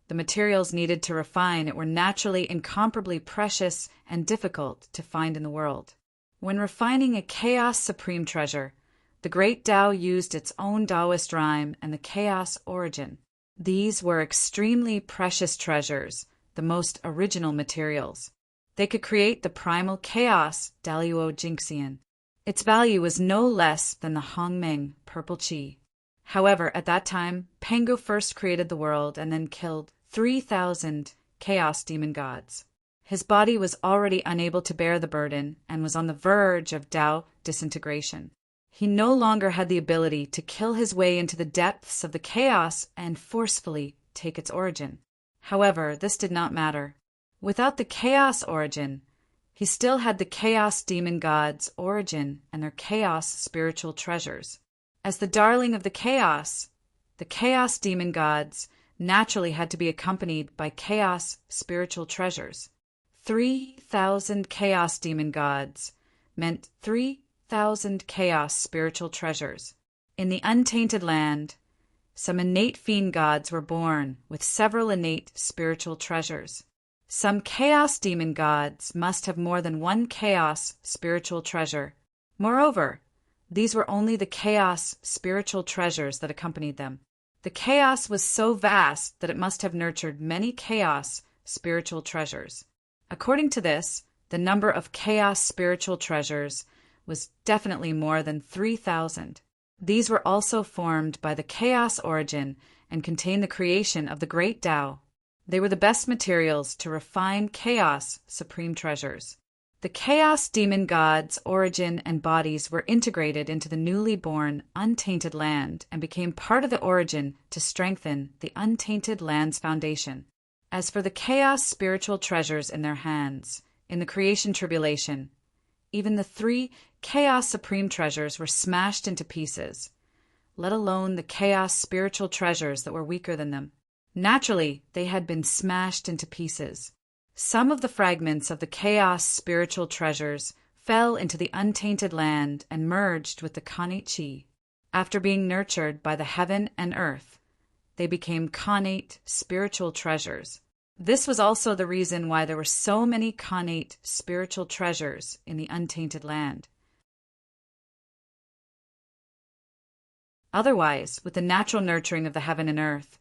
the materials needed to refine it were naturally incomparably precious and difficult to find in the world. When refining a Chaos Supreme Treasure, the great Tao used its own Taoist rhyme and the Chaos Origin. These were extremely precious treasures, the most original materials. They could create the primal chaos Daluo Jinxian. Its value was no less than the Hongmeng purple qi. However, at that time, Pengu first created the world and then killed 3,000 chaos demon gods. His body was already unable to bear the burden and was on the verge of Tao disintegration. He no longer had the ability to kill his way into the depths of the chaos and forcefully take its origin. However, this did not matter. Without the chaos origin, he still had the chaos demon gods' origin and their chaos spiritual treasures. As the darling of the chaos demon gods naturally had to be accompanied by chaos spiritual treasures. 3,000 chaos demon gods meant 3,000 chaos spiritual treasures. In the untainted land, some innate fiend gods were born with several innate spiritual treasures. Some chaos demon gods must have more than one chaos spiritual treasure. Moreover, these were only the chaos spiritual treasures that accompanied them. The chaos was so vast that it must have nurtured many chaos spiritual treasures. According to this, the number of chaos spiritual treasures was definitely more than 3,000. These were also formed by the chaos origin and contained the creation of the great Tao. They were the best materials to refine chaos supreme treasures. The chaos demon gods' origin and bodies were integrated into the newly born untainted land and became part of the origin to strengthen the untainted land's foundation. As for the chaos spiritual treasures in their hands, in the creation tribulation, even the 3 chaos supreme treasures were smashed into pieces, let alone the chaos spiritual treasures that were weaker than them. Naturally, they had been smashed into pieces. Some of the fragments of the chaos spiritual treasures fell into the untainted land and merged with the Khanate Chi. After being nurtured by the heaven and earth, they became Khanate spiritual treasures. This was also the reason why there were so many Khanate spiritual treasures in the untainted land. Otherwise, with the natural nurturing of the heaven and earth,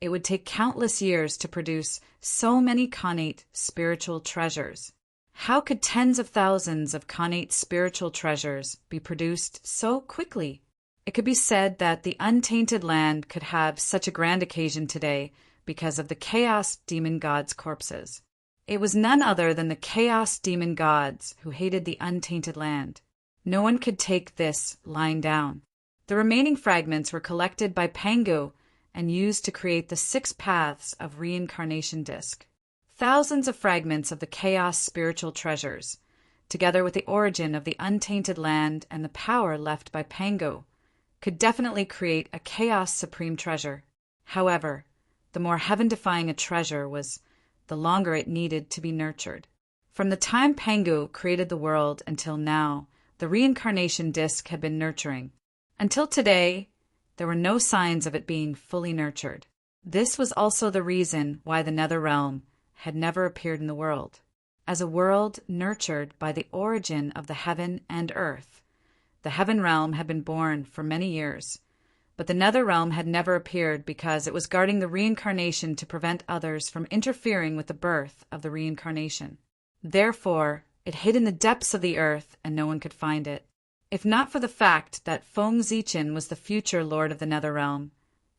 it would take countless years to produce so many Khanate spiritual treasures. How could tens of thousands of Khanate spiritual treasures be produced so quickly? It could be said that the untainted land could have such a grand occasion today because of the chaos demon gods' corpses. It was none other than the chaos demon gods who hated the untainted land. No one could take this lying down. The remaining fragments were collected by Pengu and used to create the 6 paths of reincarnation disc. Thousands of fragments of the chaos spiritual treasures, together with the origin of the untainted land and the power left by Pengu, could definitely create a chaos supreme treasure. However, the more heaven-defying a treasure was, the longer it needed to be nurtured. From the time Pangu created the world until now, the reincarnation disk had been nurturing. Until today, there were no signs of it being fully nurtured. This was also the reason why the Nether Realm had never appeared in the world, as a world nurtured by the origin of the heaven and earth. The Heaven Realm had been born for many years, but the Nether Realm had never appeared because it was guarding the reincarnation to prevent others from interfering with the birth of the reincarnation. Therefore, it hid in the depths of the earth and no one could find it. If not for the fact that Feng Zichen was the future lord of the Nether Realm,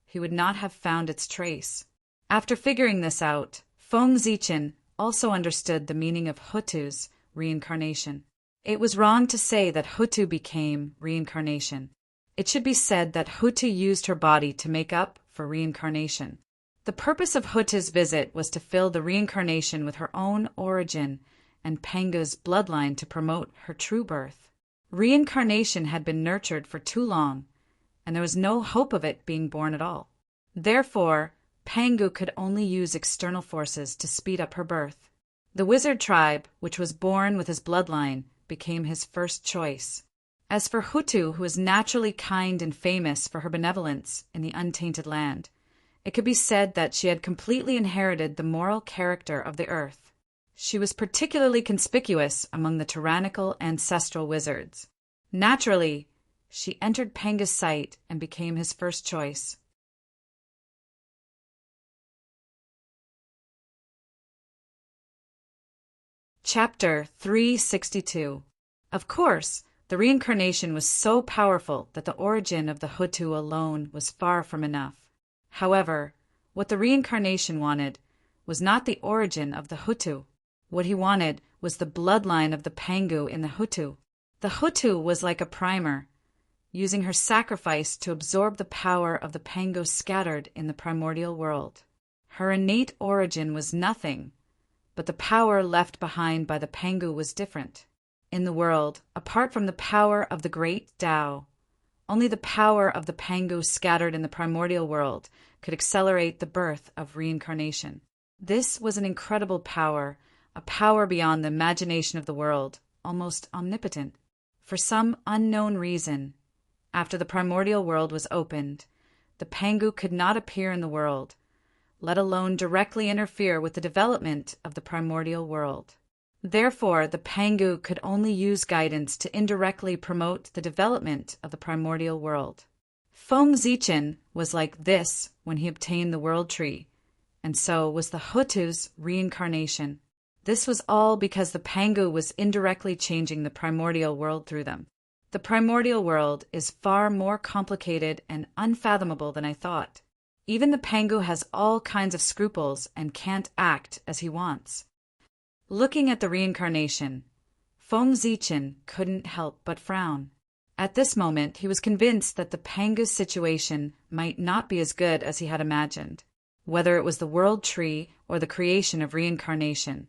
he would not have found its trace. After figuring this out, Feng Zichen also understood the meaning of Hutu's reincarnation. It was wrong to say that Hutu became reincarnation. It should be said that Hutu used her body to make up for reincarnation. The purpose of Hutu's visit was to fill the reincarnation with her own origin and Pangu's bloodline to promote her true birth. Reincarnation had been nurtured for too long, and there was no hope of it being born at all. Therefore, Pangu could only use external forces to speed up her birth. The wizard tribe, which was born with his bloodline, became his first choice. As for Hutu, who was naturally kind and famous for her benevolence in the untainted land, it could be said that she had completely inherited the moral character of the earth. She was particularly conspicuous among the tyrannical ancestral wizards. Naturally, she entered Pangu's sight and became his first choice. Chapter 362. Of course, the reincarnation was so powerful that the origin of the Hutu alone was far from enough. However, what the reincarnation wanted was not the origin of the Hutu. What he wanted was the bloodline of the Pangu in the Hutu. The Hutu was like a primer, using her sacrifice to absorb the power of the Pangu scattered in the primordial world. Her innate origin was nothing, but the power left behind by the Pangu was different. In the world, apart from the power of the great Tao, only the power of the Pangu scattered in the primordial world could accelerate the birth of reincarnation. This was an incredible power, a power beyond the imagination of the world, almost omnipotent. For some unknown reason, after the primordial world was opened, the Pangu could not appear in the world, let alone directly interfere with the development of the primordial world. Therefore, the Pangu could only use guidance to indirectly promote the development of the primordial world. Feng Zichen was like this when he obtained the world tree, and so was the Hutu's reincarnation. This was all because the Pangu was indirectly changing the primordial world through them. The primordial world is far more complicated and unfathomable than I thought. Even the Pangu has all kinds of scruples and can't act as he wants. Looking at the reincarnation, Feng Zichen couldn't help but frown. At this moment, he was convinced that the Pangu's situation might not be as good as he had imagined. Whether it was the world tree or the creation of reincarnation,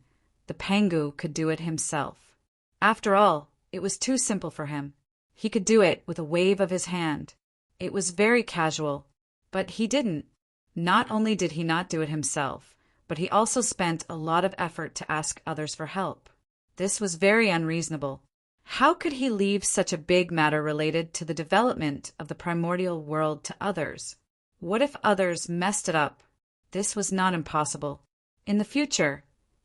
the Pangu could do it himself. After all, it was too simple for him. He could do it with a wave of his hand. It was very casual, but he didn't. Not only did he not do it himself, but he also spent a lot of effort to ask others for help. This was very unreasonable. How could he leave such a big matter related to the development of the primordial world to others? What if others messed it up? This was not impossible. In the future,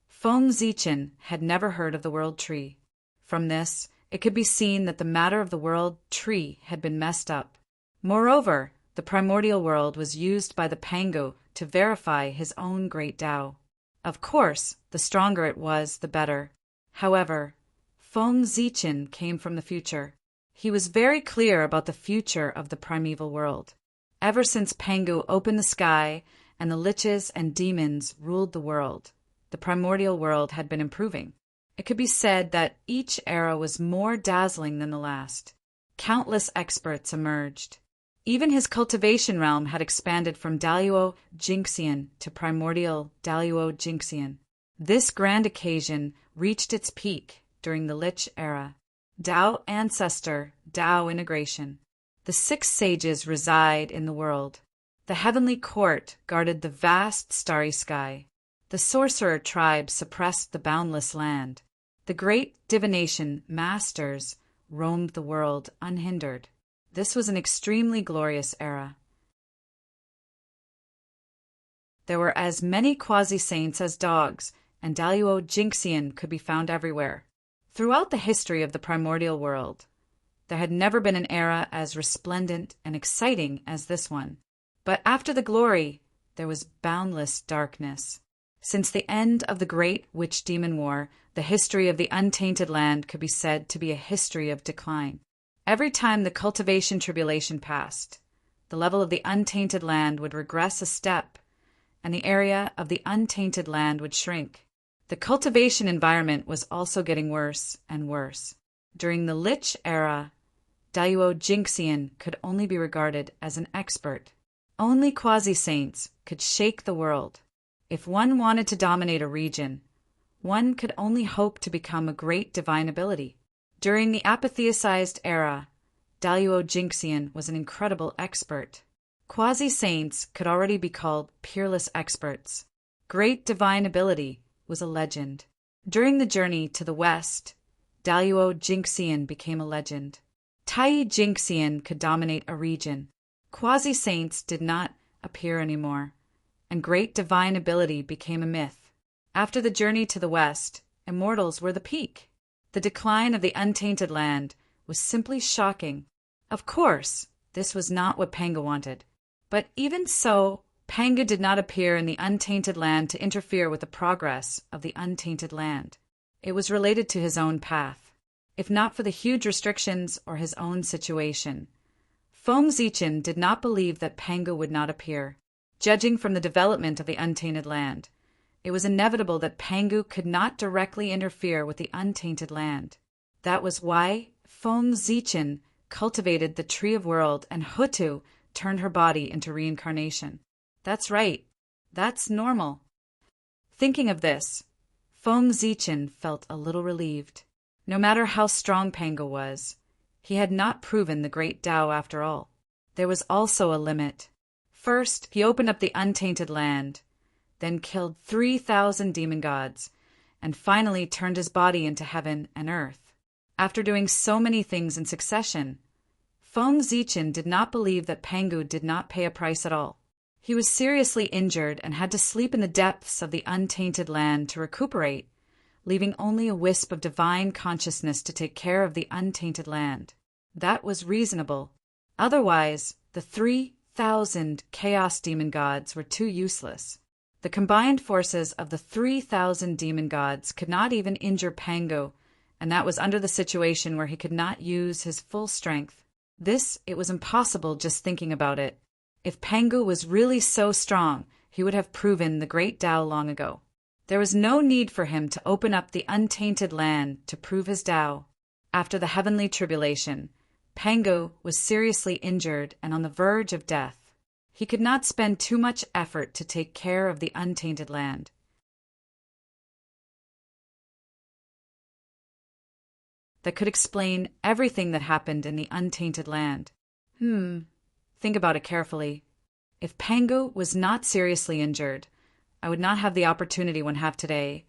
Feng Zichen had never heard of the world tree. From this, it could be seen that the matter of the world tree had been messed up. Moreover, the primordial world was used by the Pangu to verify his own great Tao. Of course, the stronger it was, the better. However, Feng Zichen came from the future. He was very clear about the future of the primeval world. Ever since Pangu opened the sky and the liches and demons ruled the world, the primordial world had been improving. It could be said that each era was more dazzling than the last. Countless experts emerged. Even his cultivation realm had expanded from Daluo Jinxian to primordial Daluo Jinxian. This grand occasion reached its peak during the Lich era. Dao Ancestor, Dao Integration. The 6 sages reside in the world. The heavenly court guarded the vast starry sky. The sorcerer tribe suppressed the boundless land. The great divination masters roamed the world unhindered. This was an extremely glorious era. There were as many quasi-saints as dogs, and Daluo Jinxian could be found everywhere. Throughout the history of the primordial world, there had never been an era as resplendent and exciting as this one. But after the glory, there was boundless darkness. Since the end of the Great Witch-Demon War, the history of the Untainted Land could be said to be a history of decline. Every time the cultivation tribulation passed, the level of the Untainted Land would regress a step, and the area of the Untainted Land would shrink. The cultivation environment was also getting worse and worse. During the Lich era, Daluo Jinxian could only be regarded as an expert. Only quasi-saints could shake the world. If one wanted to dominate a region, one could only hope to become a great divine ability. During the apotheosized era, Daluo Jinxian was an incredible expert. Quasi-saints could already be called peerless experts. Great divine ability was a legend. During the journey to the west, Daluo Jinxian became a legend. Tai Jinxian could dominate a region. Quasi-saints did not appear anymore, and great divine ability became a myth. After the journey to the west, immortals were the peak. The decline of the Untainted Land was simply shocking. Of course, this was not what Pangu wanted. But even so, Pangu did not appear in the Untainted Land to interfere with the progress of the Untainted Land. It was related to his own path, if not for the huge restrictions or his own situation. Feng Zichen did not believe that Pangu would not appear. Judging from the development of the Untainted Land, it was inevitable that Pangu could not directly interfere with the Untainted Land. That was why Feng Zichen cultivated the Tree of World and Hutu turned her body into reincarnation. That's right. That's normal. Thinking of this, Feng Zichen felt a little relieved. No matter how strong Pangu was, he had not proven the great Tao after all. There was also a limit. First, he opened up the Untainted Land, then killed 3,000 demon gods, and finally turned his body into heaven and earth. After doing so many things in succession, Feng Zichen did not believe that Pangu did not pay a price at all. He was seriously injured and had to sleep in the depths of the Untainted Land to recuperate, leaving only a wisp of divine consciousness to take care of the Untainted Land. That was reasonable. Otherwise, the 3,000 chaos demon gods were too useless. The combined forces of the 3,000 demon gods could not even injure Pangu, and that was under the situation where he could not use his full strength. It was impossible just thinking about it. If Pangu was really so strong, he would have proven the great Tao long ago. There was no need for him to open up the Untainted Land to prove his Tao. After the heavenly tribulation, Pangu was seriously injured and on the verge of death. He could not spend too much effort to take care of the Untainted Land. That could explain everything that happened in the Untainted Land. Think about it carefully. If Pangu was not seriously injured, I would not have the opportunity one have today,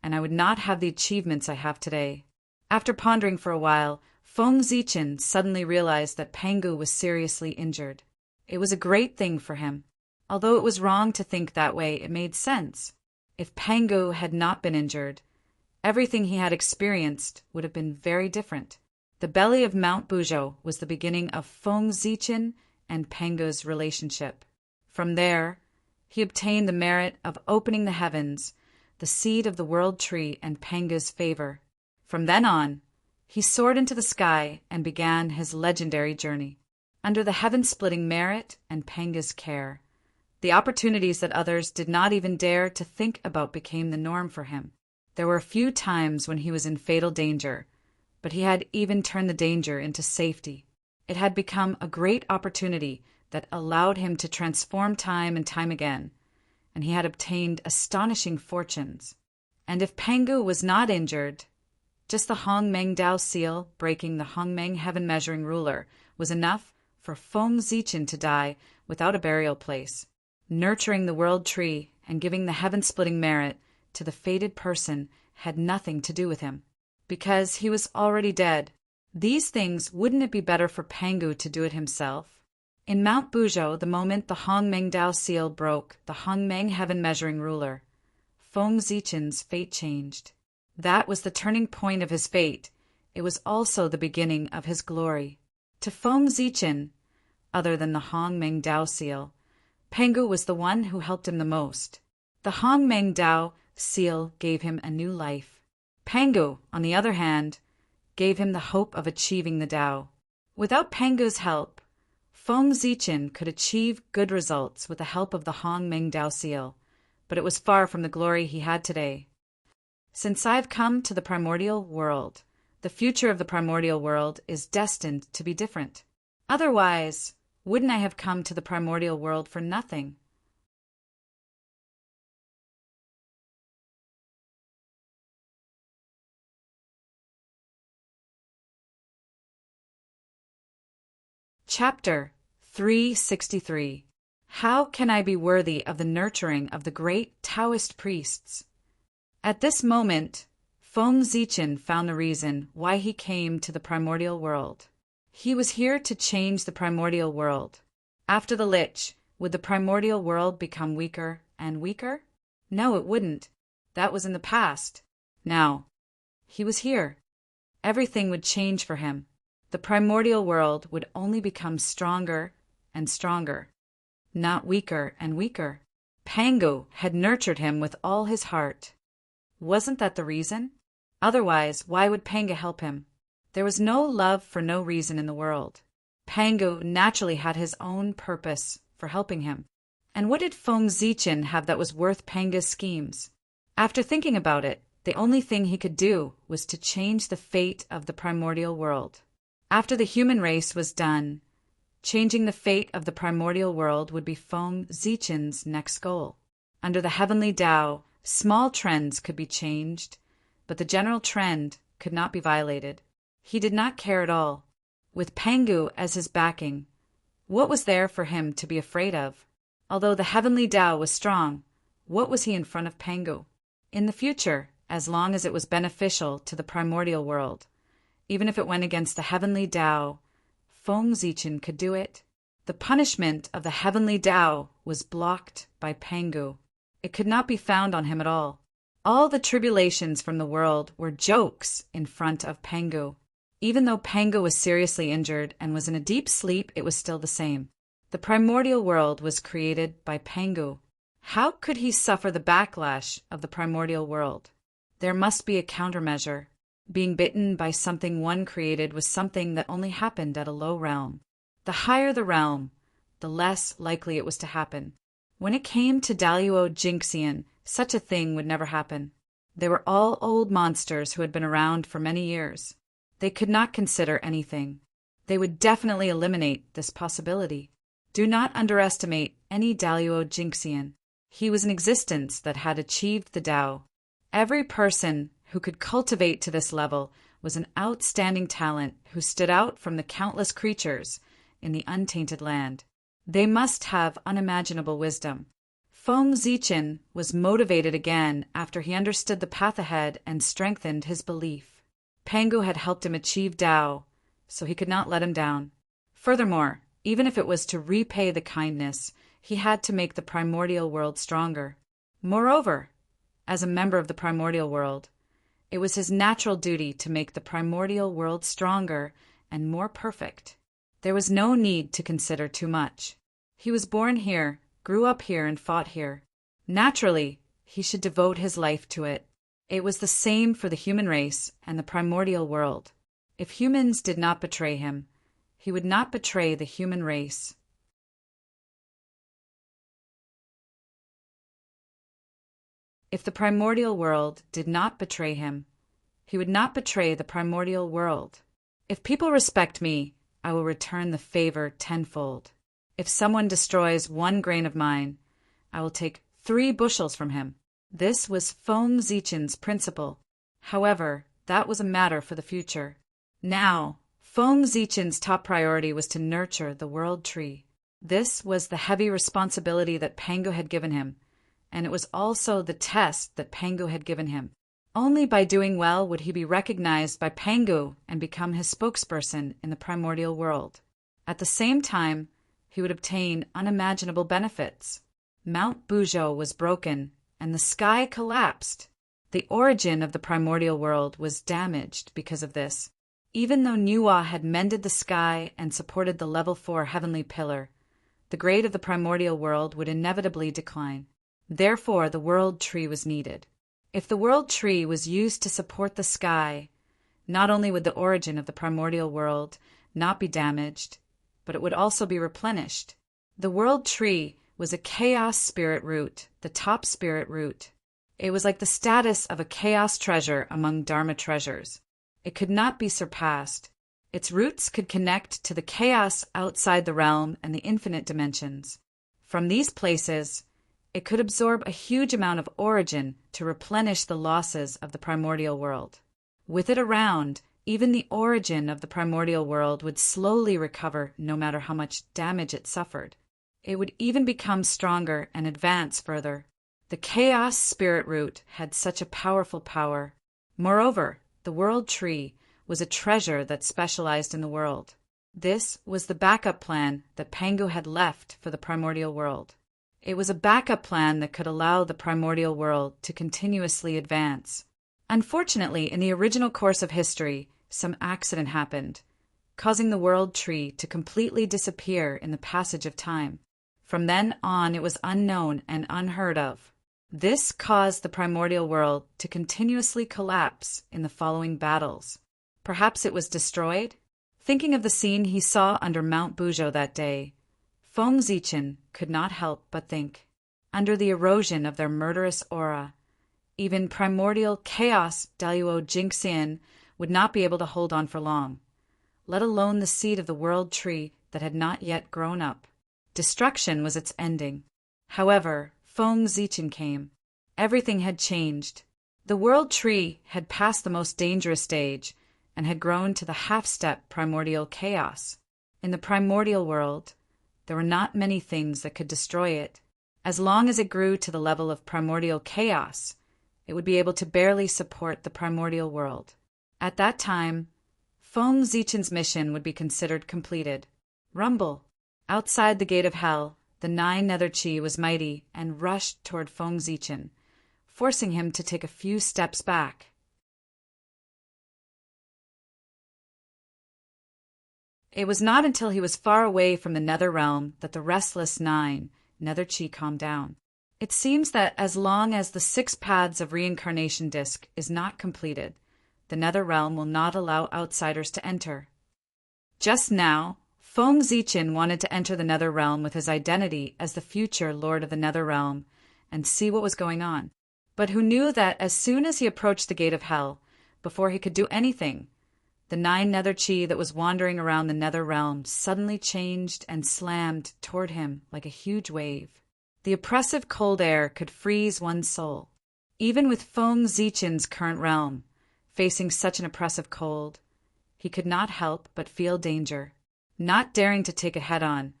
and I would not have the achievements I have today. After pondering for a while, Feng Zichen suddenly realized that Pangu was seriously injured. It was a great thing for him. Although it was wrong to think that way, it made sense. If Pangu had not been injured, everything he had experienced would have been very different. The belly of Mount Buzhou was the beginning of Feng Zichen and Pangu's relationship. From there, he obtained the merit of opening the heavens, the seed of the world tree and Pangu's favor. From then on, he soared into the sky and began his legendary journey. Under the heaven-splitting merit and Pangu's care, the opportunities that others did not even dare to think about became the norm for him. There were a few times when he was in fatal danger, but he had even turned the danger into safety. It had become a great opportunity that allowed him to transform time and time again, and he had obtained astonishing fortunes. And if Pangu was not injured, just the Hongmeng Dao seal breaking the Hongmeng heaven measuring ruler was enough for Feng Zichen to die without a burial place, nurturing the world tree and giving the heaven-splitting merit to the fated person had nothing to do with him, because he was already dead. These things, wouldn't it be better for Pangu to do it himself? In Mount Buzhou, the moment the Hongmeng Dao seal broke, the Hongmeng heaven-measuring ruler, Feng Zichen's fate changed. That was the turning point of his fate. It was also the beginning of his glory. To Feng Zichen, other than the Hongmeng Dao seal, Pangu was the one who helped him the most. The Hongmeng Dao seal gave him a new life. Pangu, on the other hand, gave him the hope of achieving the Dao. Without Pangu's help, Feng Zichen could achieve good results with the help of the Hongmeng Dao seal, but it was far from the glory he had today. Since I've come to the primordial world, the future of the primordial world is destined to be different. Otherwise, wouldn't I have come to the primordial world for nothing? Chapter 363. How can I be worthy of the nurturing of the great Taoist priests? At this moment, Feng Zichen found the reason why he came to the primordial world. He was here to change the primordial world. After the Lich, would the primordial world become weaker and weaker? No, it wouldn't. That was in the past. Now, he was here. Everything would change for him. The primordial world would only become stronger and stronger, not weaker and weaker. Pangu had nurtured him with all his heart. Wasn't that the reason? Otherwise, why would Pangu help him? There was no love for no reason in the world. Pangu naturally had his own purpose for helping him. And what did Feng Zichen have that was worth Pangu's schemes? After thinking about it, the only thing he could do was to change the fate of the primordial world. After the human race was done, changing the fate of the primordial world would be Feng Zichen's next goal. Under the heavenly Tao, small trends could be changed, but the general trend could not be violated. He did not care at all. With Pangu as his backing, what was there for him to be afraid of? Although the heavenly Tao was strong, what was he in front of Pangu? In the future, as long as it was beneficial to the primordial world, even if it went against the heavenly Tao, Feng Zichen could do it. The punishment of the heavenly Tao was blocked by Pangu. It could not be found on him at all. All the tribulations from the world were jokes in front of Pangu. Even though Pangu was seriously injured and was in a deep sleep, it was still the same. The primordial world was created by Pangu. How could he suffer the backlash of the primordial world? There must be a countermeasure. Being bitten by something one created was something that only happened at a low realm. The higher the realm, the less likely it was to happen. When it came to Daluo Jinxian, such a thing would never happen. They were all old monsters who had been around for many years. They could not consider anything. They would definitely eliminate this possibility. Do not underestimate any Daluo Jinxian. He was an existence that had achieved the Tao. Every person who could cultivate to this level was an outstanding talent who stood out from the countless creatures in the untainted land. They must have unimaginable wisdom. Feng Zichen was motivated again after he understood the path ahead and strengthened his belief. Pangu had helped him achieve Tao, so he could not let him down. Furthermore, even if it was to repay the kindness, he had to make the primordial world stronger. Moreover, as a member of the primordial world, it was his natural duty to make the primordial world stronger and more perfect. There was no need to consider too much. He was born here, grew up here, and fought here. Naturally, he should devote his life to it. It was the same for the human race and the primordial world. If humans did not betray him, he would not betray the human race. If the primordial world did not betray him, he would not betray the primordial world. If people respect me, I will return the favor tenfold. If someone destroys 1 grain of mine, I will take 3 bushels from him. This was Feng Zichen's principle. However, that was a matter for the future. Now, Feng Zichen's top priority was to nurture the world tree. This was the heavy responsibility that Pangu had given him, and it was also the test that Pangu had given him. Only by doing well would he be recognized by Pangu and become his spokesperson in the primordial world. At the same time, he would obtain unimaginable benefits. Mount Buzhou was broken, and the sky collapsed. The origin of the primordial world was damaged because of this. Even though Nuwa had mended the sky and supported the level 4 heavenly pillar, the grade of the primordial world would inevitably decline. Therefore, the world tree was needed. If the world tree was used to support the sky, not only would the origin of the primordial world not be damaged, but it would also be replenished. The world tree was a chaos spirit root, the top spirit root. It was like the status of a chaos treasure among Dharma treasures. It could not be surpassed. Its roots could connect to the chaos outside the realm and the infinite dimensions. From these places, it could absorb a huge amount of origin to replenish the losses of the primordial world. With it around, even the origin of the primordial world would slowly recover no matter how much damage it suffered. It would even become stronger and advance further. The chaos spirit root had such a powerful power. Moreover, the world tree was a treasure that specialized in the world. This was the backup plan that Pangu had left for the primordial world. It was a backup plan that could allow the primordial world to continuously advance. Unfortunately, in the original course of history, some accident happened, causing the world tree to completely disappear in the passage of time. From then on, it was unknown and unheard of. This caused the primordial world to continuously collapse in the following battles. Perhaps it was destroyed? Thinking of the scene he saw under Mount Buzhou that day, Feng Zichen could not help but think, under the erosion of their murderous aura, even primordial chaos Daluo Jingxian would not be able to hold on for long, let alone the seed of the world tree that had not yet grown up. Destruction was its ending. However, Feng Zichen came. Everything had changed. The world tree had passed the most dangerous stage and had grown to the half-step primordial chaos. In the primordial world, there were not many things that could destroy it. As long as it grew to the level of primordial chaos, it would be able to barely support the primordial world. At that time, Feng Zichen's mission would be considered completed. Rumble! Outside the gate of hell, the 9 nether chi was mighty and rushed toward Feng Zichen, forcing him to take a few steps back. It was not until he was far away from the nether realm that the restless 9 nether chi calmed down. It seems that as long as the 6 paths of reincarnation disc is not completed, the nether realm will not allow outsiders to enter. Just now, Feng Zichen wanted to enter the nether realm with his identity as the future lord of the nether realm and see what was going on, but who knew that as soon as he approached the gate of hell, before he could do anything, the 9 nether chi that was wandering around the nether realm suddenly changed and slammed toward him like a huge wave. The oppressive cold air could freeze one's soul. Even with Feng Zichen's current realm, facing such an oppressive cold, he could not help but feel danger. Not daring to take it head-on,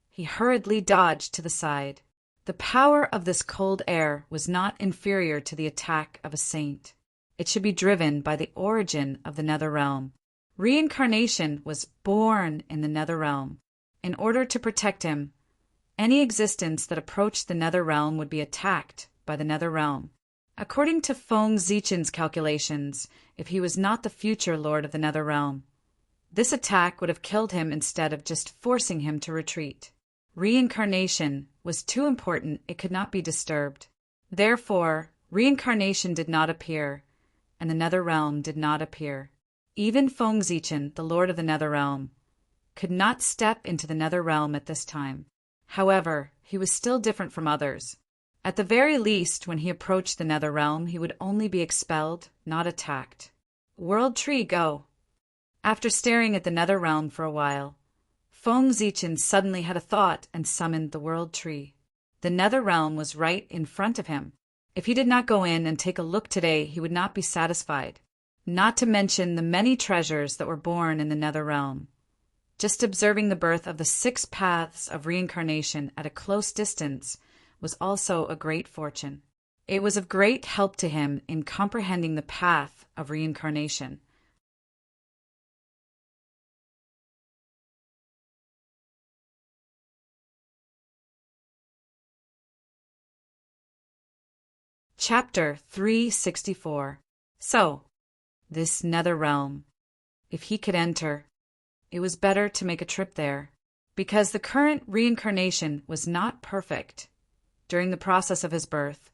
he hurriedly dodged to the side. The power of this cold air was not inferior to the attack of a saint. It should be driven by the origin of the nether realm. Reincarnation was born in the nether realm. In order to protect him, any existence that approached the nether realm would be attacked by the nether realm. According to Feng Zichen's calculations, if he was not the future lord of the nether realm, this attack would have killed him instead of just forcing him to retreat. Reincarnation was too important, it could not be disturbed. Therefore, reincarnation did not appear, and the nether realm did not appear. Even Feng Zichen, the lord of the nether realm, could not step into the nether realm at this time. However, he was still different from others. At the very least, when he approached the nether realm, he would only be expelled, not attacked. World tree, go! After staring at the nether realm for a while, Feng Zichen suddenly had a thought and summoned the world tree. The nether realm was right in front of him. If he did not go in and take a look today, he would not be satisfied. not to mention the many treasures that were born in the nether realm. Just observing the birth of the 6 paths of reincarnation at a close distance was also a great fortune. It was of great help to him in comprehending the path of reincarnation. Chapter 364. So, this nether realm. If he could enter, it was better to make a trip there, because the current reincarnation was not perfect. During the process of his birth,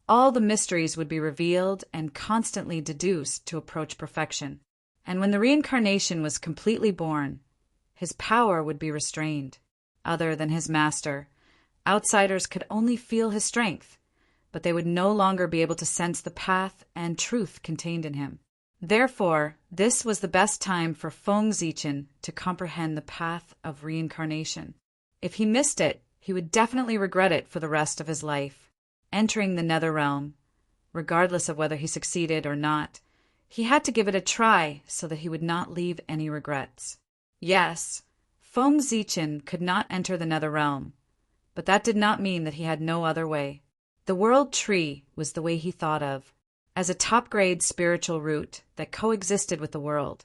all the mysteries would be revealed and constantly deduced to approach perfection. And when the reincarnation was completely born, his power would be restrained. Other than his master, outsiders could only feel his strength, but they would no longer be able to sense the path and truth contained in him. Therefore, this was the best time for Feng Zichen to comprehend the path of reincarnation. If he missed it, he would definitely regret it for the rest of his life. Entering the nether realm, regardless of whether he succeeded or not, he had to give it a try so that he would not leave any regrets. Yes, Feng Zichen could not enter the nether realm, but that did not mean that he had no other way. The world tree was the way he thought of, as a top-grade spiritual root that coexisted with the world.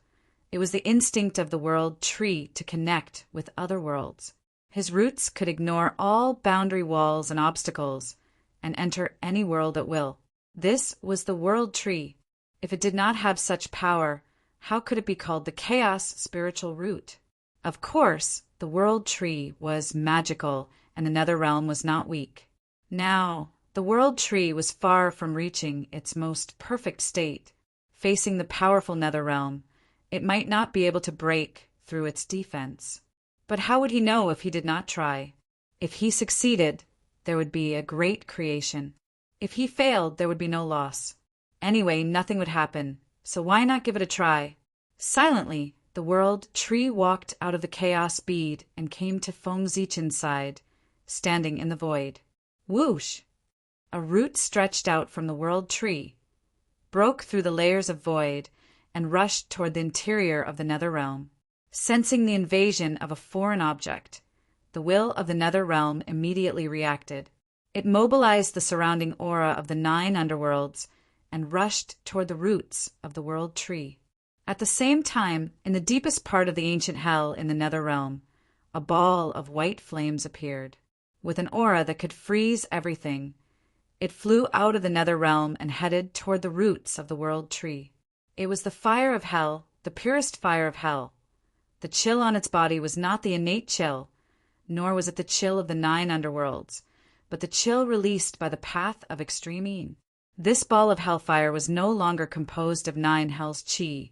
It was the instinct of the world tree to connect with other worlds. His roots could ignore all boundary walls and obstacles and enter any world at will. This was the world tree. If it did not have such power, how could it be called the chaos spiritual root? Of course, the world tree was magical and the nether realm was not weak. Now, the world tree was far from reaching its most perfect state. Facing the powerful nether realm, it might not be able to break through its defense. But how would he know if he did not try? If he succeeded, there would be a great creation. If he failed, there would be no loss. Anyway, nothing would happen, so why not give it a try? Silently, the world tree walked out of the chaos bead and came to Feng Zichen's side, standing in the void. Whoosh! A root stretched out from the world tree, broke through the layers of void, and rushed toward the interior of the nether realm. Sensing the invasion of a foreign object, the will of the nether realm immediately reacted. It mobilized the surrounding aura of the 9 underworlds and rushed toward the roots of the world tree. At the same time, in the deepest part of the ancient hell in the nether realm, a ball of white flames appeared. With an aura that could freeze everything, it flew out of the nether realm and headed toward the roots of the world tree. It was the fire of hell, the purest fire of hell. The chill on its body was not the innate chill, nor was it the chill of the 9 underworlds, but the chill released by the path of extreme yin. This ball of hellfire was no longer composed of 9 hell's chi,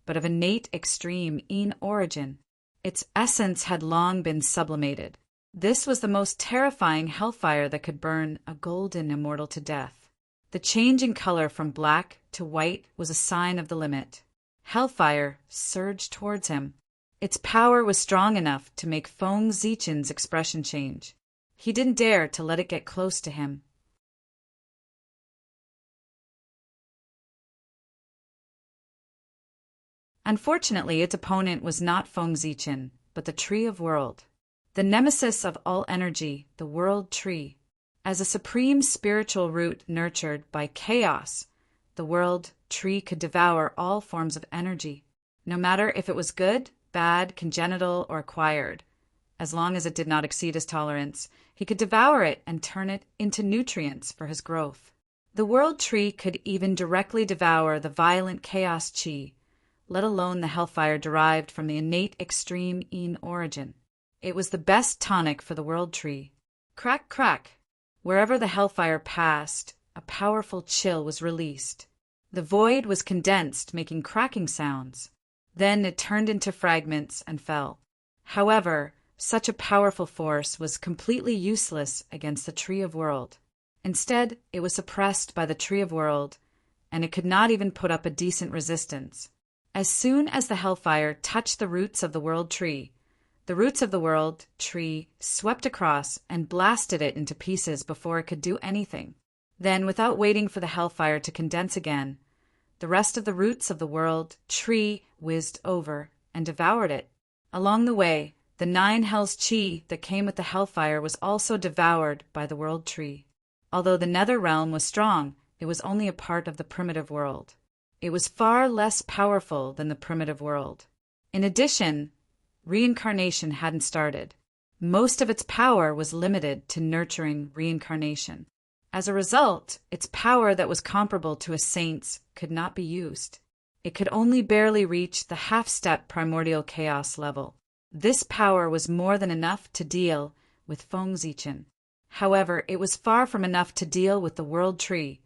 but of innate extreme yin origin. Its essence had long been sublimated. This was the most terrifying hellfire that could burn a golden immortal to death. The change in color from black to white was a sign of the limit. Hellfire surged towards him. Its power was strong enough to make Feng Zichen's expression change. He didn't dare to let it get close to him. Unfortunately, its opponent was not Feng Zichen, but the Tree of World. The nemesis of all energy, the world tree. As a supreme spiritual root nurtured by chaos, the world tree could devour all forms of energy, no matter if it was good, bad, congenital, or acquired. As long as it did not exceed his tolerance, he could devour it and turn it into nutrients for his growth. The world tree could even directly devour the violent chaos chi, let alone the hellfire derived from the innate extreme yin origin. It was the best tonic for the world tree. Crack, crack. Wherever the hellfire passed, a powerful chill was released. The void was condensed, making cracking sounds. Then it turned into fragments and fell. However, such a powerful force was completely useless against the Tree of World. Instead, it was suppressed by the Tree of World, and it could not even put up a decent resistance. As soon as the hellfire touched the roots of the world tree, the roots of the world tree swept across and blasted it into pieces before it could do anything. Then, without waiting for the hellfire to condense again, the rest of the roots of the world tree whizzed over and devoured it. Along the way, the 9 hells chi that came with the hellfire was also devoured by the world tree. Although the nether realm was strong, it was only a part of the primitive world. It was far less powerful than the primitive world. In addition, reincarnation hadn't started. Most of its power was limited to nurturing reincarnation. As a result, its power that was comparable to a saint's could not be used. It could only barely reach the half-step primordial chaos level. This power was more than enough to deal with Feng Zichen. However, it was far from enough to deal with the world tree,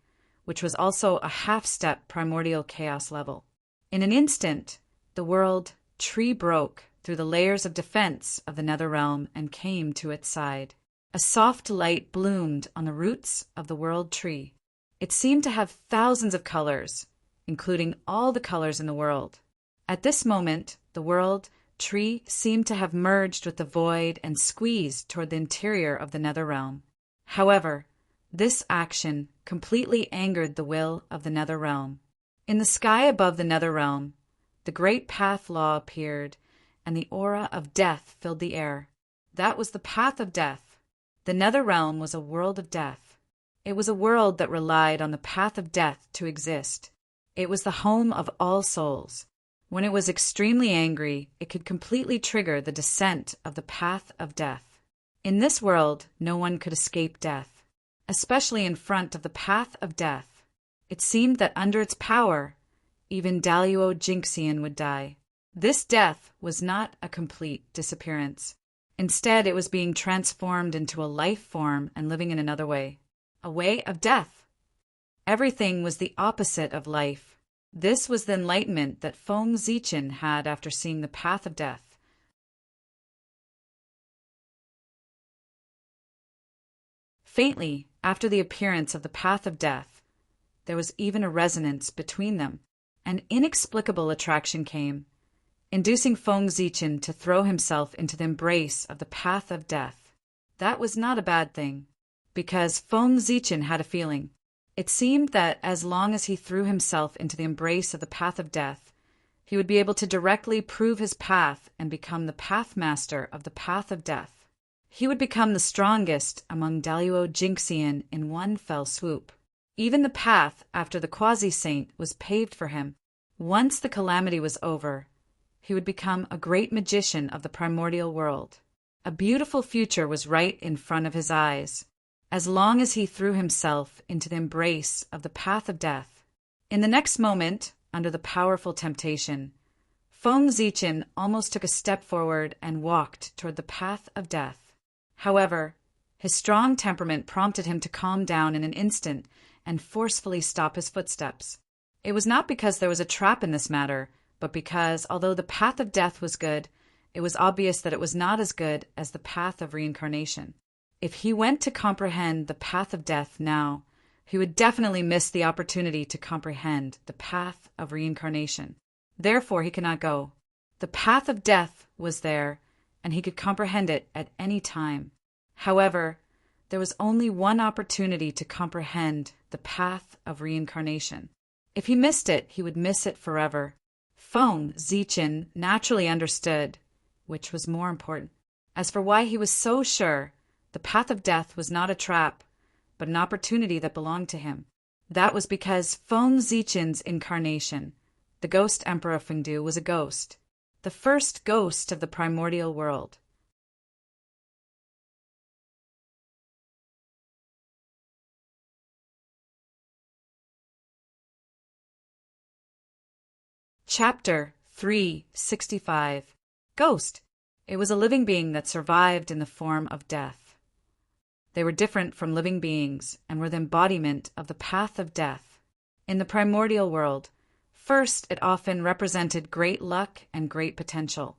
which was also a half-step primordial chaos level. In an instant, the world tree broke through the layers of defense of the nether realm and came to its side. A soft light bloomed on the roots of the world tree. It seemed to have thousands of colors, including all the colors in the world. At this moment, the world tree seemed to have merged with the void and squeezed toward the interior of the nether realm. However, this action completely angered the will of the nether realm. In the sky above the nether realm, the great path law appeared, and the aura of death filled the air. That was the path of death. The nether realm was a world of death. It was a world that relied on the path of death to exist. It was the home of all souls. When it was extremely angry, it could completely trigger the descent of the path of death. In this world, no one could escape death, especially in front of the path of death. It seemed that under its power, even Daluo Jinxian would die. This death was not a complete disappearance. Instead, it was being transformed into a life form and living in another way, a way of death. Everything was the opposite of life. This was the enlightenment that Feng Zichen had after seeing the path of death. Faintly, after the appearance of the path of death, there was even a resonance between them. An inexplicable attraction came, inducing Feng Zichen to throw himself into the embrace of the path of death. That was not a bad thing, because Feng Zichen had a feeling. It seemed that as long as he threw himself into the embrace of the path of death, he would be able to directly prove his path and become the pathmaster of the path of death. He would become the strongest among Daluo Jinxian in one fell swoop. Even the path after the quasi-saint was paved for him. Once the calamity was over, he would become a great magician of the primordial world. A beautiful future was right in front of his eyes, as long as he threw himself into the embrace of the path of death. In the next moment, under the powerful temptation, Feng Zichen almost took a step forward and walked toward the path of death. However, his strong temperament prompted him to calm down in an instant and forcefully stop his footsteps. It was not because there was a trap in this matter, but because, although the path of death was good, it was obvious that it was not as good as the path of reincarnation. If he went to comprehend the path of death now, he would definitely miss the opportunity to comprehend the path of reincarnation. Therefore, he could not go. The path of death was there, and he could comprehend it at any time. However, there was only one opportunity to comprehend the path of reincarnation. If he missed it, he would miss it forever. Feng Zichen naturally understood which was more important. As for why he was so sure, the path of death was not a trap, but an opportunity that belonged to him. That was because Feng Zichen's incarnation, the ghost emperor Fengdu, was a ghost, the first ghost of the primordial world. Chapter 365. Ghost. It was a living being that survived in the form of death. They were different from living beings and were the embodiment of the path of death. In the primordial world, first it often represented great luck and great potential.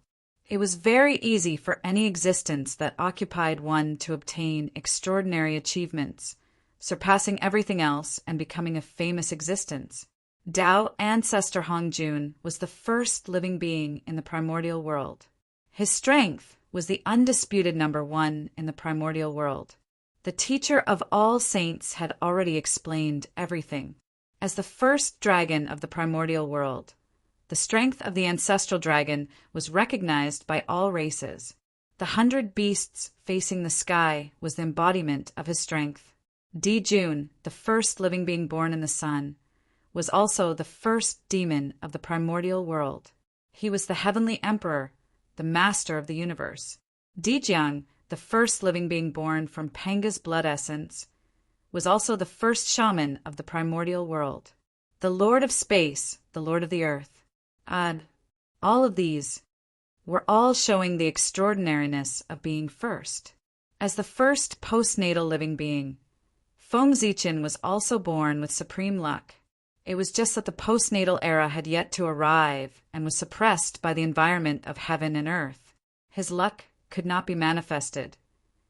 It was very easy for any existence that occupied one to obtain extraordinary achievements, surpassing everything else and becoming a famous existence. Tao ancestor Hongjun was the first living being in the primordial world. His strength was the undisputed number one in the primordial world. The teacher of all saints had already explained everything. As the first dragon of the primordial world, the strength of the ancestral dragon was recognized by all races. The 100 beasts facing the sky was the embodiment of his strength. Jun, the first living being born in the sun, was also the first demon of the primordial world. He was the heavenly emperor, the master of the universe. Jiang, the first living being born from Panga's blood essence, was also the first shaman of the primordial world. The lord of space, the lord of the earth. All of these were all showing the extraordinariness of being first. As the first postnatal living being, Feng Zichen was also born with supreme luck. It was just that the postnatal era had yet to arrive and was suppressed by the environment of heaven and earth. His luck could not be manifested,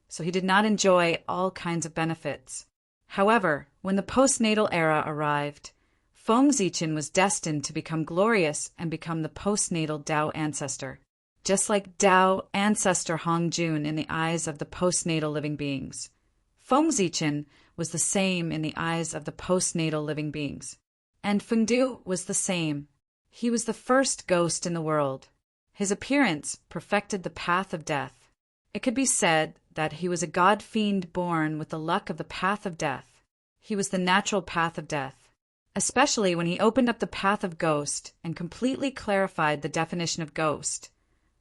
so he did not enjoy all kinds of benefits. However, when the postnatal era arrived, Feng Zichen was destined to become glorious and become the postnatal Tao ancestor. Just like Tao ancestor Hong Jun in the eyes of the postnatal living beings, Feng Zichen was the same in the eyes of the postnatal living beings. And Fengdu was the same. He was the first ghost in the world. His appearance perfected the path of death. It could be said that he was a god fiend born with the luck of the path of death. He was the natural path of death, especially when he opened up the path of ghost and completely clarified the definition of ghost,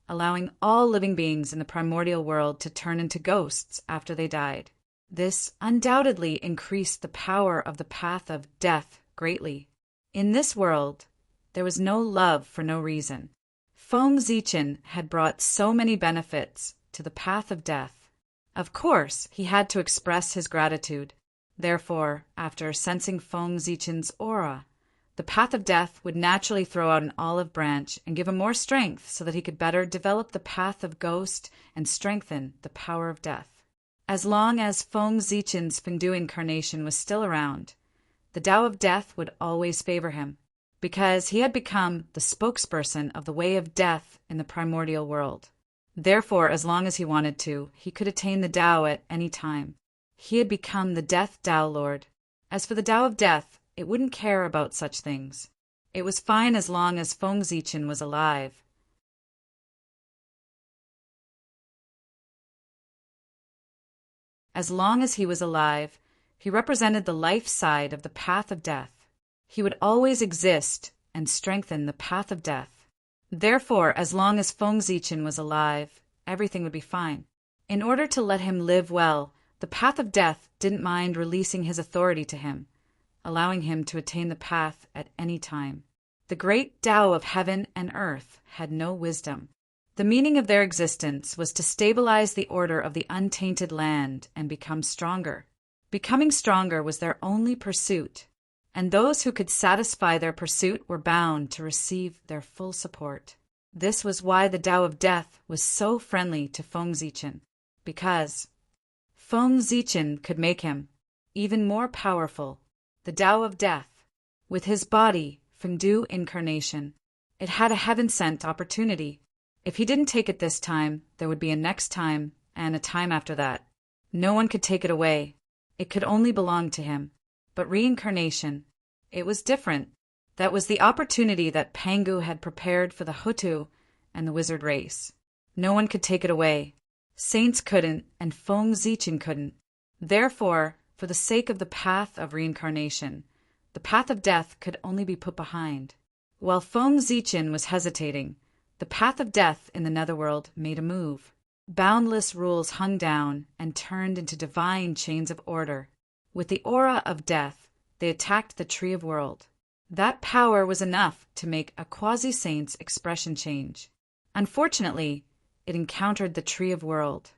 allowing all living beings in the primordial world to turn into ghosts after they died. This undoubtedly increased the power of the path of death greatly. In this world, there was no love for no reason. Feng Zichen had brought so many benefits to the path of death. Of course, he had to express his gratitude. Therefore, after sensing Feng Zichen's aura, the path of death would naturally throw out an olive branch and give him more strength so that he could better develop the path of ghost and strengthen the power of death. As long as Feng Zichen's Fengdu incarnation was still around, the Tao of Death would always favor him, because he had become the spokesperson of the way of death in the primordial world. Therefore, as long as he wanted to, he could attain the Tao at any time. He had become the Death Tao Lord. As for the Tao of Death, it wouldn't care about such things. It was fine as long as Feng Zichen was alive. As long as he was alive, he represented the life side of the path of death. He would always exist and strengthen the path of death. Therefore, as long as Feng Zichen was alive, everything would be fine. In order to let him live well, the path of death didn't mind releasing his authority to him, allowing him to attain the path at any time. The great Tao of heaven and earth had no wisdom. The meaning of their existence was to stabilize the order of the untainted land and become stronger. Becoming stronger was their only pursuit, and those who could satisfy their pursuit were bound to receive their full support. This was why the Tao of Death was so friendly to Feng Zichen, because Feng Zichen could make him even more powerful. The Tao of Death, with his body, Fengdu incarnation, it had a heaven-sent opportunity. If he didn't take it this time, there would be a next time and a time after that. No one could take it away. It could only belong to him. But reincarnation, it was different. That was the opportunity that Pangu had prepared for the Hutu and the wizard race. No one could take it away. Saints couldn't, and Feng Zichen couldn't. Therefore, for the sake of the path of reincarnation, the path of death could only be put behind. While Feng Zichen was hesitating, the path of death in the netherworld made a move. Boundless rules hung down and turned into divine chains of order. With the aura of death, they attacked the Tree of World. That power was enough to make a quasi-saint's expression change. Unfortunately, it encountered the Tree of World.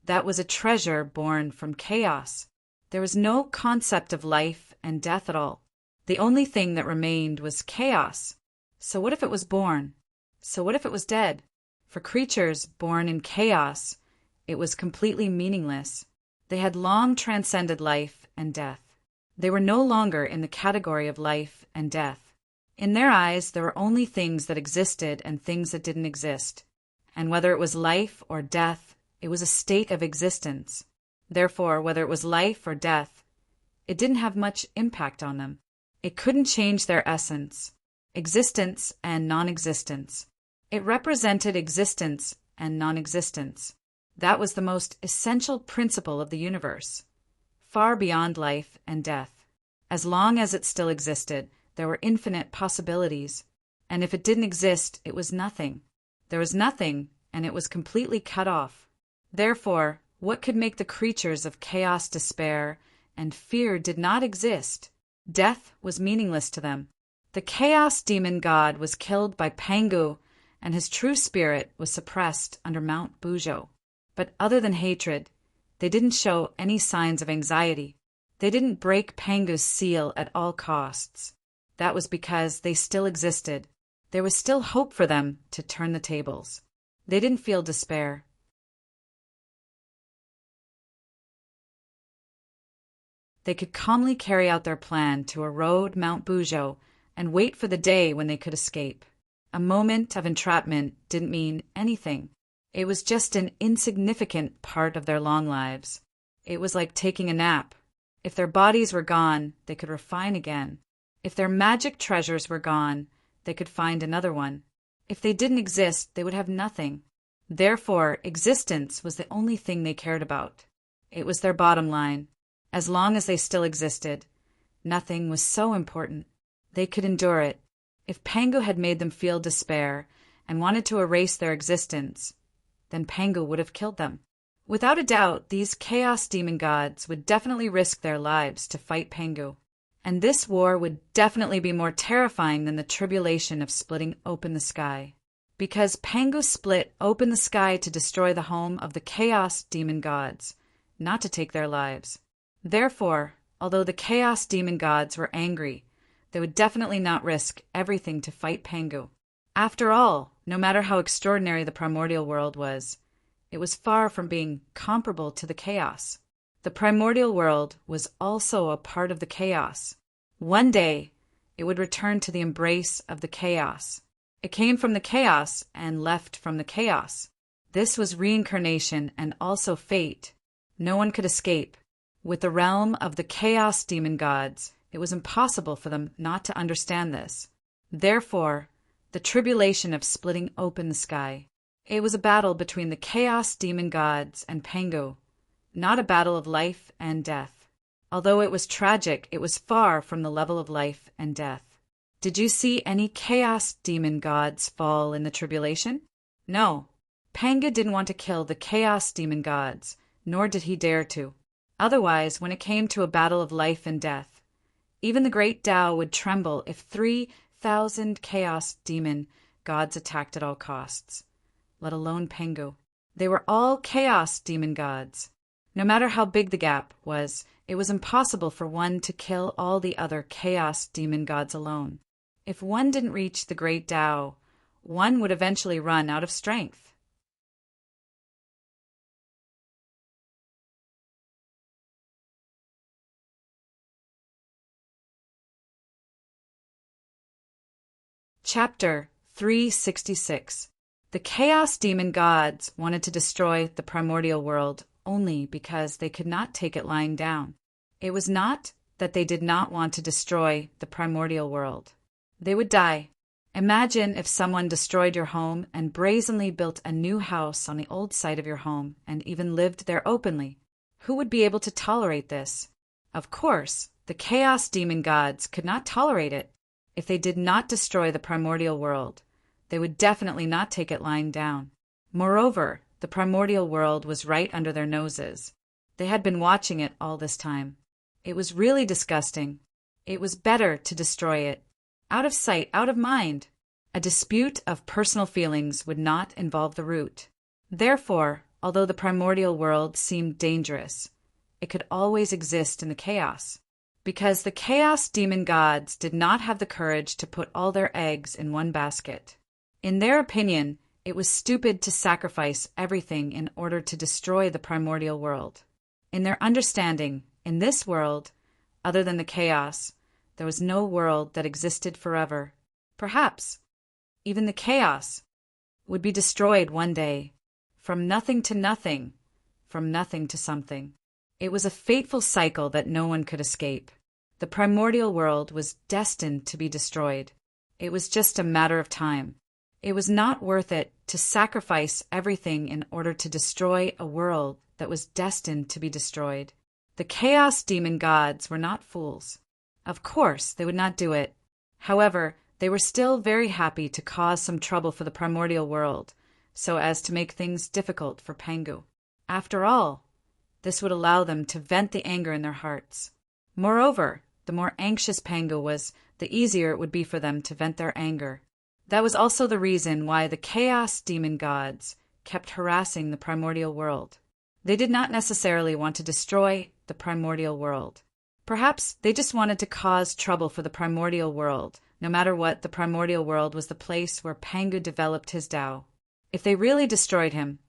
That was a treasure born from chaos. There was no concept of life and death at all. The only thing that remained was chaos. So what if it was born? So what if it was dead? For creatures born in chaos, it was completely meaningless. They had long transcended life and death. They were no longer in the category of life and death. In their eyes, there were only things that existed and things that didn't exist. And whether it was life or death, it was a state of existence. Therefore, whether it was life or death, it didn't have much impact on them. It couldn't change their essence, existence and non-existence. It represented existence and non-existence. That was the most essential principle of the universe, far beyond life and death. As long as it still existed, there were infinite possibilities, and if it didn't exist, it was nothing. There was nothing, and it was completely cut off. Therefore, what could make the creatures of chaos despair and fear did not exist? Death was meaningless to them. The chaos demon god was killed by Pangu, and his true spirit was suppressed under Mount Bujo. But other than hatred, they didn't show any signs of anxiety. They didn't break Pangu's seal at all costs. That was because they still existed. There was still hope for them to turn the tables. They didn't feel despair. They could calmly carry out their plan to erode Mount Bujo and wait for the day when they could escape. A moment of entrapment didn't mean anything. It was just an insignificant part of their long lives. It was like taking a nap. If their bodies were gone, they could refine again. If their magic treasures were gone, they could find another one. If they didn't exist, they would have nothing. Therefore, existence was the only thing they cared about. It was their bottom line. As long as they still existed, nothing was so important. They could endure it. If Pangu had made them feel despair and wanted to erase their existence, then Pangu would have killed them. Without a doubt, these chaos demon gods would definitely risk their lives to fight Pangu. And this war would definitely be more terrifying than the tribulation of splitting open the sky. Because Pangu split open the sky to destroy the home of the chaos demon gods, not to take their lives. Therefore, although the chaos demon gods were angry, they would definitely not risk everything to fight Pangu. After all, no matter how extraordinary the primordial world was, it was far from being comparable to the chaos. The primordial world was also a part of the chaos. One day, it would return to the embrace of the chaos. It came from the chaos and left from the chaos. This was reincarnation and also fate. No one could escape. With the realm of the chaos demon gods, it was impossible for them not to understand this. Therefore, the tribulation of splitting open the sky. It was a battle between the chaos demon gods and Pangu, not a battle of life and death. Although it was tragic, it was far from the level of life and death. Did you see any chaos demon gods fall in the tribulation? No. Pangu didn't want to kill the chaos demon gods, nor did he dare to. Otherwise, when it came to a battle of life and death, even the great Tao would tremble if 3,000 chaos demon gods attacked at all costs, let alone Pangu. They were all chaos demon gods. No matter how big the gap was, it was impossible for one to kill all the other chaos demon gods alone. If one didn't reach the great Tao, one would eventually run out of strength. Chapter 366. The Chaos Demon Gods wanted to destroy the primordial world only because they could not take it lying down. It was not that they did not want to destroy the primordial world. They would die. Imagine if someone destroyed your home and brazenly built a new house on the old site of your home and even lived there openly. Who would be able to tolerate this? Of course, the Chaos Demon Gods could not tolerate it. If they did not destroy the primordial world, they would definitely not take it lying down. Moreover, the primordial world was right under their noses. They had been watching it all this time. It was really disgusting. It was better to destroy it. Out of sight, out of mind. A dispute of personal feelings would not involve the root. Therefore, although the primordial world seemed dangerous, it could always exist in the chaos. Because the chaos demon gods did not have the courage to put all their eggs in one basket. In their opinion, it was stupid to sacrifice everything in order to destroy the primordial world. In their understanding, in this world, other than the chaos, there was no world that existed forever. Perhaps even the chaos would be destroyed one day, from nothing to nothing, from nothing to something. It was a fateful cycle that no one could escape. The primordial world was destined to be destroyed. It was just a matter of time. It was not worth it to sacrifice everything in order to destroy a world that was destined to be destroyed. The Chaos Demon gods were not fools. Of course, they would not do it. However, they were still very happy to cause some trouble for the primordial world, so as to make things difficult for Pengu. After all, this would allow them to vent the anger in their hearts. Moreover, the more anxious Pengu was, the easier it would be for them to vent their anger. That was also the reason why the Chaos Demon gods kept harassing the primordial world. They did not necessarily want to destroy the primordial world. Perhaps they just wanted to cause trouble for the primordial world. No matter what, the primordial world was the place where Pengu developed his Tao. If they really destroyed him,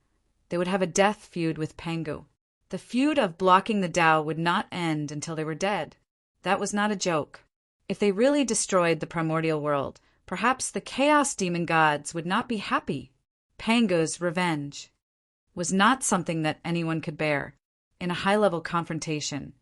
they would have a death feud with Pengu. The feud of blocking the Tao would not end until they were dead. That was not a joke. If they really destroyed the primordial world, perhaps the Chaos Demon gods would not be happy. Pengu's revenge was not something that anyone could bear in a high-level confrontation.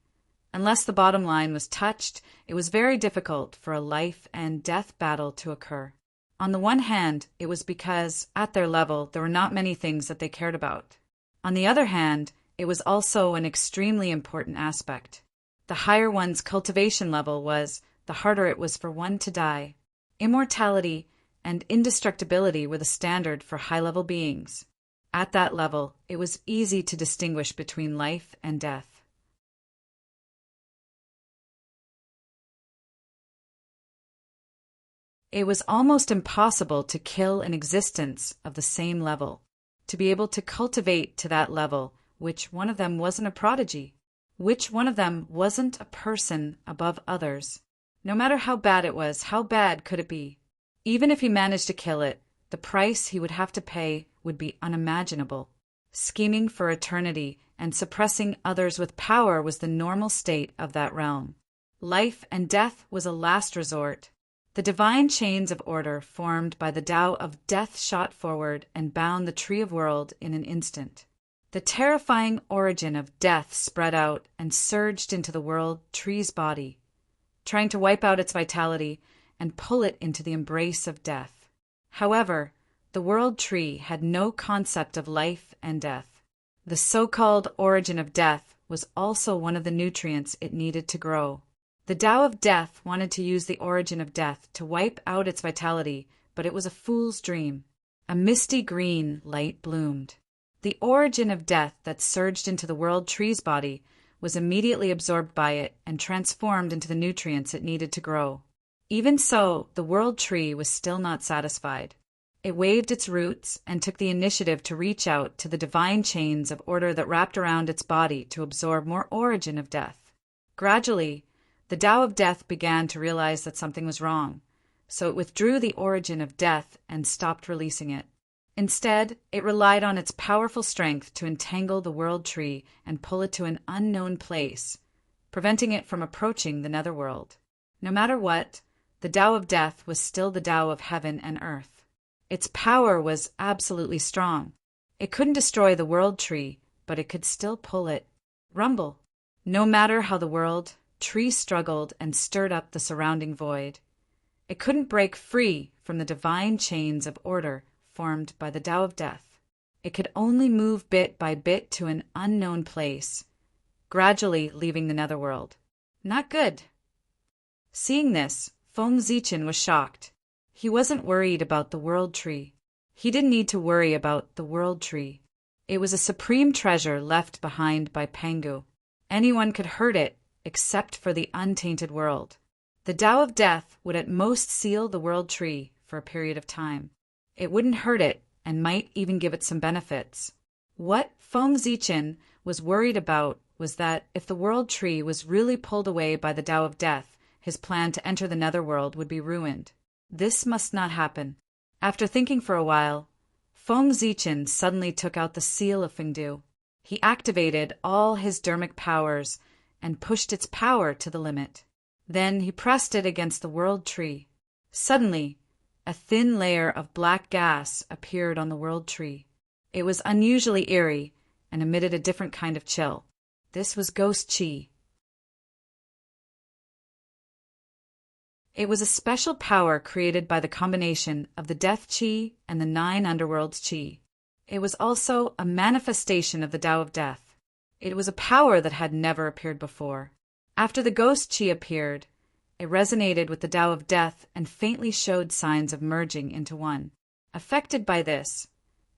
Unless the bottom line was touched, it was very difficult for a life and death battle to occur. On the one hand, it was because, at their level, there were not many things that they cared about. On the other hand, it was also an extremely important aspect. The higher one's cultivation level was, the harder it was for one to die. Immortality and indestructibility were the standard for high-level beings. At that level, it was easy to distinguish between life and death. It was almost impossible to kill an existence of the same level, to be able to cultivate to that level, which one of them wasn't a prodigy, which one of them wasn't a person above others. No matter how bad it was, how bad could it be? Even if he managed to kill it, the price he would have to pay would be unimaginable. Scheming for eternity and suppressing others with power was the normal state of that realm. Life and death was a last resort. The divine chains of order formed by the Tao of death shot forward and bound the tree of world in an instant. The terrifying origin of death spread out and surged into the world tree's body, trying to wipe out its vitality and pull it into the embrace of death. However, the world tree had no concept of life and death. The so-called origin of death was also one of the nutrients it needed to grow. The Tao of death wanted to use the origin of death to wipe out its vitality, but it was a fool's dream. A misty green light bloomed. The origin of death that surged into the world tree's body was immediately absorbed by it and transformed into the nutrients it needed to grow. Even so, the world tree was still not satisfied. It waved its roots and took the initiative to reach out to the divine chains of order that wrapped around its body to absorb more origin of death. Gradually, the Tao of death began to realize that something was wrong, so it withdrew the origin of death and stopped releasing it. Instead, it relied on its powerful strength to entangle the world tree and pull it to an unknown place, preventing it from approaching the netherworld. No matter what, the Tao of death was still the Tao of heaven and earth. Its power was absolutely strong. It couldn't destroy the world tree, but it could still pull it. Rumble. No matter how the world tree struggled and stirred up the surrounding void, it couldn't break free from the divine chains of order formed by the Tao of death. It could only move bit by bit to an unknown place, gradually leaving the netherworld. Not good. Seeing this, Feng Zichen was shocked. He wasn't worried about the world tree. He didn't need to worry about the world tree. It was a supreme treasure left behind by Pengu. Anyone could hurt it except for the untainted world. The Tao of death would at most seal the world tree for a period of time. It wouldn't hurt it and might even give it some benefits. What Feng Zichen was worried about was that if the world tree was really pulled away by the Tao of death, his plan to enter the netherworld would be ruined. This must not happen. After thinking for a while, Feng Zichen suddenly took out the seal of Fengdu. He activated all his dermic powers and pushed its power to the limit. Then he pressed it against the world tree. Suddenly, a thin layer of black gas appeared on the world tree. It was unusually eerie and emitted a different kind of chill. This was ghost chi. It was a special power created by the combination of the Death Qi and the 9 Underworlds Qi. It was also a manifestation of the Tao of Death. It was a power that had never appeared before. After the Ghost Qi appeared, it resonated with the Tao of Death and faintly showed signs of merging into one. Affected by this,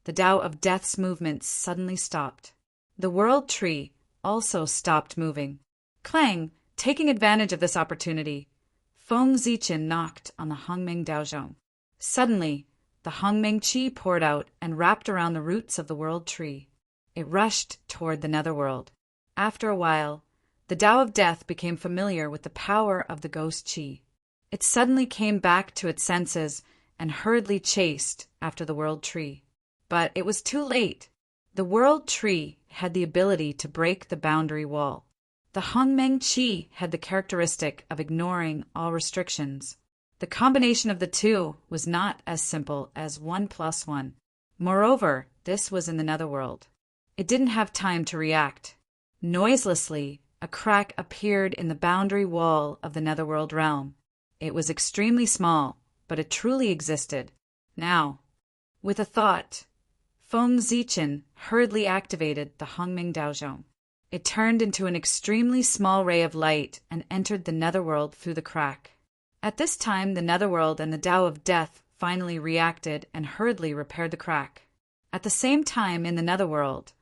the Tao of Death's movements suddenly stopped. The World Tree also stopped moving. Clang, taking advantage of this opportunity, Feng Zichen knocked on the Hongmeng Daozhong. Suddenly, the Hongmeng Qi poured out and wrapped around the roots of the World Tree. It rushed toward the Netherworld. After a while, the Tao of Death became familiar with the power of the Ghost Qi. It suddenly came back to its senses and hurriedly chased after the World Tree. But it was too late. The World Tree had the ability to break the boundary wall. The Hongmeng Qi had the characteristic of ignoring all restrictions. The combination of the two was not as simple as 1 + 1. Moreover, this was in the Netherworld. It didn't have time to react. Noiselessly, a crack appeared in the boundary wall of the Netherworld realm. It was extremely small, but it truly existed. Now, with a thought, Feng Zichen hurriedly activated the Hongmeng Daozhong. It turned into an extremely small ray of light and entered the Netherworld through the crack. At this time, the Netherworld and the Tao of Death finally reacted and hurriedly repaired the crack. At the same time in the Netherworld,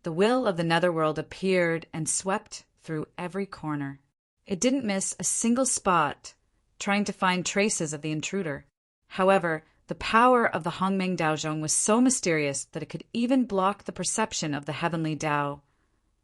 the will of the Netherworld appeared and swept through every corner. It didn't miss a single spot, trying to find traces of the intruder. However, the power of the Hongmeng Daozhong was so mysterious that it could even block the perception of the heavenly Tao,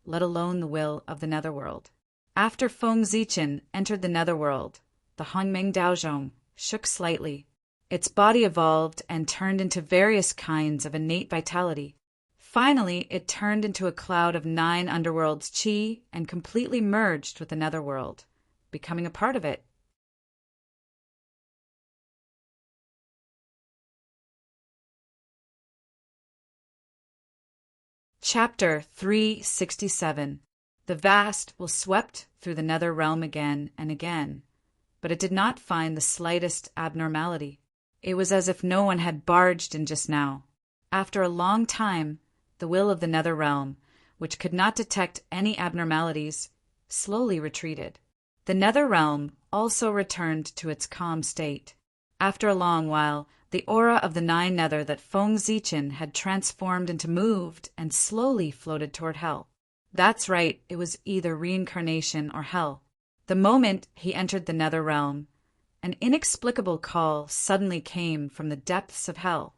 let alone the will of the Netherworld. After Feng Zichen entered the Netherworld, the Hongmeng Daozhong shook slightly. Its body evolved and turned into various kinds of innate vitality. Finally, it turned into a cloud of 9 Underworlds Qi and completely merged with the Netherworld, becoming a part of it. Chapter 367. The Vast will swept through the Nether realm again and again, but it did not find the slightest abnormality. It was as if no one had barged in just now. After a long time, the will of the Nether realm, which could not detect any abnormalities, slowly retreated. The Nether realm also returned to its calm state. After a long while, the aura of the 9 Nether that Feng Zichen had transformed into moved and slowly floated toward hell. That's right, it was either reincarnation or hell. The moment he entered the Nether realm, an inexplicable call suddenly came from the depths of hell.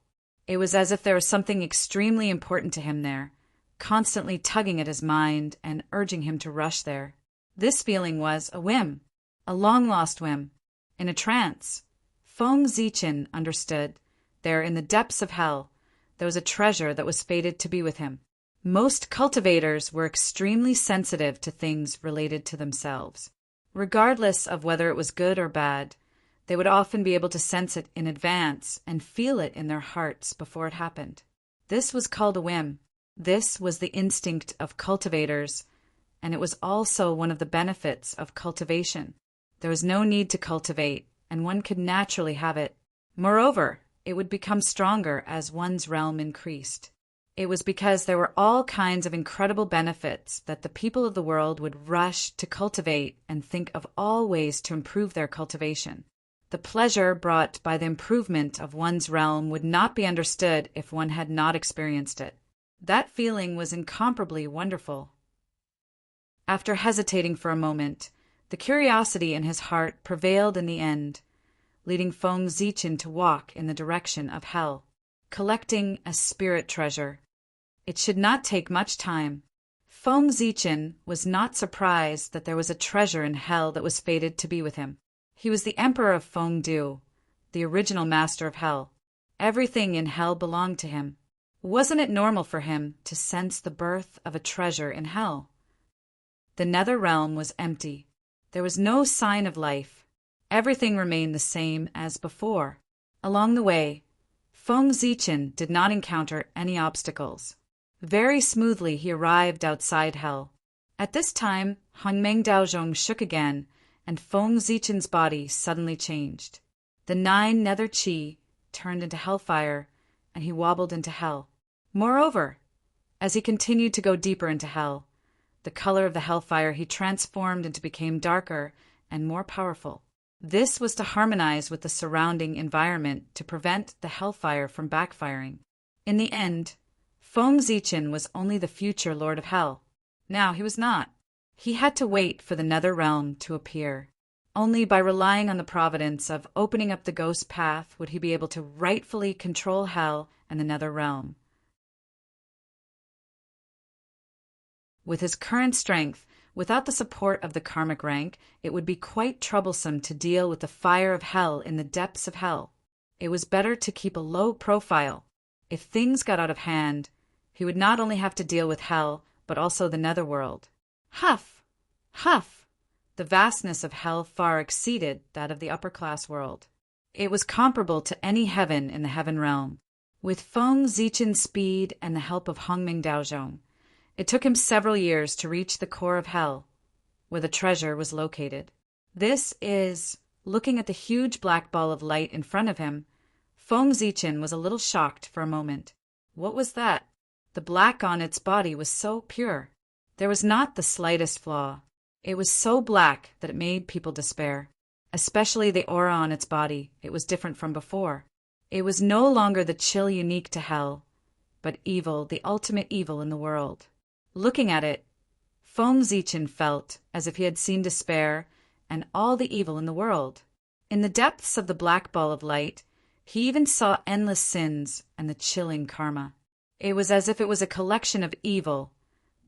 It was as if there was something extremely important to him there, constantly tugging at his mind and urging him to rush there. This feeling was a whim, a long-lost whim. In a trance, Feng Zichen understood there in the depths of hell there was a treasure that was fated to be with him. Most cultivators were extremely sensitive to things related to themselves. Regardless of whether it was good or bad, they would often be able to sense it in advance and feel it in their hearts before it happened. This was called a whim. This was the instinct of cultivators, and it was also one of the benefits of cultivation. There was no need to cultivate, and one could naturally have it. Moreover, it would become stronger as one's realm increased. It was because there were all kinds of incredible benefits that the people of the world would rush to cultivate and think of all ways to improve their cultivation. The pleasure brought by the improvement of one's realm would not be understood if one had not experienced it. That feeling was incomparably wonderful. After hesitating for a moment, the curiosity in his heart prevailed in the end, leading Feng Zichen to walk in the direction of hell, collecting a spirit treasure. It should not take much time. Feng Zichen was not surprised that there was a treasure in hell that was fated to be with him. He was the emperor of Feng Du, the original master of hell. Everything in hell belonged to him. Wasn't it normal for him to sense the birth of a treasure in hell? The Nether realm was empty. There was no sign of life. Everything remained the same as before. Along the way, Feng Zichen did not encounter any obstacles. Very smoothly he arrived outside hell. At this time, Hongmeng Daozhong shook again and Feng Zichen's body suddenly changed. The 9 nether chi turned into hellfire, and he wobbled into hell. Moreover, as he continued to go deeper into hell, the color of the hellfire he transformed into became darker and more powerful. This was to harmonize with the surrounding environment to prevent the hellfire from backfiring. In the end, Feng Zichen was only the future Lord of Hell. Now he was not. He had to wait for the nether realm to appear. Only by relying on the providence of opening up the ghost path would he be able to rightfully control hell and the nether realm. With his current strength, without the support of the karmic rank, it would be quite troublesome to deal with the fire of hell in the depths of hell. It was better to keep a low profile. If things got out of hand, he would not only have to deal with hell, but also the netherworld. Huff! Huff! The vastness of hell far exceeded that of the upper-class world. It was comparable to any heaven in the heaven realm. With Feng Zichen's speed and the help of Hongming Daozhong, it took him several years to reach the core of hell, where the treasure was located. This is, looking at the huge black ball of light in front of him, Feng Zichen was a little shocked for a moment. What was that? The black on its body was so pure. There was not the slightest flaw. It was so black that it made people despair. Especially the aura on its body. It was different from before. It was no longer the chill unique to hell, but evil, the ultimate evil in the world. Looking at it, Feng Zichen felt as if he had seen despair and all the evil in the world. In the depths of the black ball of light, he even saw endless sins and the chilling karma. It was as if it was a collection of evil,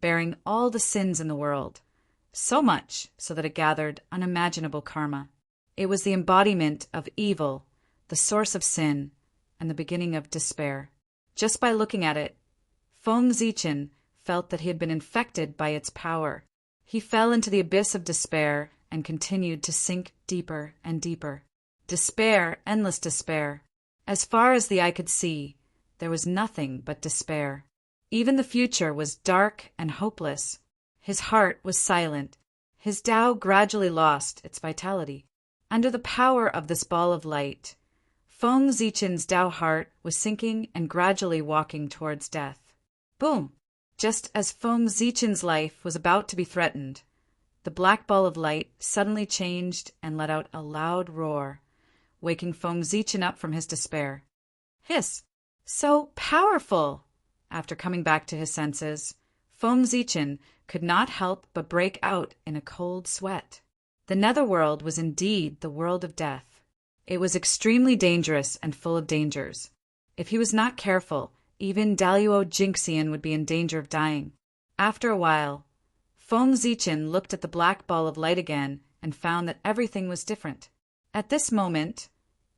bearing all the sins in the world, so much so that it gathered unimaginable karma. It was the embodiment of evil, the source of sin, and the beginning of despair. Just by looking at it, Feng Zichen felt that he had been infected by its power. He fell into the abyss of despair and continued to sink deeper and deeper. Despair, endless despair. As far as the eye could see, there was nothing but despair. Even the future was dark and hopeless. His heart was silent. His Tao gradually lost its vitality. Under the power of this ball of light, Feng Zichen's Tao heart was sinking and gradually walking towards death. Boom! Just as Feng Zichen's life was about to be threatened, the black ball of light suddenly changed and let out a loud roar, waking Feng Zichen up from his despair. Hiss! So powerful! After coming back to his senses, Feng Zichen could not help but break out in a cold sweat. The netherworld was indeed the world of death. It was extremely dangerous and full of dangers. If he was not careful, even Daluo Jinxian would be in danger of dying. After a while, Feng Zichen looked at the black ball of light again and found that everything was different. At this moment,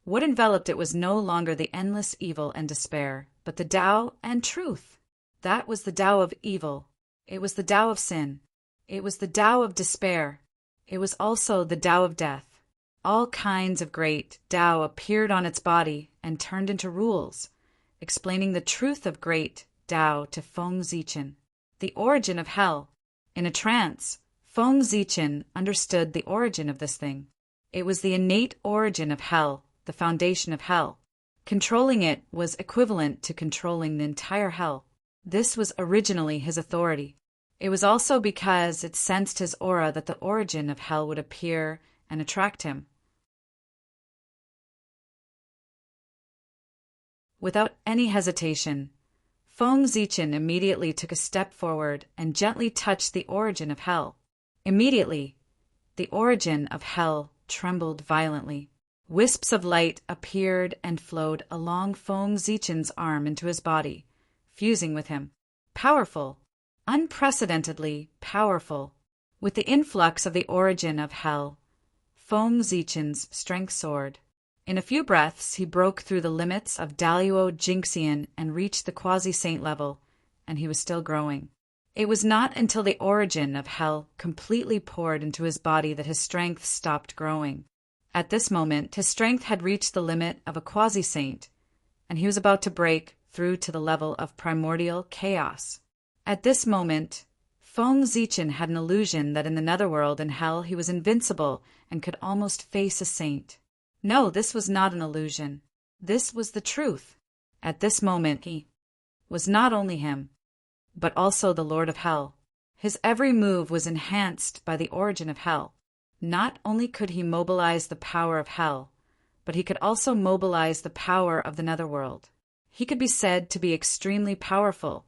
what enveloped it was no longer the endless evil and despair, but the Tao and truth. That was the Tao of evil. It was the Tao of sin. It was the Tao of despair. It was also the Tao of death. All kinds of great Tao appeared on its body and turned into rules, explaining the truth of great Tao to Feng Zichen. The origin of hell. In a trance, Feng Zichen understood the origin of this thing. It was the innate origin of hell, the foundation of hell. Controlling it was equivalent to controlling the entire hell. This was originally his authority. It was also because it sensed his aura that the origin of hell would appear and attract him. Without any hesitation, Feng Zichen immediately took a step forward and gently touched the origin of hell. Immediately, the origin of hell trembled violently. Wisps of light appeared and flowed along Feng Zichen's arm into his body, fusing with him. Powerful, unprecedentedly powerful. With the influx of the origin of hell, Feng Zichen's strength soared. In a few breaths, he broke through the limits of Daluo Jinxian and reached the quasi-saint level, and he was still growing. It was not until the origin of hell completely poured into his body that his strength stopped growing. At this moment, his strength had reached the limit of a quasi-saint, and he was about to break through to the level of primordial chaos. At this moment, Feng Zichen had an illusion that in the netherworld and hell he was invincible and could almost face a saint. No, this was not an illusion. This was the truth. At this moment he was not only him, but also the Lord of Hell. His every move was enhanced by the origin of hell. Not only could he mobilize the power of hell, but he could also mobilize the power of the netherworld. He could be said to be extremely powerful,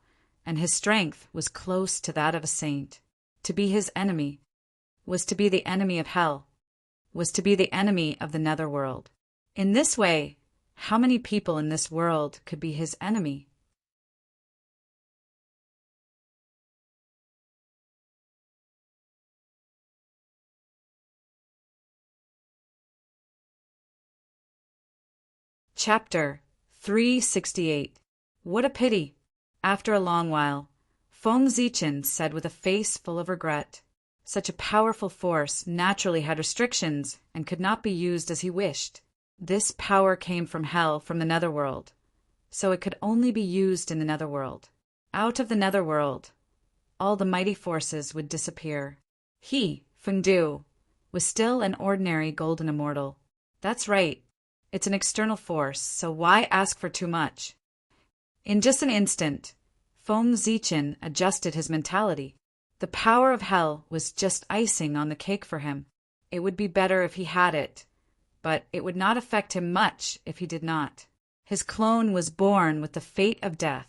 and his strength was close to that of a saint. To be his enemy was to be the enemy of hell, was to be the enemy of the netherworld. In this way, how many people in this world could be his enemy? Chapter 368. What a pity! After a long while, Feng Zichen said with a face full of regret, such a powerful force naturally had restrictions and could not be used as he wished. This power came from hell, from the netherworld, so it could only be used in the netherworld. Out of the netherworld, all the mighty forces would disappear. He, Feng Du, was still an ordinary golden immortal. That's right. It's an external force, so why ask for too much? In just an instant, Feng Zichen adjusted his mentality. The power of hell was just icing on the cake for him. It would be better if he had it, but it would not affect him much if he did not. His clone was born with the fate of death.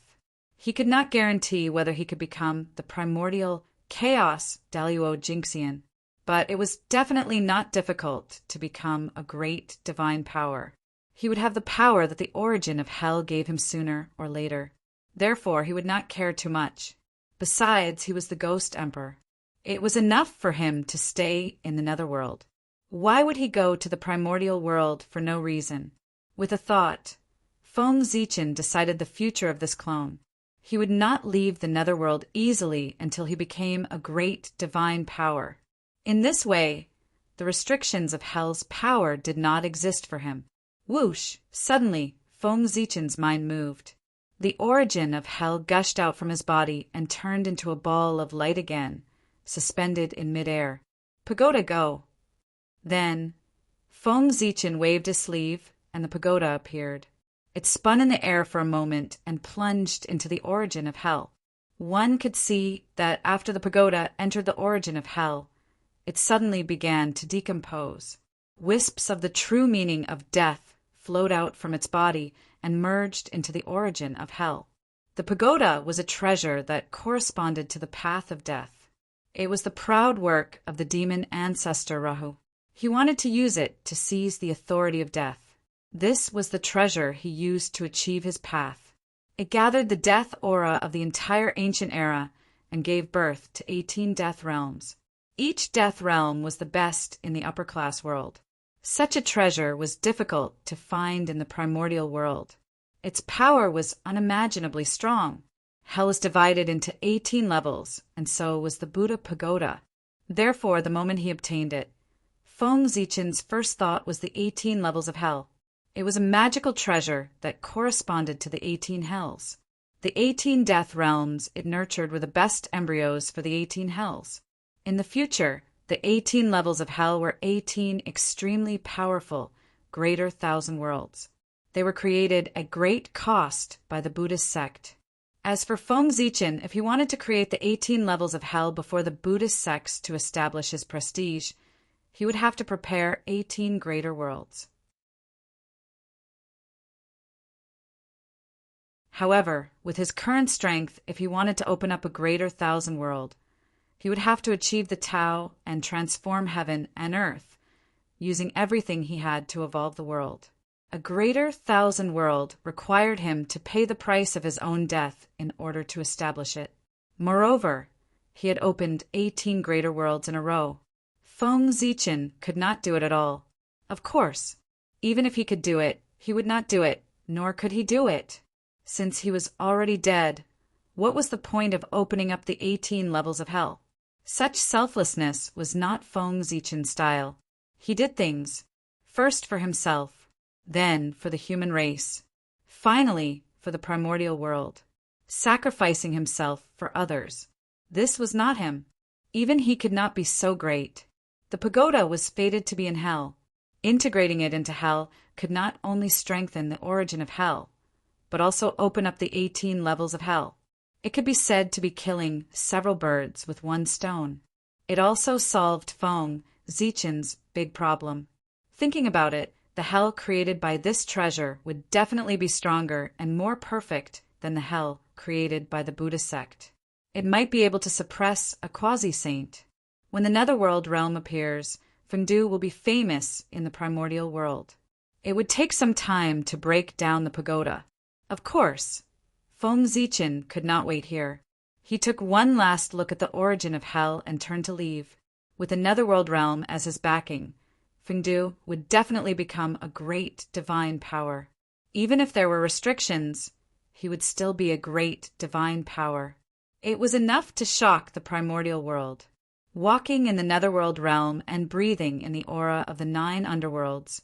He could not guarantee whether he could become the primordial chaos Daluo Jinxian, but it was definitely not difficult to become a great divine power. He would have the power that the origin of hell gave him sooner or later. Therefore, he would not care too much. Besides, he was the Ghost Emperor. It was enough for him to stay in the netherworld. Why would he go to the primordial world for no reason? With a thought, Feng Zichen decided the future of this clone. He would not leave the netherworld easily until he became a great divine power. In this way, the restrictions of hell's power did not exist for him. Whoosh! Suddenly, Feng Zichen's mind moved. The origin of hell gushed out from his body and turned into a ball of light again, suspended in midair. Pagoda, go! Then, Feng Zichen waved his sleeve, and the pagoda appeared. It spun in the air for a moment and plunged into the origin of hell. One could see that after the pagoda entered the origin of hell, it suddenly began to decompose. Wisps of the true meaning of death flowed out from its body and merged into the origin of hell. The pagoda was a treasure that corresponded to the path of death. It was the proud work of the demon ancestor Rahu. He wanted to use it to seize the authority of death. This was the treasure he used to achieve his path. It gathered the death aura of the entire ancient era and gave birth to 18 death realms. Each death realm was the best in the upper-class world. Such a treasure was difficult to find in the primordial world. Its power was unimaginably strong. Hell was divided into 18 levels, and so was the Buddha Pagoda. Therefore, the moment he obtained it, Feng Zichen's first thought was the 18 levels of hell. It was a magical treasure that corresponded to the 18 hells. The 18 death realms it nurtured were the best embryos for the 18 hells. In the future, the 18 levels of hell were 18 extremely powerful, greater thousand worlds. They were created at great cost by the Buddhist sect. As for Feng Zichen, if he wanted to create the 18 levels of hell before the Buddhist sects to establish his prestige, he would have to prepare 18 greater worlds. However, with his current strength, if he wanted to open up a greater thousand world, he would have to achieve the Tao and transform heaven and earth, using everything he had to evolve the world. A greater thousand world required him to pay the price of his own death in order to establish it. Moreover, he had opened 18 greater worlds in a row. Feng Zichen could not do it at all. Of course, even if he could do it, he would not do it, nor could he do it. Since he was already dead, what was the point of opening up the 18 levels of hell? Such selflessness was not Feng Zichen's style. He did things, first for himself, then for the human race, finally for the primordial world, sacrificing himself for others. This was not him. Even he could not be so great. The pagoda was fated to be in hell. Integrating it into hell could not only strengthen the origin of hell, but also open up the 18 levels of hell. It could be said to be killing several birds with one stone. It also solved Feng Zichen's big problem. Thinking about it, the hell created by this treasure would definitely be stronger and more perfect than the hell created by the Buddhist sect. It might be able to suppress a quasi-saint. When the netherworld realm appears, Fengdu will be famous in the primordial world. It would take some time to break down the pagoda. Of course, Feng Zichen could not wait here. He took one last look at the origin of hell and turned to leave. With the netherworld realm as his backing, Fengdu would definitely become a great divine power. Even if there were restrictions, he would still be a great divine power. It was enough to shock the primordial world. Walking in the netherworld realm and breathing in the aura of the 9 underworlds,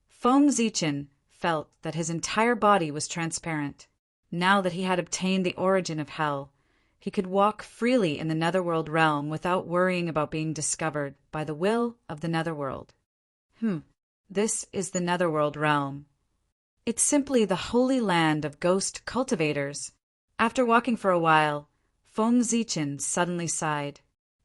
Feng Zichen felt that his entire body was transparent. Now that he had obtained the origin of hell, he could walk freely in the netherworld realm without worrying about being discovered by the will of the netherworld. This is the netherworld realm. It's simply the holy land of ghost cultivators. After walking for a while, Feng Zichen suddenly sighed.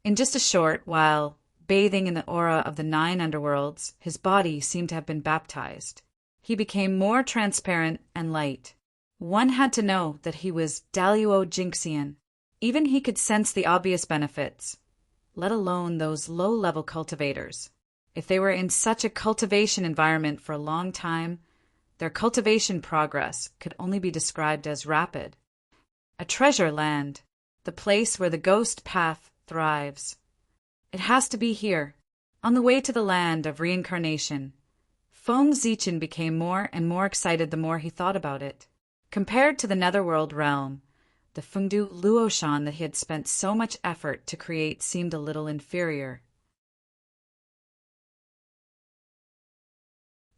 In just a short while, bathing in the aura of the 9 underworlds, his body seemed to have been baptized. He became more transparent and light. One had to know that he was Daluo Jinxian. Even he could sense the obvious benefits, let alone those low-level cultivators. If they were in such a cultivation environment for a long time, their cultivation progress could only be described as rapid. A treasure land, the place where the ghost path thrives. It has to be here, on the way to the land of reincarnation. Feng Zichen became more and more excited the more he thought about it. Compared to the netherworld realm, the Fengdu Luoshan that he had spent so much effort to create seemed a little inferior.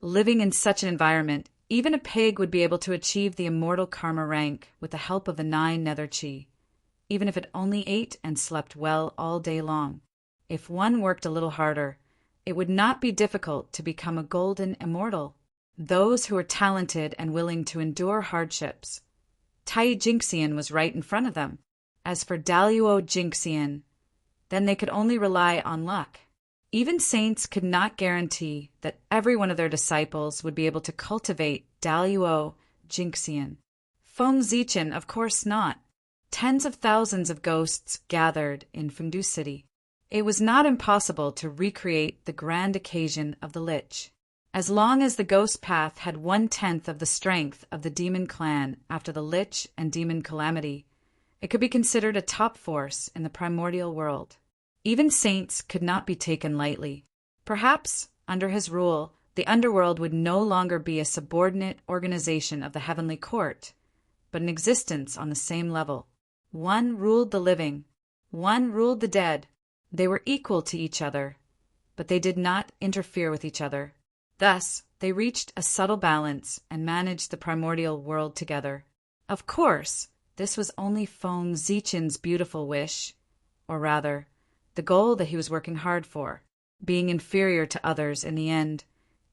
Living in such an environment, even a pig would be able to achieve the immortal karma rank with the help of the 9 nether chi, even if it only ate and slept well all day long. If one worked a little harder, it would not be difficult to become a golden immortal. Those who were talented and willing to endure hardships. Tai Jinxian was right in front of them. As for Daluo Jinxian, then they could only rely on luck. Even saints could not guarantee that every one of their disciples would be able to cultivate Daluo Jinxian. Feng Zichen, of course not. Tens of thousands of ghosts gathered in Fengdu City. It was not impossible to recreate the grand occasion of the Lich. As long as the ghost path had 1/10 of the strength of the demon clan after the Lich and demon calamity, it could be considered a top force in the primordial world. Even saints could not be taken lightly. Perhaps, under his rule, the underworld would no longer be a subordinate organization of the heavenly court, but an existence on the same level. One ruled the living, one ruled the dead. They were equal to each other, but they did not interfere with each other. Thus, they reached a subtle balance and managed the primordial world together. Of course, this was only Feng Zichen's beautiful wish, or rather, the goal that he was working hard for. Being inferior to others in the end,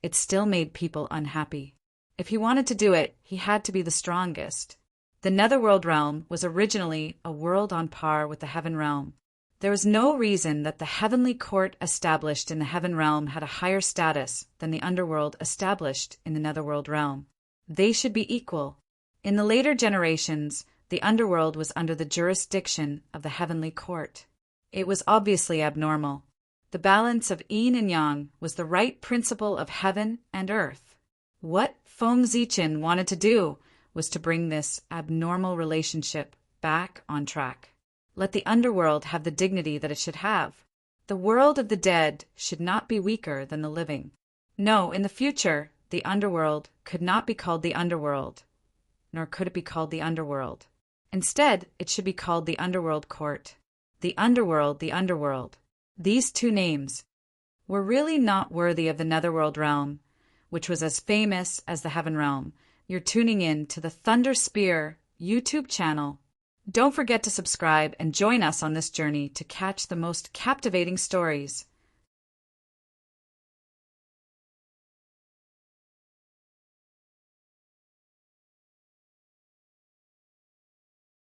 it still made people unhappy. If he wanted to do it, he had to be the strongest. The netherworld realm was originally a world on par with the heaven realm. There was no reason that the heavenly court established in the heaven realm had a higher status than the underworld established in the netherworld realm. They should be equal. In the later generations, the underworld was under the jurisdiction of the heavenly court. It was obviously abnormal. The balance of yin and yang was the right principle of heaven and earth. What Feng Zichen wanted to do was to bring this abnormal relationship back on track. Let the underworld have the dignity that it should have. The world of the dead should not be weaker than the living. No, in the future, the underworld could not be called the underworld, nor could it be called the underworld. Instead, it should be called the underworld court. The underworld. These two names were really not worthy of the netherworld realm, which was as famous as the heaven realm. You're tuning in to the Thunder Spear YouTube channel. Don't forget to subscribe and join us on this journey to catch the most captivating stories.